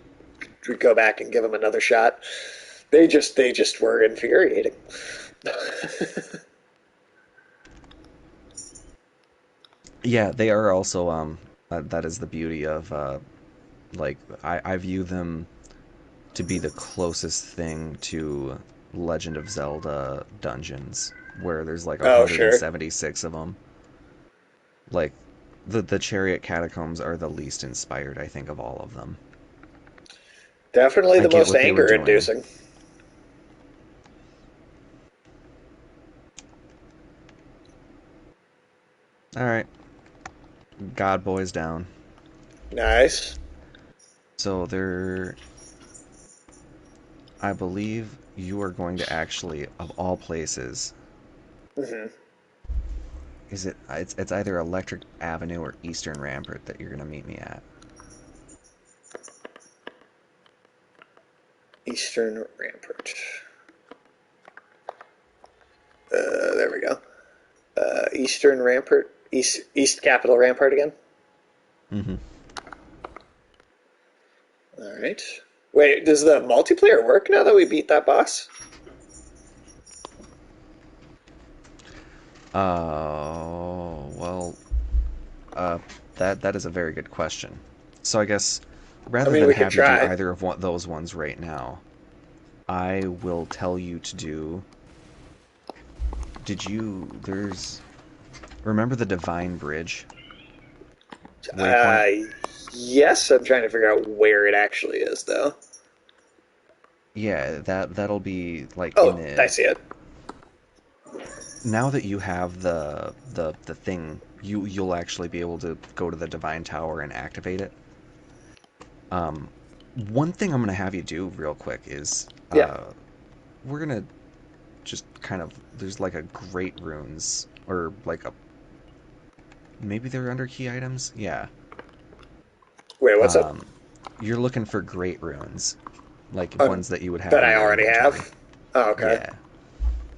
go back and give them another shot. They just were infuriating. Yeah, they are also that is the beauty of like I view them to be the closest thing to Legend of Zelda dungeons, where there's like Oh, sure. 176 of them. Like the Chariot Catacombs are the least inspired, I think, of all of them. Definitely I the get most what they were anger doing. inducing. All right, God Boy's down. Nice. So there, I believe you are going to actually, of all places, Hmm. is it? It's either Electric Avenue or Eastern Rampart that you're going to meet me at. Eastern Rampart. There we go. Eastern Rampart. East Capital Rampart again. Mm-hmm. All right. Wait, does the multiplayer work now that we beat that boss? Well, uh, that is a very good question. So I guess I rather mean, than we could have you do try. either of those ones right now, I will tell you to do. Did you? There's. Remember the Divine Bridge waypoint? Uh, yes, I'm trying to figure out where it actually is, though. Yeah, that'll be like in Oh, I the. see it. Now that you have the thing, you'll actually be able to go to the Divine Tower and activate it. Um, One thing I'm gonna have you do real quick is Yeah. we're gonna just kind of there's like a great runes or like a maybe they're under key items. Yeah. Wait, what's up? Um, you're looking for great runes, like Um, ones that you would have that in I your already inventory. have. Oh, okay.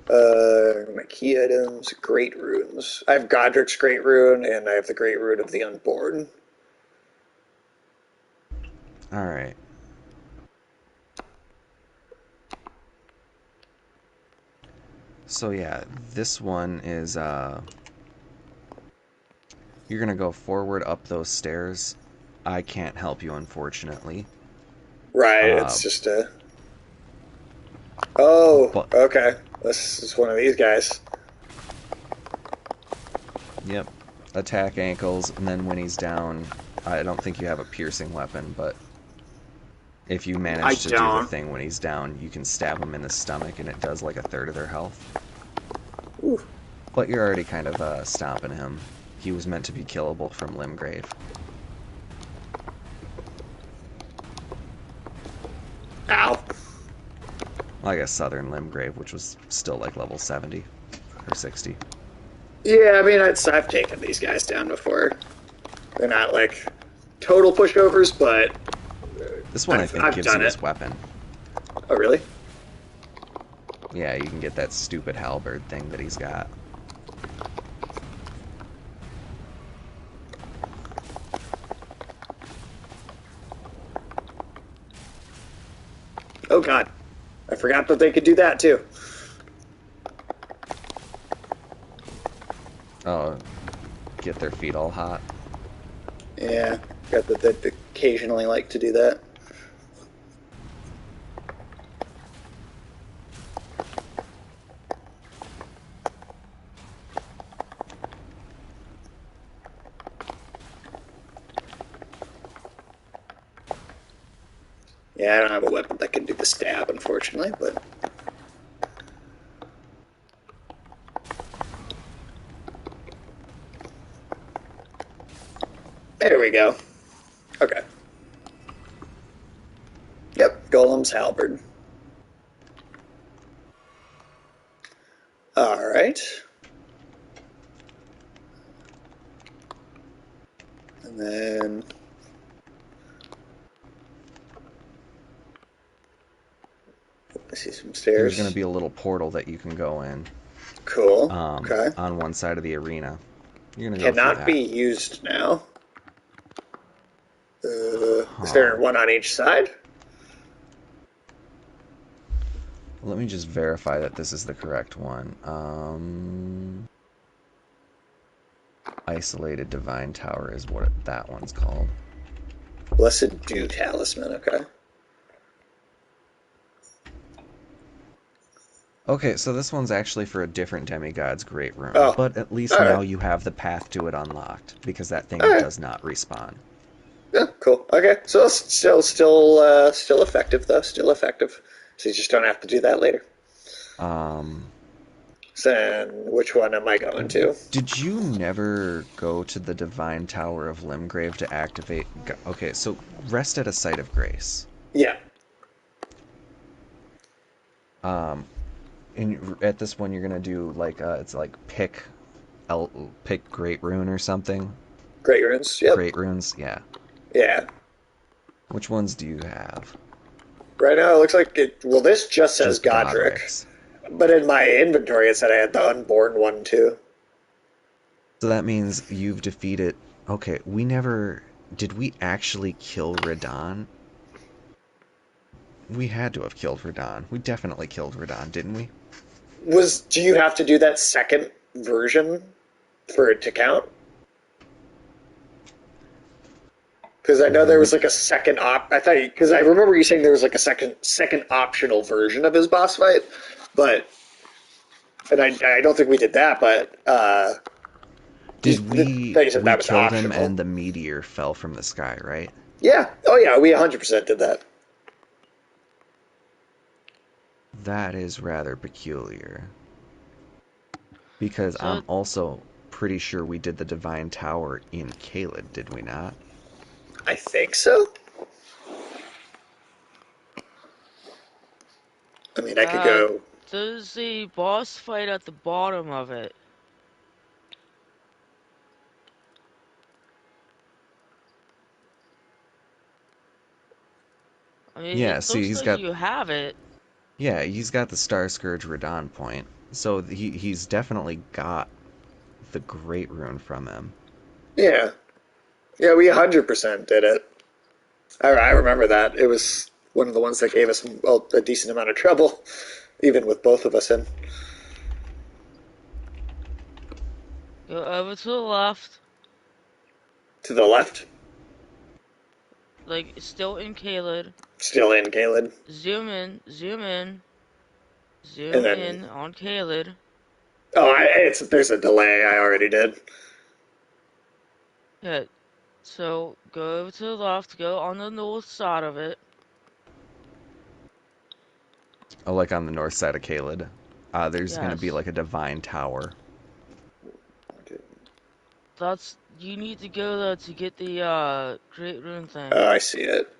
Yeah. My key items, great runes. I have Godric's great rune, and I have the great rune of the unborn. All right. So yeah, this one is you're gonna go forward up those stairs. I can't help you unfortunately. Right, Uh, it's just a. Oh, but okay. This is one of these guys. yep, attack ankles, and then when he's down, I don't think you have a piercing weapon, but if you I manage to do the don't. thing when he's down, you can stab him in the stomach, and it does like a third of their health. Ooh. But you're already kind of stomping him. He was meant to be killable from Limgrave. Ow. Like a Southern Limgrave, which was still like level 70 or 60. Yeah, I mean, I've taken these guys down before. They're not like total pushovers, but This one I think I've gives done you it. his weapon. Oh, really? Yeah, you can get that stupid halberd thing that he's got. Oh God, I forgot that they could do that too. Oh, get their feet all hot. Yeah, forgot that they occasionally like to do that. Yeah, I don't have a weapon that can do the stab, unfortunately, but there we go. Okay. Yep, Golem's halberd. All right. And then I see some There's going to stairs. be a little portal that you can go in Cool. Okay. on one side of the arena. You're going to go through Cannot be that. used now. Is Huh. there one on each side? Let me just verify that this is the correct one. Isolated Divine Tower is what that one's called. Blessed Dew Talisman. Okay. Okay, so this one's actually for a different demigod's great rune, Oh. but at least All right. now you have the path to it unlocked because that All thing right. does not respawn. Yeah. Cool. Okay. So it's still effective though. Still effective. So you just don't have to do that later. Um, So then which one am I going to? did you never go to the Divine Tower of Limgrave to activate? Okay, so rest at a site of grace. Yeah. Um, at this one, you're gonna do like it's like pick Great Rune or something. Great runes. Yep. Great Runes, yeah. Yeah. Which ones do you have? Right now it looks like it. Well, this just says Just Godric, Godric's. but in my inventory it said I had the unborn one too. So that means you've defeated. Okay, we never. Did we actually kill Radon? We had to have killed Radon. We definitely killed Radon, didn't we? Do you have to do that second version for it to count? Because I know there was Which like a second I thought because I remember you saying there was like a second optional version of his boss fight, but and I don't think we did that, but did thought you said we that was killed him optional. and the meteor fell from the sky, right? Yeah. Oh yeah, we 100% did that. That is rather peculiar. Because I'm So also pretty sure we did the Divine Tower in Caelid, did we not? I think so. I mean, I could go. There's a boss fight at the bottom of it. I mean, Yeah, it see, looks like you have it. he's got the Star Scourge Radon point. So he's definitely got the Great Rune from him. Yeah, yeah, we 100% did it. I remember that. It was one of the ones that gave us a decent amount of trouble, even with both of us in. Go over to the left, To the left, like still in Caled. still in Galen, Zoom in, zoom in, and zoom then in on Caled. it's there's a delay. I already did. Yeah, so go over to the left, go on the north side of it. Oh, like on the north side of Kaled. There's going to be Yes. like a divine tower. You need to go there to get the Great Rune Oh, thing. I see it.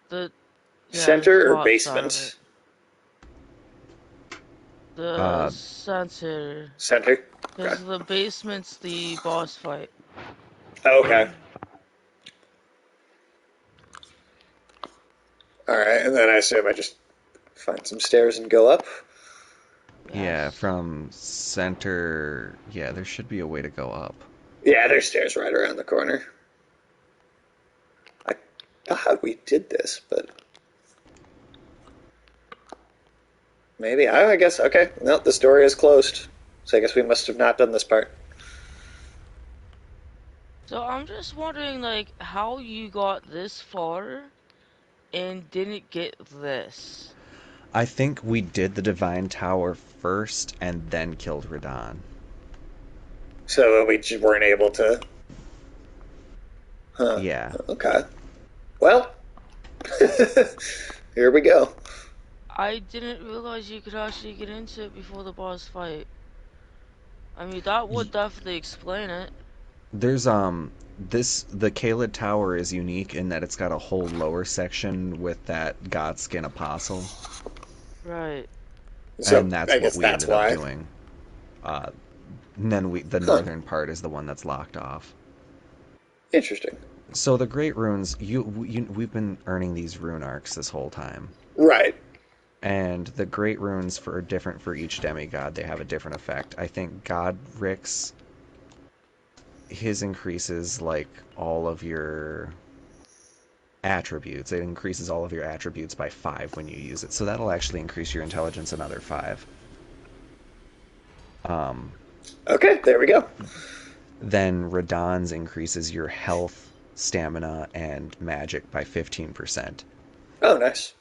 The Yeah, the Center or top side of it. basement? The Uh, center. Center. Okay. Because the basement's the boss fight. Okay. All right, and then I assume I just find some stairs and go up. yeah, Yes. from center. Yeah, there should be a way to go up. Yeah, there's stairs right around the corner. I thought we did this, but maybe. I guess. Okay. No, the story is closed. So I guess we must have not done this part. So I'm just wondering, like, how you got this far and didn't get this. I think we did the divine tower first and then killed Radon. So we weren't able to. Huh. Yeah. Okay. Well, here we go. I didn't realize you could actually get into it before the boss fight. I mean, that would definitely explain it. There's the Kaled Tower is unique in that it's got a whole lower section with that Godskin Apostle, Right. So and that's I what guess we that's ended up why. doing. And then the Huh. northern part is the one that's locked off. Interesting. So the Great Runes, we've been earning these rune arcs this whole time, Right. and the Great Runes are different for each demigod. They have a different effect. I think Godric's his increases like all of your attributes. It increases all of your attributes by 5 when you use it. So that'll actually increase your intelligence another 5. Um, Okay, there we go. then Radon's increases your health, stamina, and magic by 15%. Oh, nice.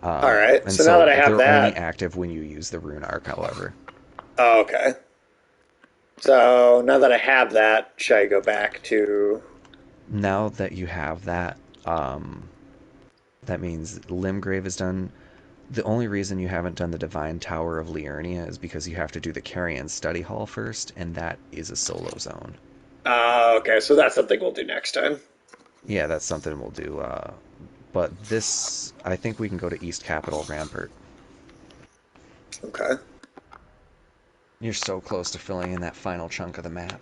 All right. And So now that so I have they're only that, active when you use the rune arc, however. oh, okay. So now that I have that, should I go back to? Now that you have that, that means Limgrave is done. The only reason you haven't done the Divine Tower of Liurnia is because you have to do the Carrion Study Hall first, and that is a solo zone. Okay. So that's something we'll do next time. Yeah, that's something we'll do. But this, I think we can go to East Capital Rampart. Okay. You're so close to filling in that final chunk of the map.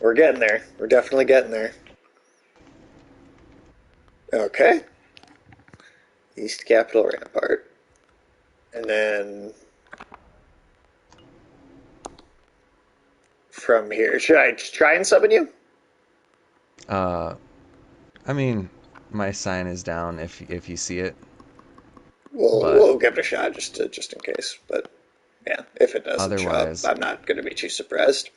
We're getting there. We're definitely getting there. Okay. East Capitol Rampart. And then from here, should I try and summon you? Uh, I mean, my sign is down if you see it, but We'll give it a shot just in case. But yeah, if it doesn't show up, otherwise, I'm not going to be too surprised.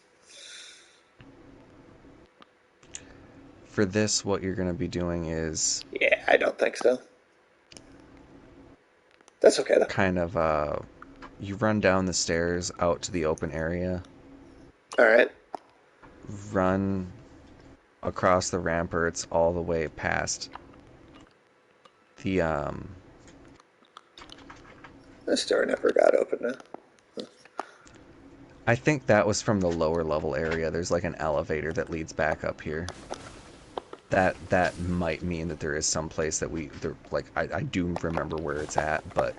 for this, what you're going to be doing is Yeah, I don't think so. That's okay though. kind of you run down the stairs out to the open area, All right. run across the ramparts all the way past the This door never got open. I think that was from the lower level area. There's like an elevator that leads back up here. that might mean that there is some place that like I do remember where it's at, but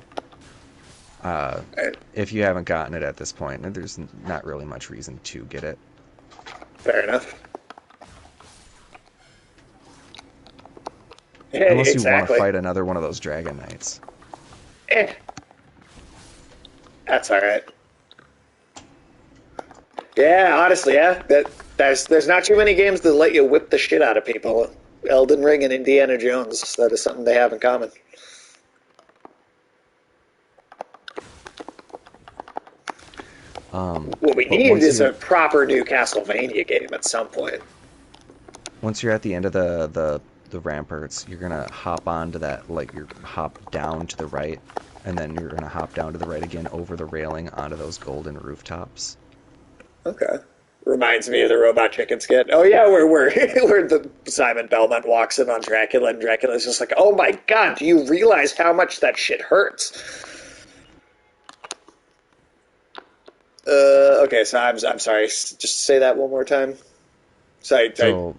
uh, Right. if you haven't gotten it at this point, there's not really much reason to get it. Fair enough. Unless you want to Exactly. fight another one of those Dragon Knights. Eh, that's all right. Yeah, honestly, yeah. There's not too many games that let you whip the shit out of people. Elden Ring and Indiana Jones. That is something they have in common. What we But need is a proper new Castlevania game at some point. once you're at the end of the ramparts, you're gonna hop onto that, like you're hop down to the right, and then you're gonna hop down to the right again over the railing onto those golden rooftops. Okay. Reminds me of the Robot Chicken skit. Oh yeah, where the Simon Belmont walks in on Dracula, and Dracula's just like, "Oh my god, do you realize how much that shit hurts?" Okay, so I'm sorry. Just say that one more time. So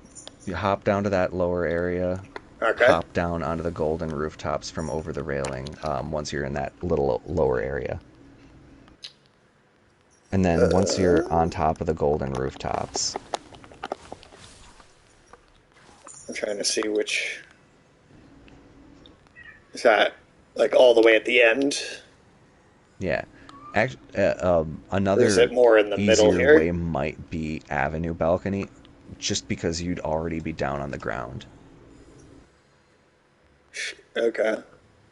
you hop down to that lower area, Okay. hop down onto the golden rooftops from over the railing. Once you're in that little lower area, and then once you're on top of the golden rooftops, I'm trying to see which is that, like all the way at the end, yeah. or is it Another more in the middle easier here? way might be Avenue Balcony, just because you'd already be down on the ground. Okay.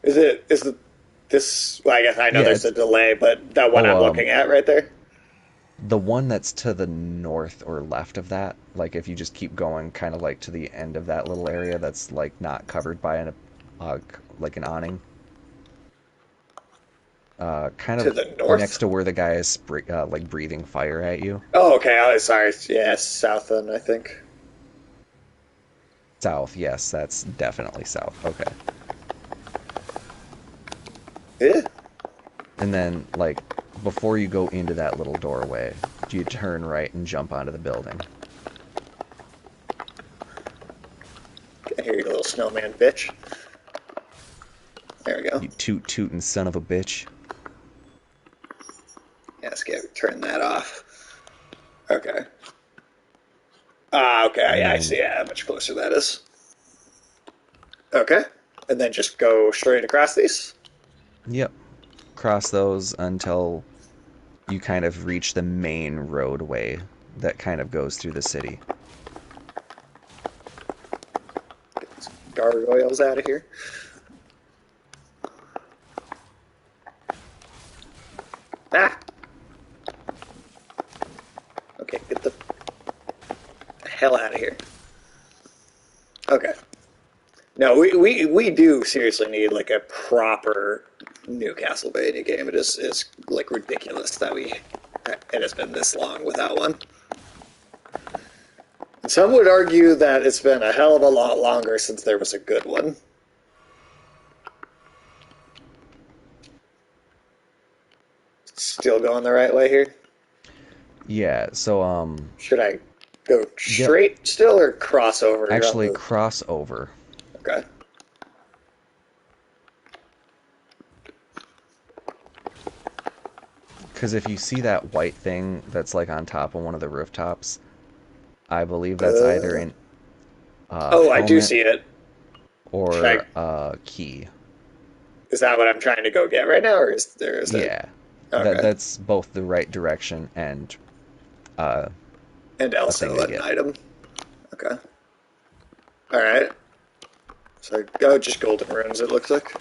Is the this? Well, I guess I know Yeah, there's a it's delay, but that one oh I'm looking at right there. the one that's to the north or left of that, like if you just keep going kind of like to the end of that little area that's like not covered by uh like an awning, kind To of the next north. to where the guy is like breathing fire at you. Oh, okay. Oh, sorry. Yeah, south then, I think. South, yes, that's definitely south. Okay. Yeah. And then like before you go into that little doorway, you turn right and jump onto the building. Here you little snowman bitch. There we go. You tootin' son of a bitch. Yeah, let's turn that off. Okay. Ah, okay. And Yeah, I then see. Yeah, how much closer that is. Okay. And then just go straight across these. yep, cross those until you kind of reach the main roadway that kind of goes through the city. Gargoyles out of here. Ah. Okay, get the hell out of here. Okay. No, we do seriously need like a proper new Castlevania game. It is like ridiculous that it has been this long without one. And some would argue that it's been a hell of a lot longer since there was a good one. Still going the right way here? Yeah, so Should I go yep, straight still or cross over on actually the? cross over. Okay. Because if you see that white thing that's like on top of one of the rooftops, I believe that's either Uh, an oh, I do helmet see it. Should I? or a key. Is that what I'm trying to go get right now, or is it? Yeah, Okay. that's both the right direction and uh, And a thing also to an get. item. Okay. All right. So go just golden runes. It looks like.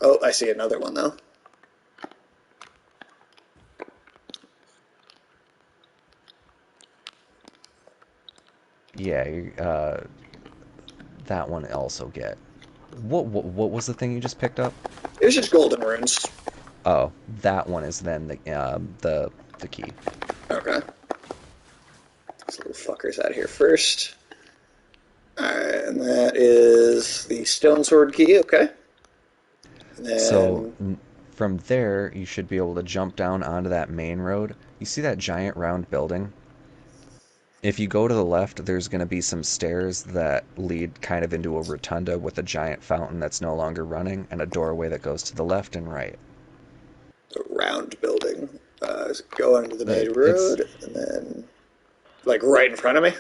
Oh, I see another one though. Yeah, that one also get. What was the thing you just picked up? It was just golden runes. Oh, that one is then the key. Okay. These little fuckers out of here first. Alright, and that is the stone sword key, okay. And So then from there, you should be able to jump down onto that main road. You see that giant round building? If you go to the left, there's going to be some stairs that lead kind of into a rotunda with a giant fountain that's no longer running, and a doorway that goes to the left and right. The round building. Go onto the main It's road, and then like right in front of me.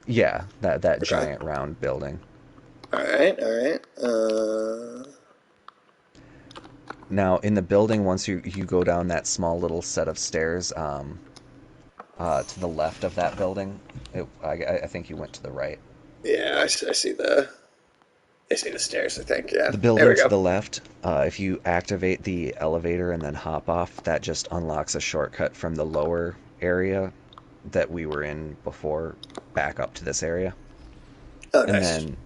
yeah, that Okay. giant round building. All right. All right. Now, in the building, once you go down that small little set of stairs, to the left of that building, I think you went to the right. Yeah, I see the stairs. I think. Yeah. The There building we to go. the left, if you activate the elevator and then hop off, that just unlocks a shortcut from the lower area that we were in before back up to this area. Oh, And nice. then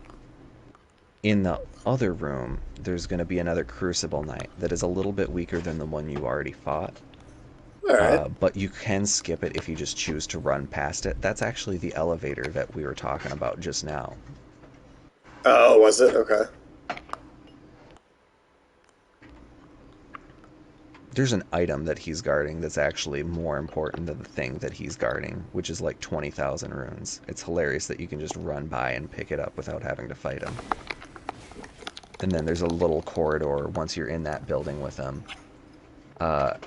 in the other room, there's going to be another Crucible Knight that is a little bit weaker than the one you already fought. All right. But you can skip it if you just choose to run past it. That's actually the elevator that we were talking about just now. Oh, was it? Okay. There's an item that he's guarding that's actually more important than the thing that he's guarding, which is like 20,000 runes. It's hilarious that you can just run by and pick it up without having to fight him. And then there's a little corridor once you're in that building with him.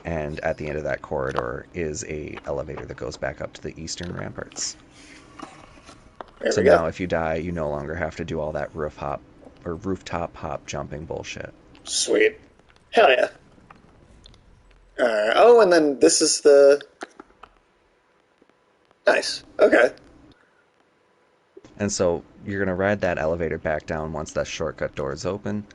And at the end of that corridor is a elevator that goes back up to the eastern ramparts. There So we go. now if you die, you no longer have to do all that roof hop or rooftop hop jumping bullshit. Sweet. Hell yeah. All right. Oh, and then this is the nice. Okay. And so you're going to ride that elevator back down once that shortcut door is open,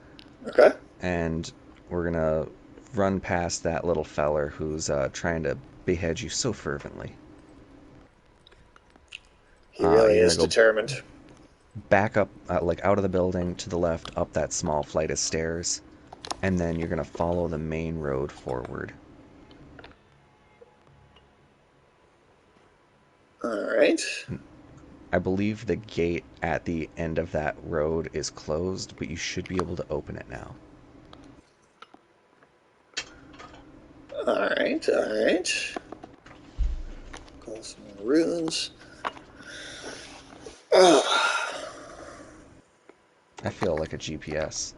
Okay. and we're going to run past that little feller who's trying to behead you so fervently. He really You're is going to go determined. back up, like out of the building to the left, up that small flight of stairs, and then you're going to follow the main road forward. All right. I believe the gate at the end of that road is closed, but you should be able to open it now. All right. All right. Call some more runes. Oh, I feel like a GPS.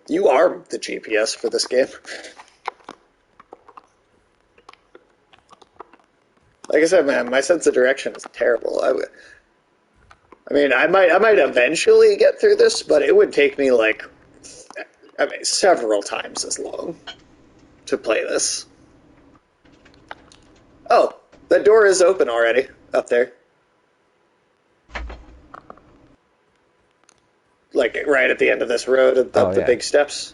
you are the GPS for this game. Like I said, man, my sense of direction is terrible. I mean, I might eventually get through this, but it would take me like, I mean, several times as long to play this. Oh, the door is open already up there. Like right at the end of this road, Oh up the yeah. big steps.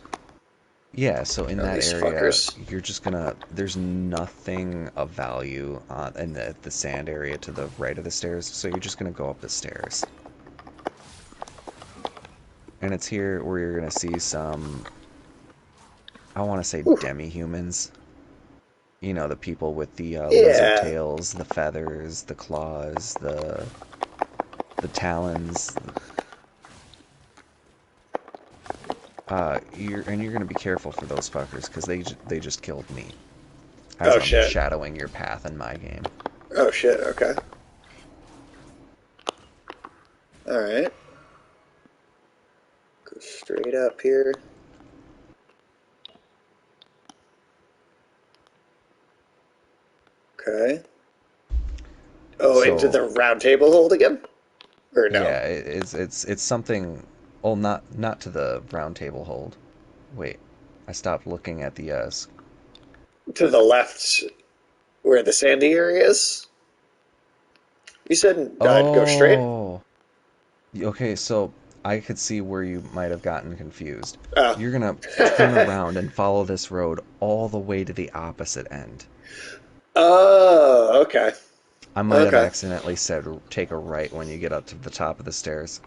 Yeah, so in Oh, that these area, fuckers. you're just gonna, there's nothing of value in the sand area to the right of the stairs, so you're just gonna go up the stairs. And it's here where you're gonna see some, I want to say Whew. demi-humans. You know, the people with the lizard Yeah. tails, the feathers, the claws, the talons. You're gonna be careful for those fuckers because they just killed me as Oh I'm shit. shadowing your path in my game. Oh shit. Okay. All right. Go straight up here. Okay. Oh, into So the round table hold again? Or no? yeah, it's something. Oh, not to the round table hold. Wait, I stopped looking at the To the left, where the sandy area is? You said go straight? Oh, okay. So I could see where you might have gotten confused. Oh. You're gonna turn around and follow this road all the way to the opposite end. Oh, okay. I might have Okay. accidentally said take a right when you get up to the top of the stairs.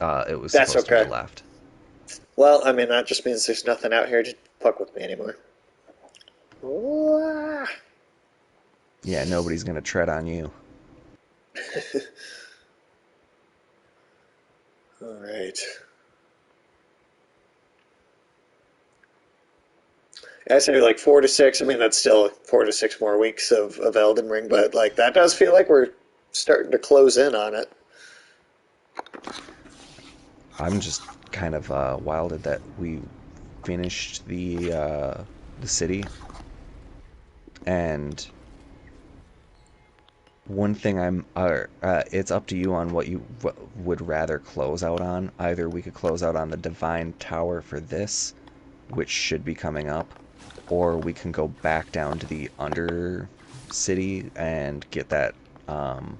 It was That's supposed to be okay. left. Well, I mean, that just means there's nothing out here to fuck with me anymore. All Yeah, nobody's gonna tread on you. right. I say like 4 to 6. I mean, that's still 4 to 6 more weeks of Elden Ring, but like that does feel like we're starting to close in on it. I'm just kind of wilded that we finished the city, and one thing it's up to you on what you would rather close out on. Either we could close out on the Divine Tower for this, which should be coming up, or we can go back down to the Under City and get that um,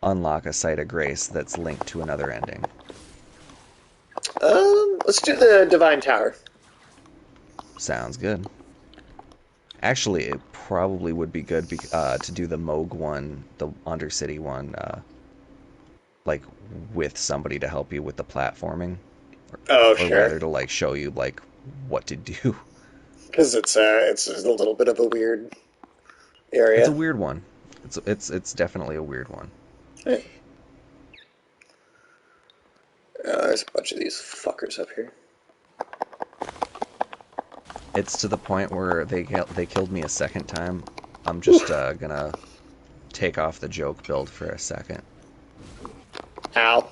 unlock a Site of Grace that's linked to another ending. Let's do the Divine Tower. Sounds good. Actually, it probably would be good to do the Moog one, the Undercity one, like with somebody to help you with the platforming, Oh, or sure. rather to like show you like what to do. Because it's a little bit of a weird It's a area. weird one. It's definitely a weird one. Hey, there's a bunch of these fuckers up here. It's to the point where they killed me a second time. I'm just Oof. gonna take off the joke build for a second. Ow.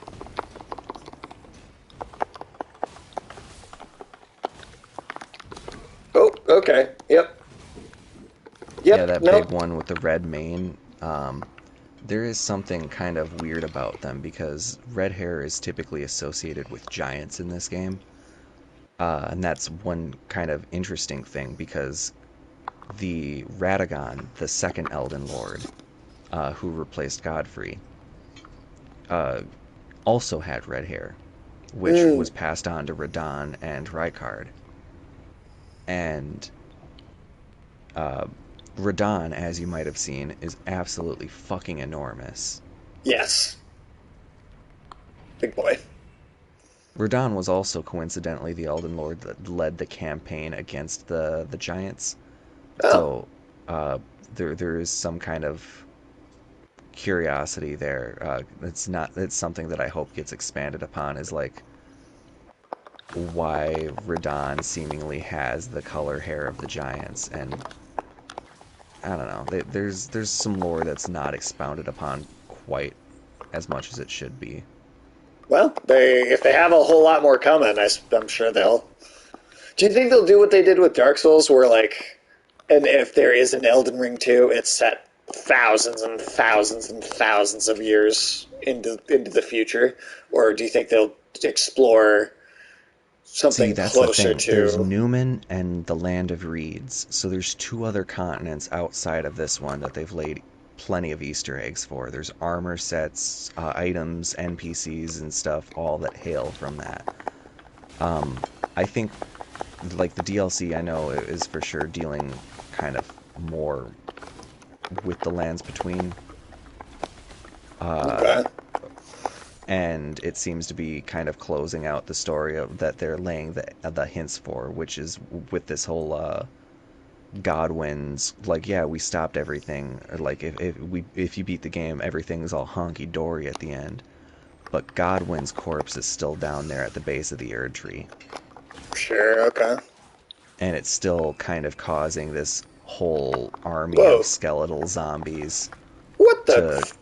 Oh, okay. Yep. Yeah, Yep. that big Nope. one with the red mane. There is something kind of weird about them because red hair is typically associated with giants in this game. And that's one kind of interesting thing because the Radagon, the second Elden Lord, who replaced Godfrey, uh, also had red hair, which Mm. was passed on to Radahn and Rykard. And uh, Radahn, as you might have seen, is absolutely fucking enormous. Yes. Big boy. Radahn was also coincidentally the Elden Lord that led the campaign against the giants. Oh. So uh, there is some kind of curiosity there. It's something that I hope gets expanded upon. Is like why Radahn seemingly has the color hair of the giants, and I don't know. There's some lore that's not expounded upon quite as much as it should be. Well, they if they have a whole lot more coming, I'm sure they'll. Do you think they'll do what they did with Dark Souls, where like, and if there is an Elden Ring 2, it's set thousands and thousands and thousands of years into the future, or do you think they'll explore See, something that's the closer thing. There's to? Newman and the Land of Reeds, so there's two other continents outside of this one that they've laid plenty of Easter eggs for. There's armor sets, items, NPCs, and stuff, all that hail from that. I think, like the DLC, I know is for sure dealing kind of more with the lands between, uh, Okay. and it seems to be kind of closing out the story of that they're laying the hints for, which is with this whole Godwin's like, yeah, we stopped everything. Like if you beat the game, everything's all honky dory at the end. But Godwin's corpse is still down there at the base of the Erd tree, Sure. Okay. and it's still kind of causing this whole army of Whoa. skeletal zombies What to the?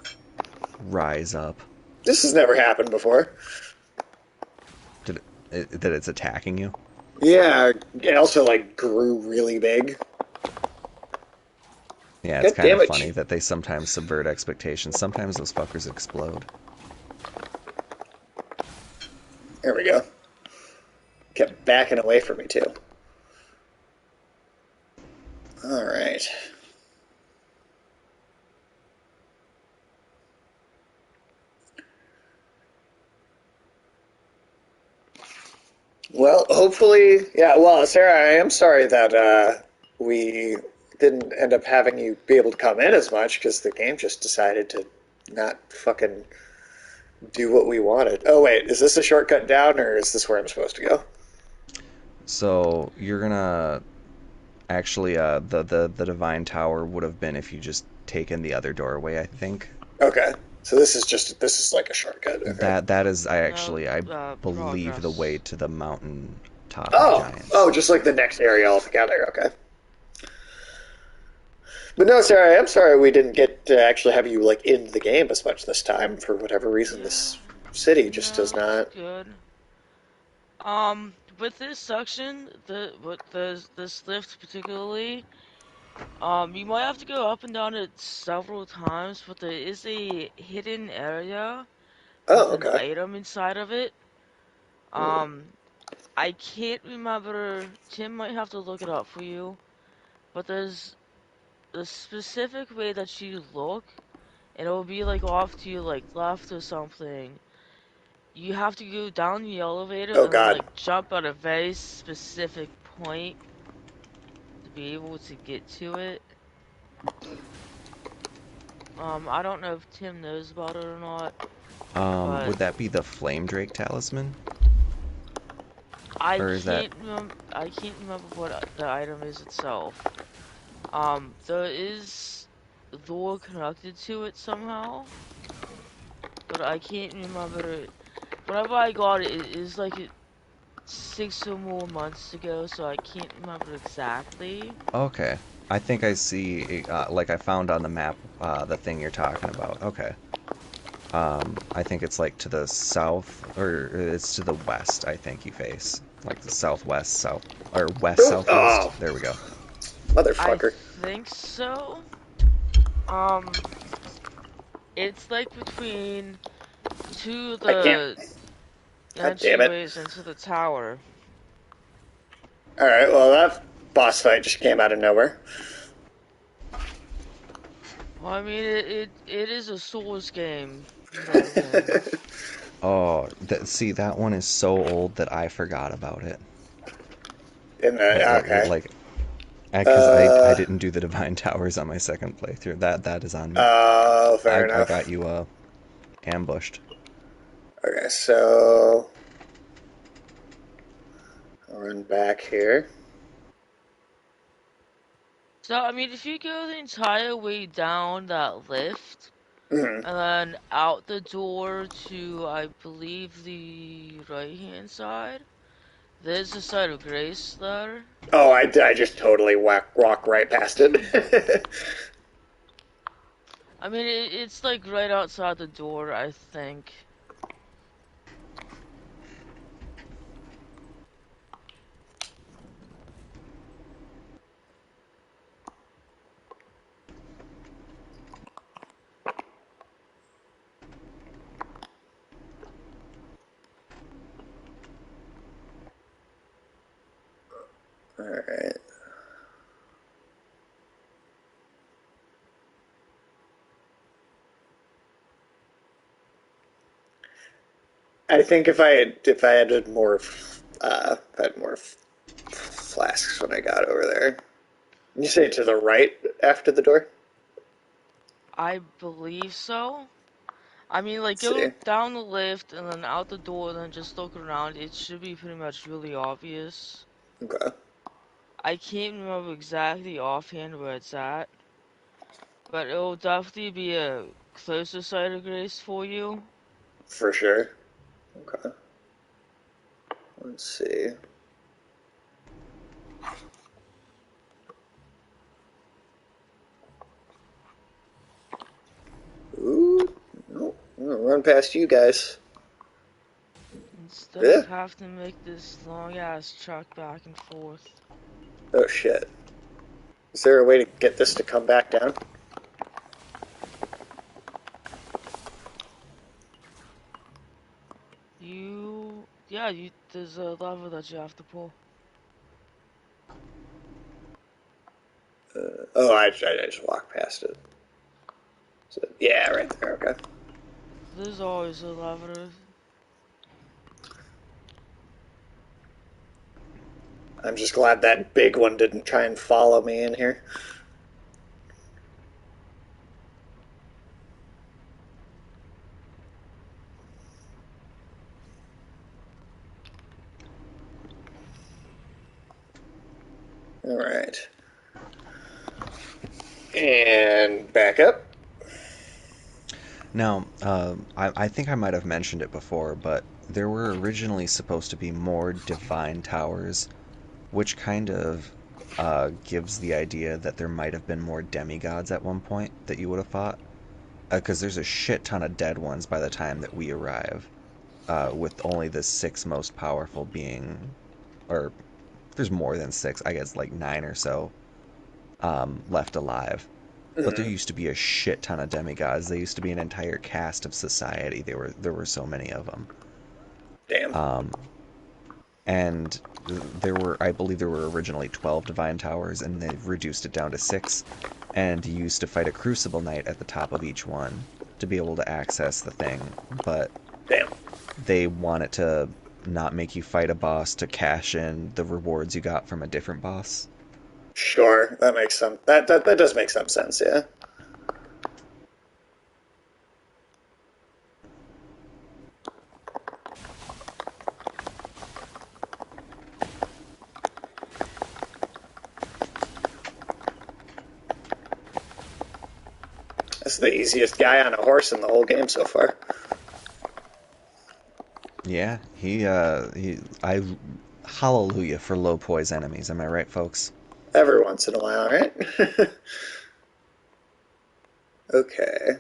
rise up. This has never happened before. Did that it's attacking you? Yeah. It also like grew really big. Yeah, it's God kind damn of it. funny that they sometimes subvert expectations. Sometimes those fuckers explode. There we go. Kept backing away from me too. All right. Well, hopefully, yeah. Well, Sarah, I am sorry that we didn't end up having you be able to come in as much because the game just decided to not fucking do what we wanted. Oh wait, is this a shortcut down or is this where I'm supposed to go? So you're gonna actually the divine tower would have been if you just taken the other doorway, I think. Okay, so this is like a shortcut. Okay. That is No, I believe the way progress. to the mountain top of the Oh, giants. oh, just like the next area altogether. Okay. But no, sorry, I'm sorry we didn't get to actually have you like in the game as much this time. For whatever reason, Yeah, this city just does no, it's not. good. With this section, with this lift particularly, you might have to go up and down it several times, but there is a hidden area with Oh, an okay. item inside of it. Hmm. Um, I can't remember. Tim might have to look it up for you, but there's a specific way that you look, and it'll be like off to your like left or something. You have to go down the elevator Oh and then God. like jump at a very specific point to be able to get to it. I don't know if Tim knows about it or not, but Would that be the Flame Drake talisman, I or is that can't remember. I can't remember what the item is itself. There is lore connected to it somehow, but I can't remember it. Whenever I got it, it is like 6 or more months ago, so I can't remember exactly. okay? I think I see. Like I found on the map, the thing you're talking about. Okay. I think it's like to the south, or it's to the west. I think you face like the southwest, south or west Oh, southwest. oh, There we go. I motherfucker! think so. Um, it's like between two of I can't. the God damn it! entryways into the tower. All right. Well, that boss fight just came out of nowhere. Well, I mean, it is a Souls game, then. Oh, see, that one is so old that I forgot about it. In the okay. Like, because I Uh. didn't do the Divine Towers on my second playthrough. That is on me. Oh, fair I got enough. you ambushed. Okay, so I'll run back here. So, I mean, if you go the entire way down that lift, Mhm. and then out the door to, I believe, the right-hand side, there's a site of grace there. Oh, I just totally walk right past it. I mean, it's like right outside the door, I think. All right. I think if I had more had more flasks when I got over there. You say to the right after the door? I believe so. I mean, like, Let's go see. down the lift and then out the door and then just look around. It should be pretty much really obvious. Okay, I can't remember exactly offhand where it's at, but it'll definitely be a closer side of grace for you. for sure. Okay, let's see. Ooh, nope. I'm gonna run past you guys. Instead Yeah. of having to make this long ass trek back and forth. Oh shit. Is there a way to get this to come back down? There's a lever that you have to pull. Oh, I just walked past it. So, yeah, right there. Okay. There's always a lever. I'm just glad that big one didn't try and follow me in here. All right. And back up. Now, I think I might have mentioned it before, but there were originally supposed to be more divine towers, which kind of gives the idea that there might have been more demigods at one point that you would have fought. Because there's a shit ton of dead ones by the time that we arrive, with only the six most powerful being, or there's more than six, I guess like nine or so, left alive. But there Mhm. used to be a shit ton of demigods. They used to be an entire caste of society. There were so many of them. Damn. Um, and I believe there were originally 12 divine towers, and they've reduced it down to six. And you used to fight a crucible knight at the top of each one to be able to access the thing. But Damn. they want it to not make you fight a boss to cash in the rewards you got from a different boss. Sure, that makes some that does make some sense. Yeah. That's the easiest guy on a horse in the whole game so far. Yeah, I hallelujah for low poise enemies. Am I right, folks? Every once in a while, right? Okay.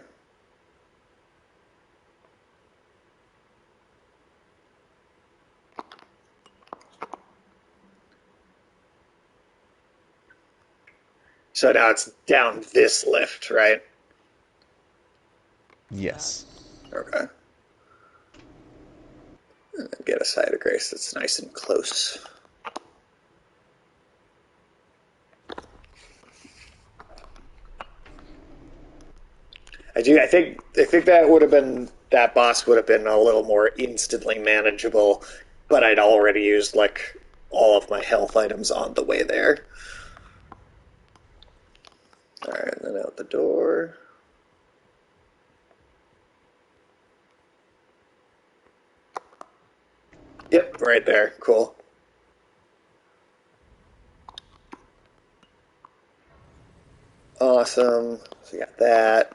So now it's down this lift, right? Yes. Yes. Okay. Get a side of grace that's nice and close. I think that would have been that boss would have been a little more instantly manageable, but I'd already used like all of my health items on the way there. All right, and then out the door. Yep, right there. Cool. Awesome. So we got that.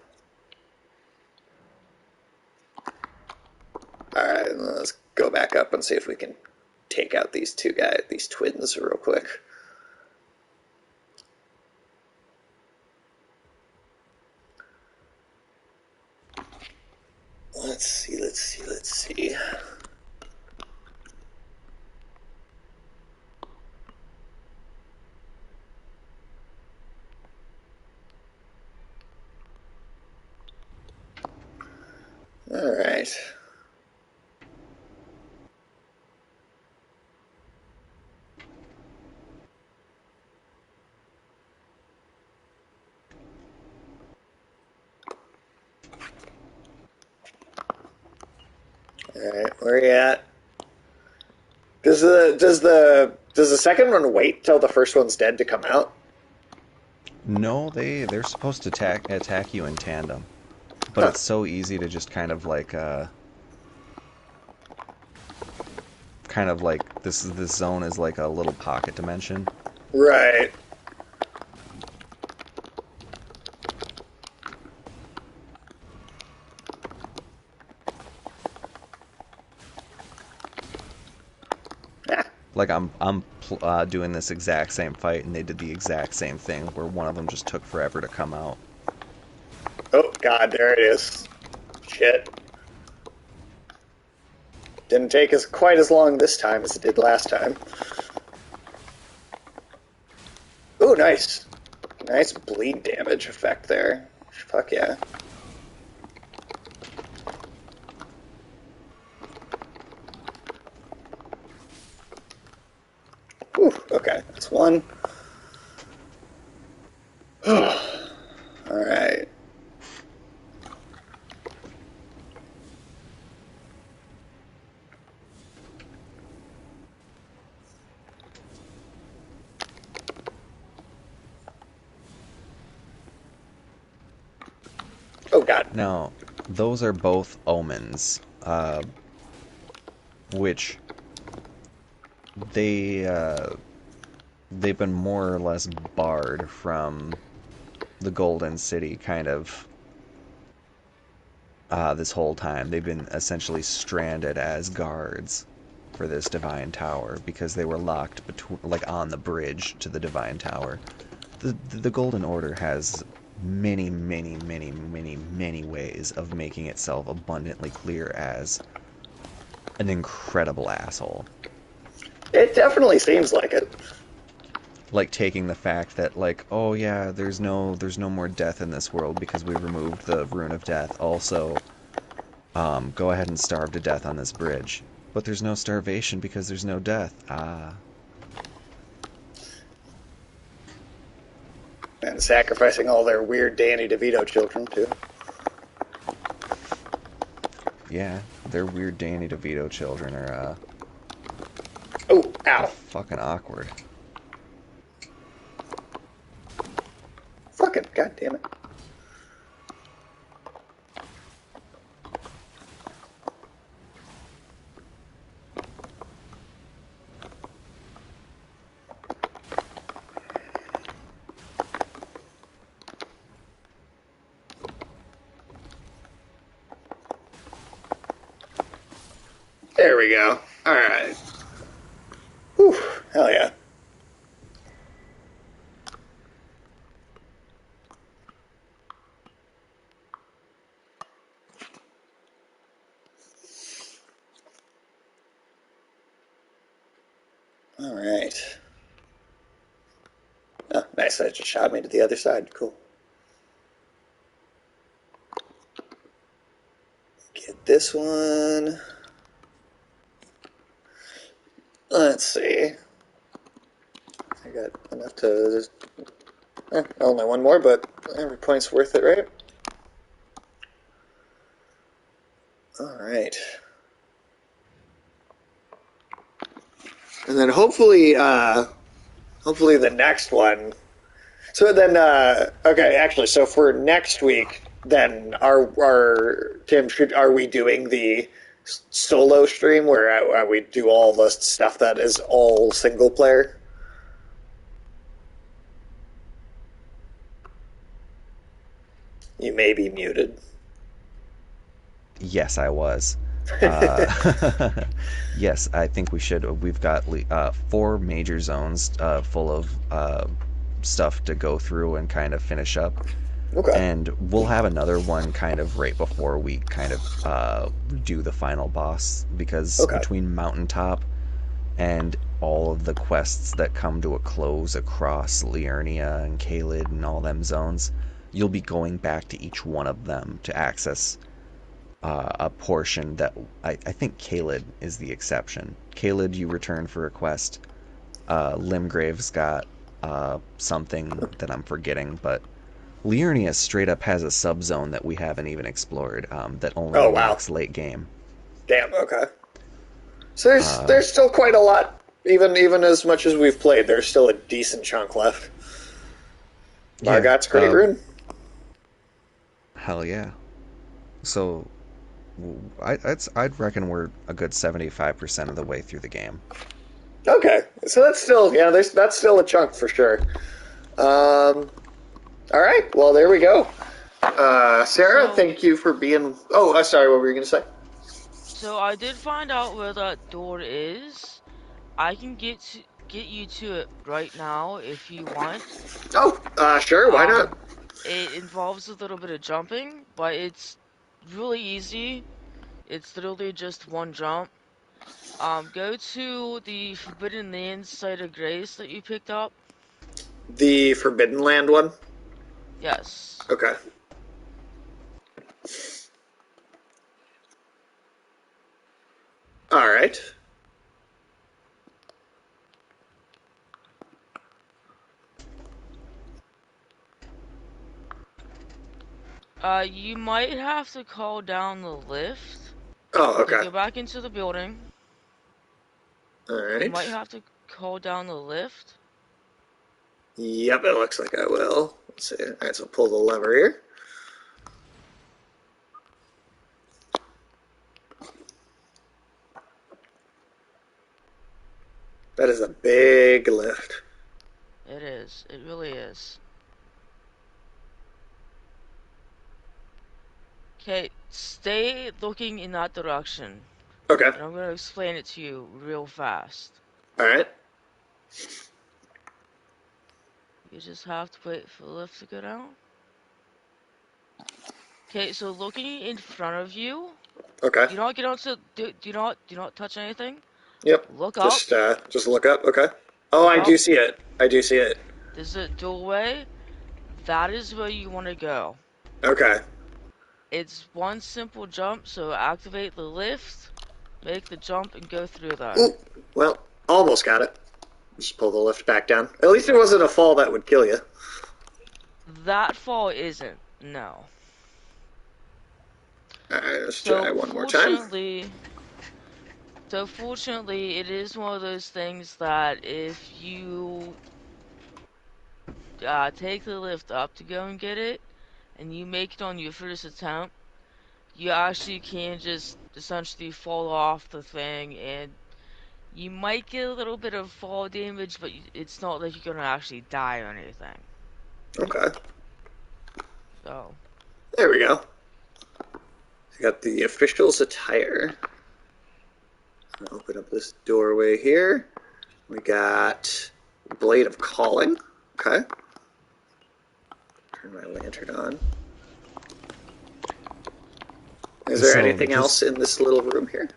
All right, let's go back up and see if we can take out these two guys, these twins, real quick. Let's see, let's see, let's see. All right. All right, where are you at? Does the second one wait till the first one's dead to come out? No, they're supposed to attack you in tandem, but Huh. it's so easy to just kind of like this zone is like a little pocket dimension. Right. Ah. Like doing this exact same fight, and they did the exact same thing where one of them just took forever to come out. Oh God, there it is. Shit. Didn't take us quite as long this time as it did last time. Oh, nice. Nice bleed damage effect there. Fuck yeah. Whew, okay, that's one. Alright. Oh God. Now, those are both omens, which they they've been more or less barred from the Golden City, kind of this whole time. They've been essentially stranded as guards for this divine tower because they were locked between, like on the bridge to the divine tower. The Golden Order has many, many, many, many, many ways of making itself abundantly clear as an incredible asshole. It definitely seems like it. Like taking the fact that like, oh yeah, there's no more death in this world because we removed the rune of death. Also, go ahead and starve to death on this bridge. But there's no starvation because there's no death. Ah, And sacrificing all their weird Danny DeVito children, too. yeah, their weird Danny DeVito children Oh, are ow. fucking awkward. Fucking goddamn it. There we go. Alright. Whew. Hell yeah. Alright. Oh, nice. That just shot me to the other side. Cool. Get this one. Let's see. I got enough to just. Only one more, but every point's worth it, right? Alright. And then hopefully the next one. So then, okay, actually, so for next week, then Tim, are we doing the solo stream where we do all the stuff that is all single player? You may be muted. Yes, I was. Uh, yes, I think we should. We've got four major zones full of stuff to go through and kind of finish up. Okay. And we'll have another one kind of right before we kind of do the final boss because Okay. between Mountaintop and all of the quests that come to a close across Liurnia and Caelid and all them zones, you'll be going back to each one of them to access a portion that I think Caelid is the exception. Caelid, you return for a quest. Limgrave's got something that I'm forgetting, but Liurnia straight up has a subzone that we haven't even explored that only Oh wow. unlocks late game. Damn. Okay. So there's Uh, there's still quite a lot. Even as much as we've played, there's still a decent chunk left. yeah, Margot's Great Rune. hell yeah. So I'd reckon we're a good 75% of the way through the game. Okay, so that's still that's still a chunk for sure. All right, well there we go. Sarah, So, thank you for being. Oh, sorry, what were you gonna say? so I did find out where that door is. I can get you to it right now if you want. Oh, sure, why Um, not? it involves a little bit of jumping, but it's really easy. It's literally just one jump. Go to the Forbidden Lands site of grace that you picked up. The Forbidden Land one. Yes. Okay. All right. You might have to call down the lift Oh, to okay. go back into the building. All You right. might have to call down the lift. Yep, it looks like I will. Let's see. All right, so pull the lever here. That is a big lift. It is. It really is. Okay, stay looking in that direction. Okay. and I'm gonna explain it to you real fast. All right. You just have to wait for the lift to go down. Okay, so looking in front of you, Okay. do not get onto do not touch anything. Yep. Look up, Just look up. Okay. Oh, look I up. do see it. I do see it. There's a doorway. That is where you want to go. Okay. It's one simple jump, so activate the lift, make the jump, and go through there. Ooh, well, almost got it. Just pull the lift back down. At least it wasn't a fall that would kill you. That fall isn't, no. All right, let's try So one more time. fortunately, it is one of those things that if you take the lift up to go and get it, and you make it on your first attempt, you actually can just essentially fall off the thing, and you might get a little bit of fall damage, but it's not like you're gonna actually die or anything. Okay. So, There we go. I got the official's attire. Open up this doorway here. We got Blade of Calling. Okay. Turn my lantern on. Is there So anything just else in this little room here?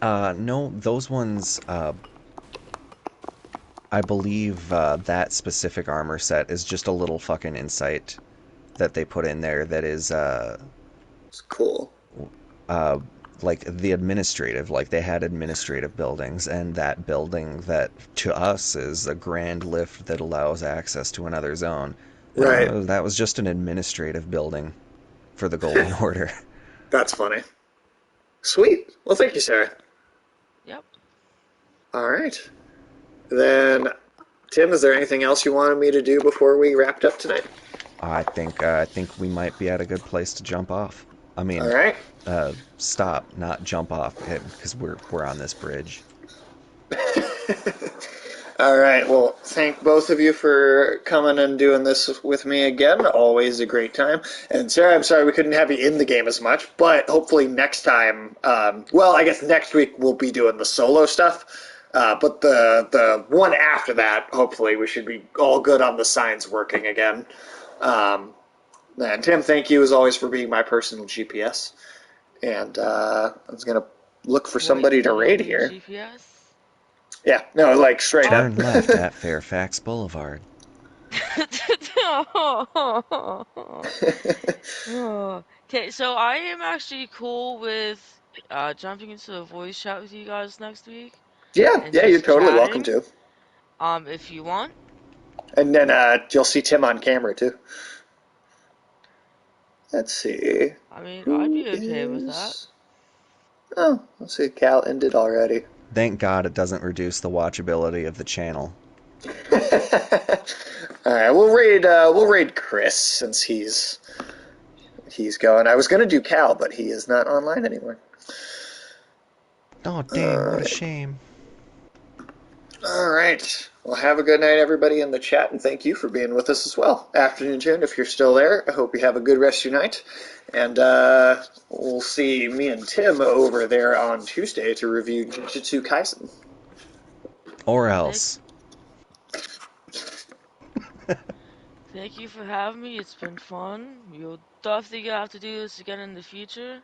no, those ones. I believe that specific armor set is just a little fucking insight that they put in there that is It's cool. uh, like the administrative, like they had administrative buildings, and that building that to us is a grand lift that allows access to another zone. Right. That was just an administrative building for the Golden Order. That's funny. Sweet. Well, thank you, Sarah. yep. All right. Then, Tim, is there anything else you wanted me to do before we wrapped up tonight? I think we might be at a good place to jump off. I All mean, right. stop, not jump off, because we're on this bridge. All right. Well, thank both of you for coming and doing this with me again. Always a great time. And Sarah, I'm sorry we couldn't have you in the game as much, but hopefully next time. Well, I guess next week we'll be doing the solo stuff. But the one after that, hopefully we should be all good on the signs working again. Um, and Tim, thank you as always for being my personal GPS. And I was gonna look for Wait, somebody to you have raid a here. GPS? Yeah, no, like straight up. Um. Turn left at Fairfax Boulevard. Okay, so I am actually cool with jumping into a voice chat with you guys next week Yeah, and yeah, you're just totally welcome chatting. to. If you want. And then you'll see Tim on camera too. Let's see. I mean, I'd Who be okay with that. is. Oh, let's see. Cal ended already. Thank God it doesn't reduce the watchability of the channel. All right, we'll raid Chris since he's going. I was gonna do Cal, but he is not online anymore. Oh, All damn, what a right. shame. All right. Well, have a good night, everybody in the chat, and thank you for being with us as well. Afternoon, Jen, if you're still there. I hope you have a good rest of your night. And we'll see me and Tim over there on Tuesday to review Jujutsu Kaisen. Or Thank, else. thank you for having me. It's been fun. We'll definitely have to do this again in the future.